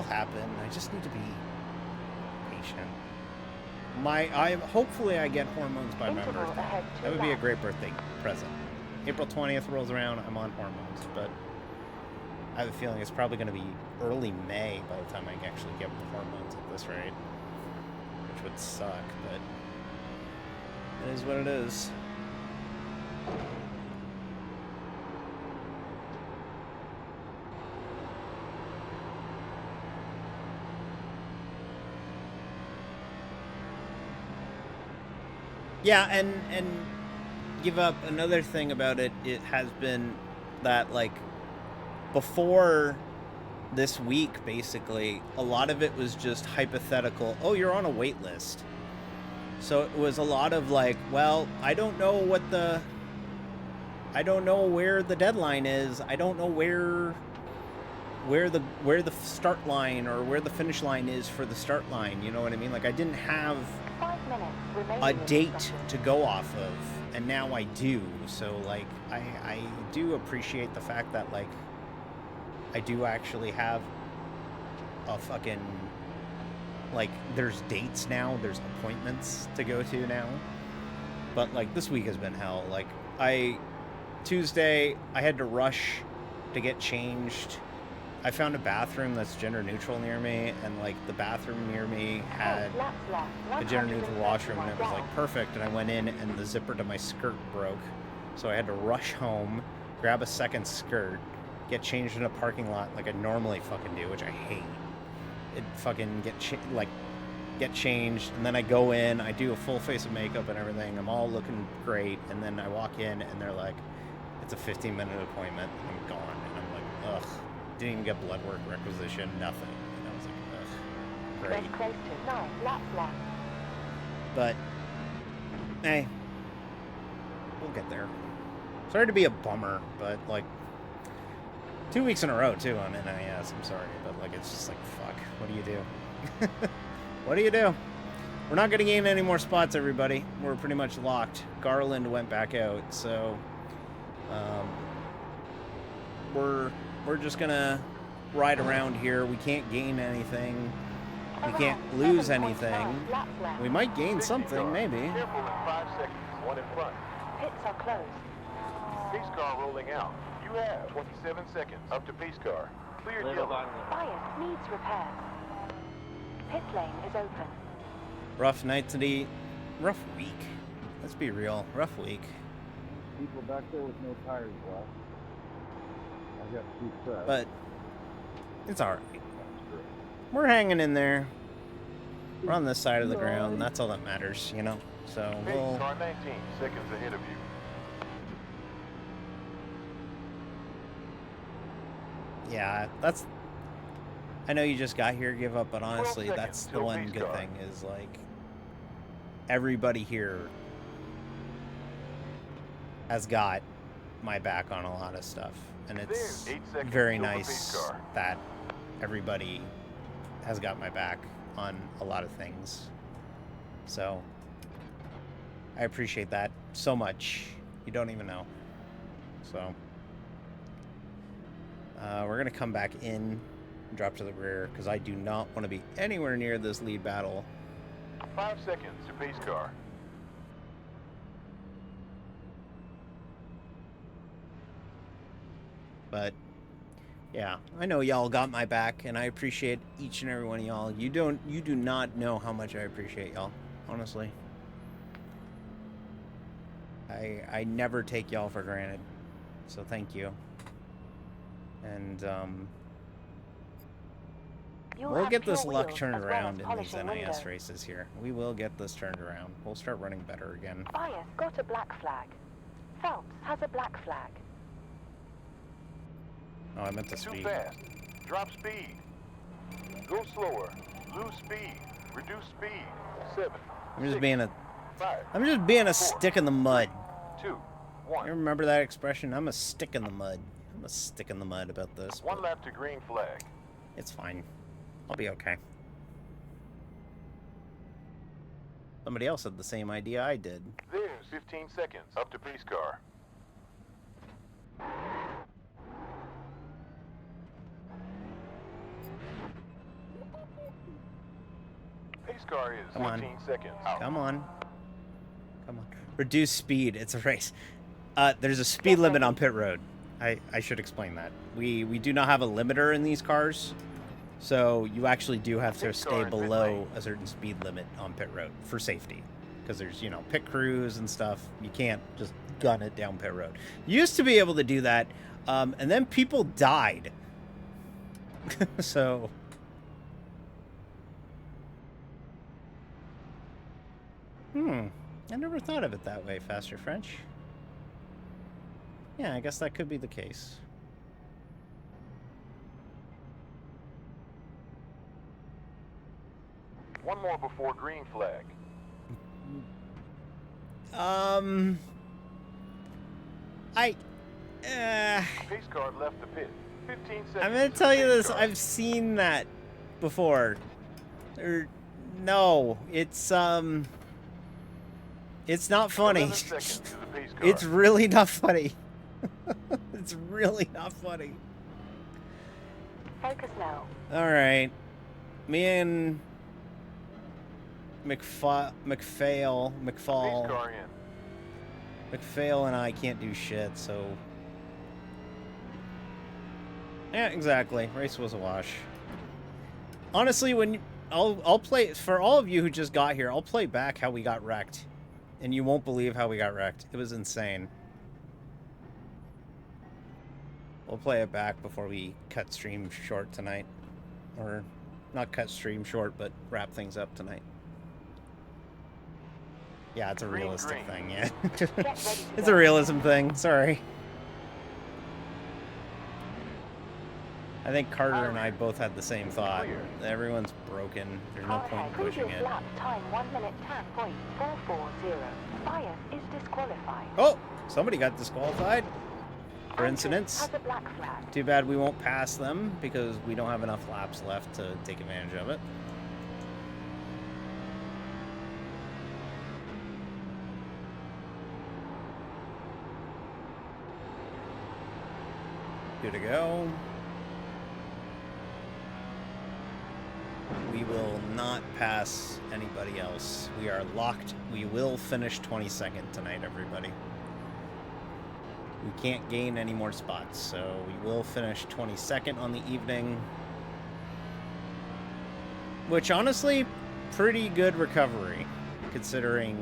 happen. I just need to be patient. Hopefully I get hormones by my birthday. That would be a great birthday present. April 20th rolls around, I'm on hormones, but I have a feeling it's probably going to be early May by the time I actually get the hormones at this rate, which would suck, but it is what it is. Yeah, and give up another thing about it. It has been that like before this week, basically, a lot of it was just hypothetical. Oh, you're on a wait list. So it was a lot of like, well, I don't know where the deadline is. I don't know where the start line or where the finish line is for the start line. You know what I mean? Like I didn't have 5 minutes remaining a in the date session. to go off of, and now I do. So like I do appreciate the fact that like I do actually have a fucking like there's dates now, there's appointments to go to now. But like this week has been hell. Like Tuesday I had to rush to get changed. I found a bathroom that's gender neutral near me, and like the bathroom near me had a gender neutral washroom, and it was like perfect. And I went in, and the zipper to my skirt broke, so I had to rush home, grab a second skirt, get changed in a parking lot like I normally fucking do, which I hate. It fucking get changed, and then I go in, I do a full face of makeup and everything. I'm all looking great, and then I walk in, and they're like, "It's a 15-minute appointment." And I'm gone, and I'm like, ugh. Didn't even get blood work requisition, nothing. And I was like, ugh, great. Close to 9 laps left. But, hey, we'll get there. Sorry to be a bummer, but like 2 weeks in a row too on NIS. I'm sorry, but like it's just like fuck. What do you do? What do you do? We're not gonna gain any more spots, everybody. We're pretty much locked. Garland went back out, so we're just gonna ride around here. We can't gain anything. We can't lose anything. We might gain something, maybe. Careful in 5 seconds. One in front. Pits are closed. Pace car rolling out. You have 27 seconds up to pace car. Clear yellow. Bias needs repair. Pit lane is open. Rough night today. Rough week. Let's be real. Rough week. People back there with no tires left. I got 2 sets. But it's alright. We're hanging in there. We're on this side of the ground. That's all that matters, you know? So Hey, we'll... car 19 seconds ahead of you. Yeah, that's... I know you just got here, give up, but honestly, 12 that's seconds the till one pace good car. thing is, like, everybody here has got my back on a lot of stuff. And it's There's 8 seconds very till the pace nice car. that everybody has got my back on a lot of things. So, I appreciate that so much. You don't even know. So, we're going to come back in, drop to the rear, because I do not want to be anywhere near this lead battle. 5 seconds to pace car. But, yeah, I know y'all got my back, and I appreciate each and every one of y'all. You do not know how much I appreciate y'all, honestly. I never take y'all for granted, so thank you. And, we'll get this luck turned around in these NIS races here. We will get this turned around. We'll start running better again. Bias got a black flag. Phelps has a black flag. Oh, I meant to Too speed. fast. Drop speed. Go slower. Lose speed. Reduce speed. 7. I'm just 6, being a 5. I'm just being a 4, stick in the mud. 2. 1. You remember that expression? I'm a stick in the mud. I'm a stick in the mud about this. 1 but lap to green flag. it's fine. I'll be okay. Somebody else had the same idea I did. There's 15 seconds up to pace car. Pace car is Come on. 15 seconds out. Come on. Come on. Reduce speed. It's a race. There's a speed limit on pit road. I should explain that. We do not have a limiter in these cars. So you actually do have to stay below a certain speed limit on pit road for safety. Because there's, you know, pit crews and stuff. You can't just gun it down pit road. You used to be able to do that. And then people died. So... I never thought of it that way, Faster French. Yeah, I guess that could be the case. One more before green flag. Pace car left the pit. 15 seconds. I'm gonna tell you this. I've seen that before. No, it's not funny. 11 seconds to the pace car. It's really not funny. It's really not funny. Focus now. All right, me and McFall, Pace car in. McPhail and I can't do shit, so... Yeah, exactly. Race was a wash. Honestly, when I'll play... For all of you who just got here, I'll play back how we got wrecked. And you won't believe how we got wrecked. It was insane. We'll play it back before we cut stream short tonight. Or, not cut stream short, but wrap things up tonight. Yeah, it's a realistic thing, yeah. It's a realism thing, sorry. I think Carter and I both had the same thought. Everyone's broken. There's no point in pushing it. Lap time 1 minute 10.440. Bias is disqualified. Oh! Somebody got disqualified for incidents. Has a black flag. Too bad we won't pass them because we don't have enough laps left to take advantage of it. Good to go. We will not pass anybody else. We are locked. We will finish 22nd tonight, everybody. We can't gain any more spots, so we will finish 22nd on the evening. Which, honestly, pretty good recovery, considering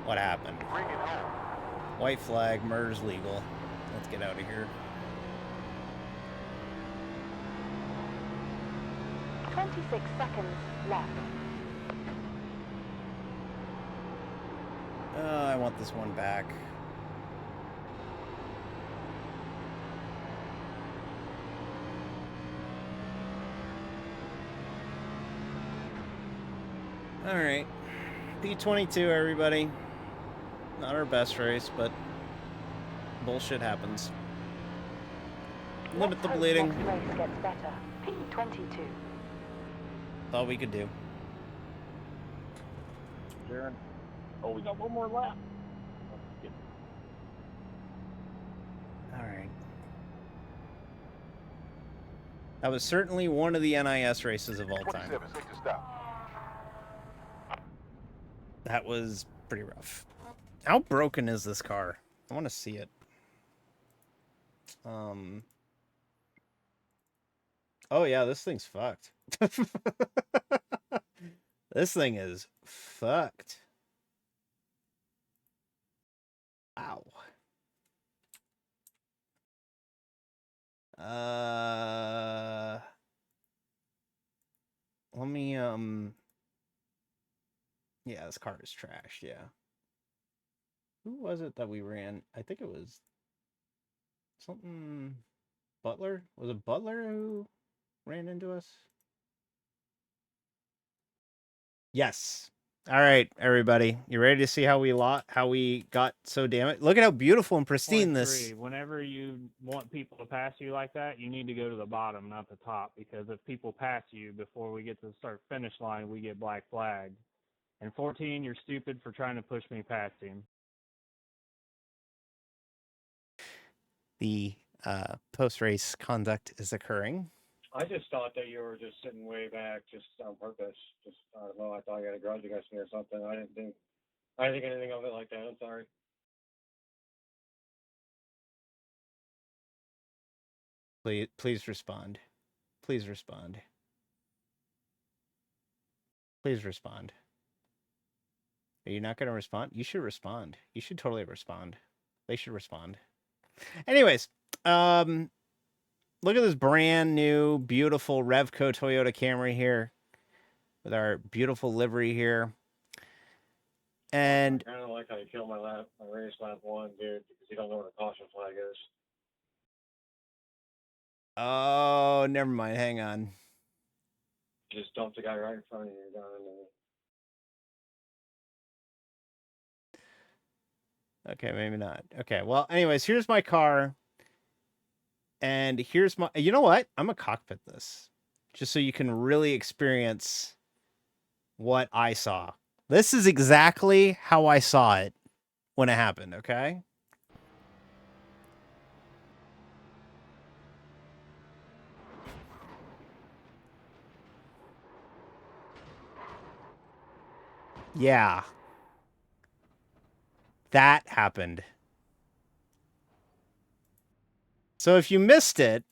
what happened. White flag, murder's legal. Let's get out of here. 26 seconds left. I want this one back. All right. P22, everybody. Not our best race, but bullshit happens. Limit the bleeding. Next race gets better. P22. That's all we could do. Darren. Oh, we got one more lap. All right. That was certainly one of the NIS races of all time. 27, safe to stop. That was pretty rough. How broken is this car? I want to see it. Oh yeah, this thing's fucked. This thing is fucked. Wow. Let me yeah, this car is trashed, yeah. Who was it that we ran? I think it was something Butler? Was it Butler who ran into us? Yes. All right, everybody. You ready to see how we got so damaged? Look at how beautiful and pristine this. Whenever you want people to pass you like that, you need to go to the bottom, not the top, because if people pass you before we get to the start finish line, we get black flagged. And 14, you're stupid for trying to push me past him. The post-race conduct is occurring. I just thought that you were just sitting way back, just on purpose. Just I don't know. I thought you had a grudge against me or something. I didn't think anything of it like that. I'm sorry. Please respond. Please respond. Please respond. Are you not going to respond? You should respond. You should totally respond. They should respond. Anyways, look at this brand new, beautiful Revco Toyota Camry here with our beautiful livery here. And I kind of like how you killed my race lap one, dude, because you don't know what a caution flag is. oh, never mind. Hang on. You just dumped the guy right in front of you. You're done. Okay, maybe not. Okay, well, anyways, here's my car. And here's my... You know what? I'm going to cockpit this. Just so you can really experience what I saw. This is exactly how I saw it when it happened, okay? Yeah. That happened. So if you missed it,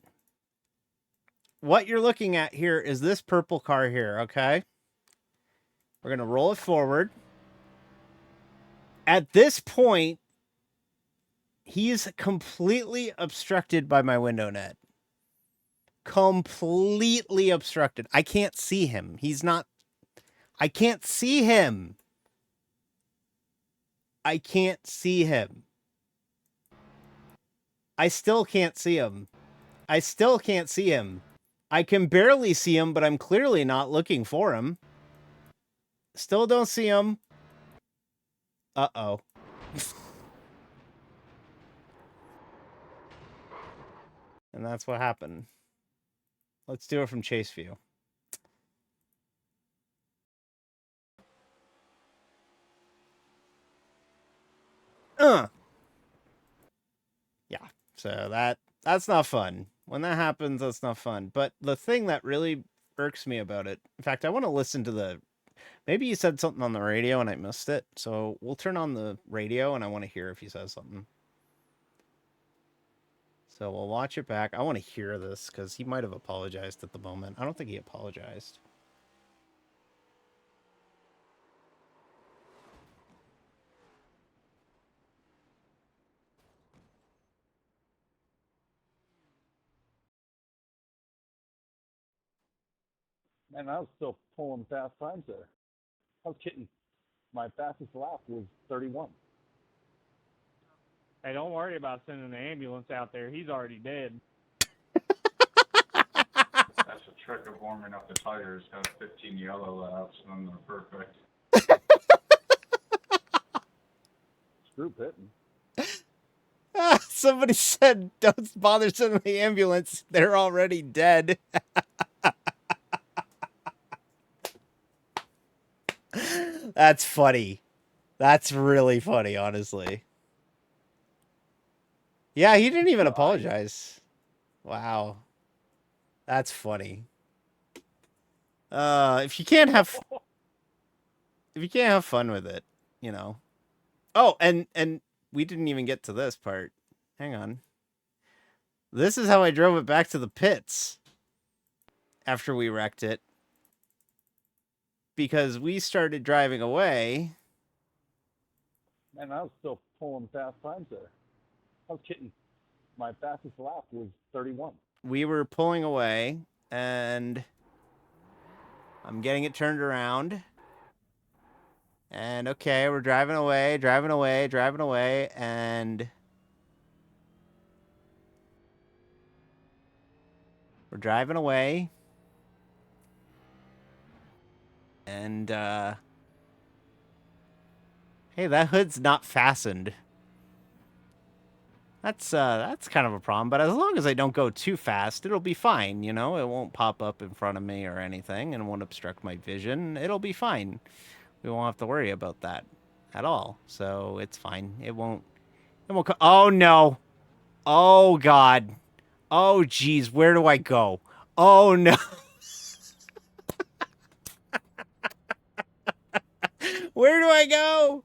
what you're looking at here is this purple car here, okay? We're going to roll it forward. At this point, he's completely obstructed by my window net. Completely obstructed. I can't see him. He's not... I can't see him. I can't see him. I still can't see him. I still can't see him. I can barely see him, but I'm clearly not looking for him. Still don't see him. Uh-oh. And that's what happened. Let's do it from chase view. Yeah, so that's not fun. When that happens, that's not fun. But the thing that really irks me about it, in fact, I want to listen to the... Maybe he said something on the radio and I missed it. So we'll turn on the radio and I want to hear if he says something. So we'll watch it back. I want to hear this because he might have apologized at the moment. I don't think he apologized. And I was still pulling fast times there. I was kidding. My fastest lap was 31. Hey, don't worry about sending the ambulance out there. He's already dead. That's a trick of warming up the tires. Have 15 yellow laps, and then they're perfect. Screw pitting. Somebody said, don't bother sending the ambulance. They're already dead. That's funny. That's really funny, honestly. Yeah, he didn't even apologize. Wow. That's funny. If you can't have fun with it, you know. Oh, and we didn't even get to this part. Hang on. This is how I drove it back to the pits after we wrecked it. Because we started driving away. And I was still pulling fast times there. I was kidding. My fastest lap was 31. We were pulling away, and I'm getting it turned around. And okay, we're driving away, and we're driving away. And hey, that hood's not fastened. That's kind of a problem, but as long as I don't go too fast, it'll be fine, you know? It won't pop up in front of me or anything and won't obstruct my vision. It'll be fine. We won't have to worry about that at all. So it's fine. It won't oh no. Oh god. Oh geez, where do I go? Oh no. Where do I go?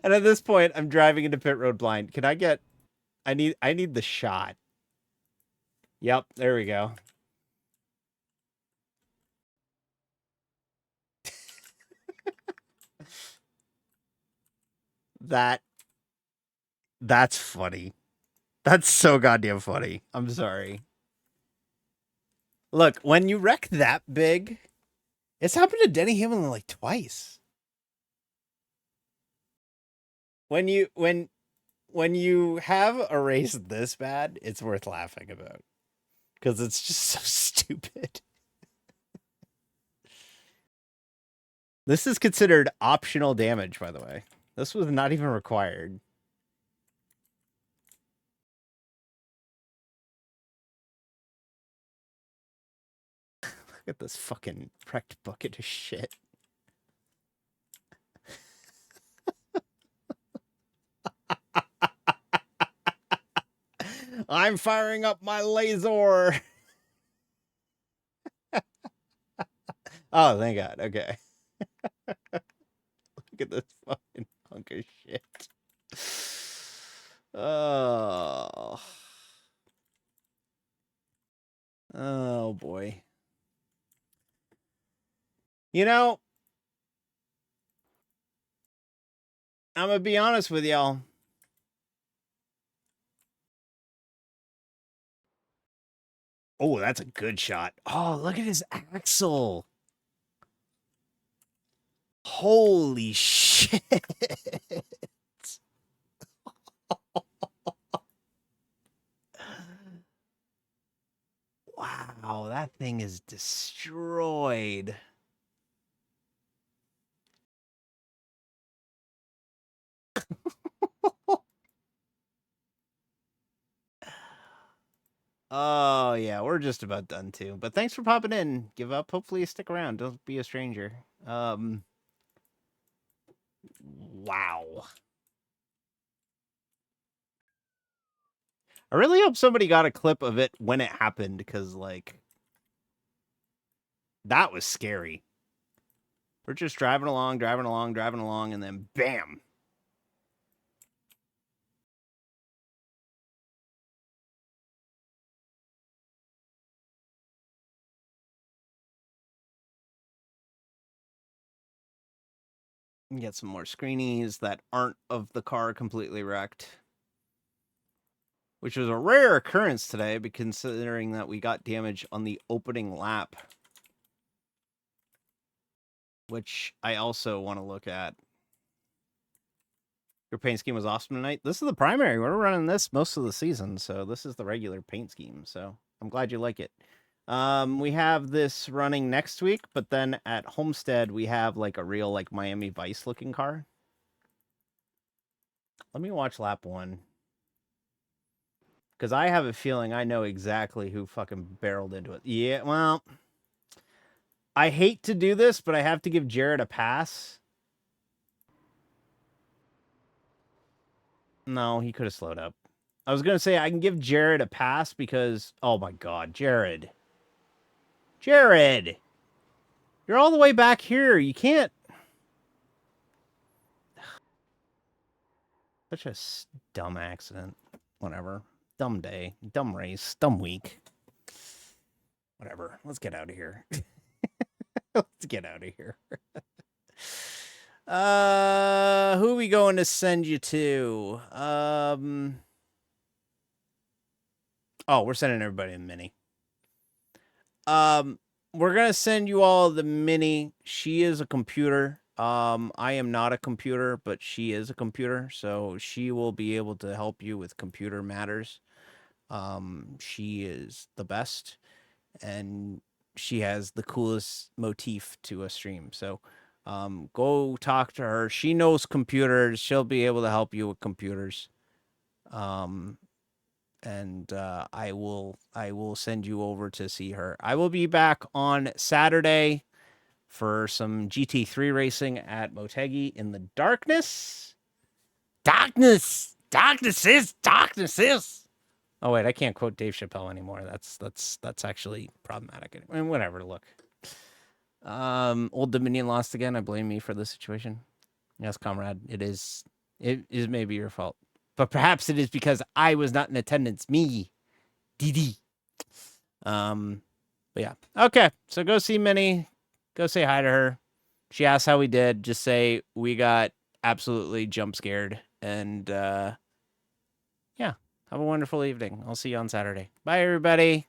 And at this point, I'm driving into pit road blind. Can I get... I need the shot. Yep, there we go. That's funny. That's so goddamn funny. I'm sorry. Look, when you wreck that big, it's happened to Denny Hamlin like twice. When you have a race this bad, it's worth laughing about. Because it's just so stupid. This is considered optional damage, by the way. This was not even required. Look at this fucking wrecked bucket of shit. I'm firing up my laser. Oh, thank God. Okay. Look at this fucking hunk of shit. Oh. Oh, boy. You know, I'm going to be honest with y'all. Oh, that's a good shot. Oh, look at his axle. Holy shit. Wow, that thing is destroyed. Oh, yeah, we're just about done, too. But thanks for popping in. Give up. Hopefully you stick around. Don't be a stranger. Wow. I really hope somebody got a clip of it when it happened, because, like, that was scary. We're just driving along, and then bam. Get some more screenies that aren't of the car completely wrecked. which was a rare occurrence today, but considering that we got damage on the opening lap, which I also want to look at. Your paint scheme was awesome tonight. This is the primary. We're running this most of the season, so this is the regular paint scheme. So I'm glad you like it. We have this running next week, but then at Homestead we have like a real like Miami Vice looking car. Let me watch lap 1. Because I have a feeling I know exactly who fucking barreled into it. Yeah, well, I hate to do this, but I have to give Jared a pass. No, he could have slowed up. I was going to say I can give Jared a pass because, oh my God, Jared. Jared! You're all the way back here. You can't. Such a dumb accident. Whatever. Dumb day. Dumb race. Dumb week. Whatever. Let's get out of here. Let's get out of here. Who are we going to send you to? Oh, we're sending everybody a mini. We're gonna send you all the mini. She is a computer. I am not a computer, but she is a computer, so she will be able to help you with computer matters. She is the best, and she has the coolest motif to a stream. So, go talk to her. She knows computers. She'll be able to help you with computers. And I will send you over to see her. I will be back on Saturday for some GT3 racing at Motegi in the darkness. Darkness is. Oh wait, I can't quote Dave Chappelle anymore. That's actually problematic. I mean, whatever. Look, Old Dominion lost again. I blame me for this situation. Yes, comrade, it is maybe your fault. But perhaps it is because I was not in attendance. Me. DD. But yeah. Okay. So go see Minnie. Go say hi to her. She asked how we did. Just say we got absolutely jump scared. And yeah. Have a wonderful evening. I'll see you on Saturday. Bye, everybody.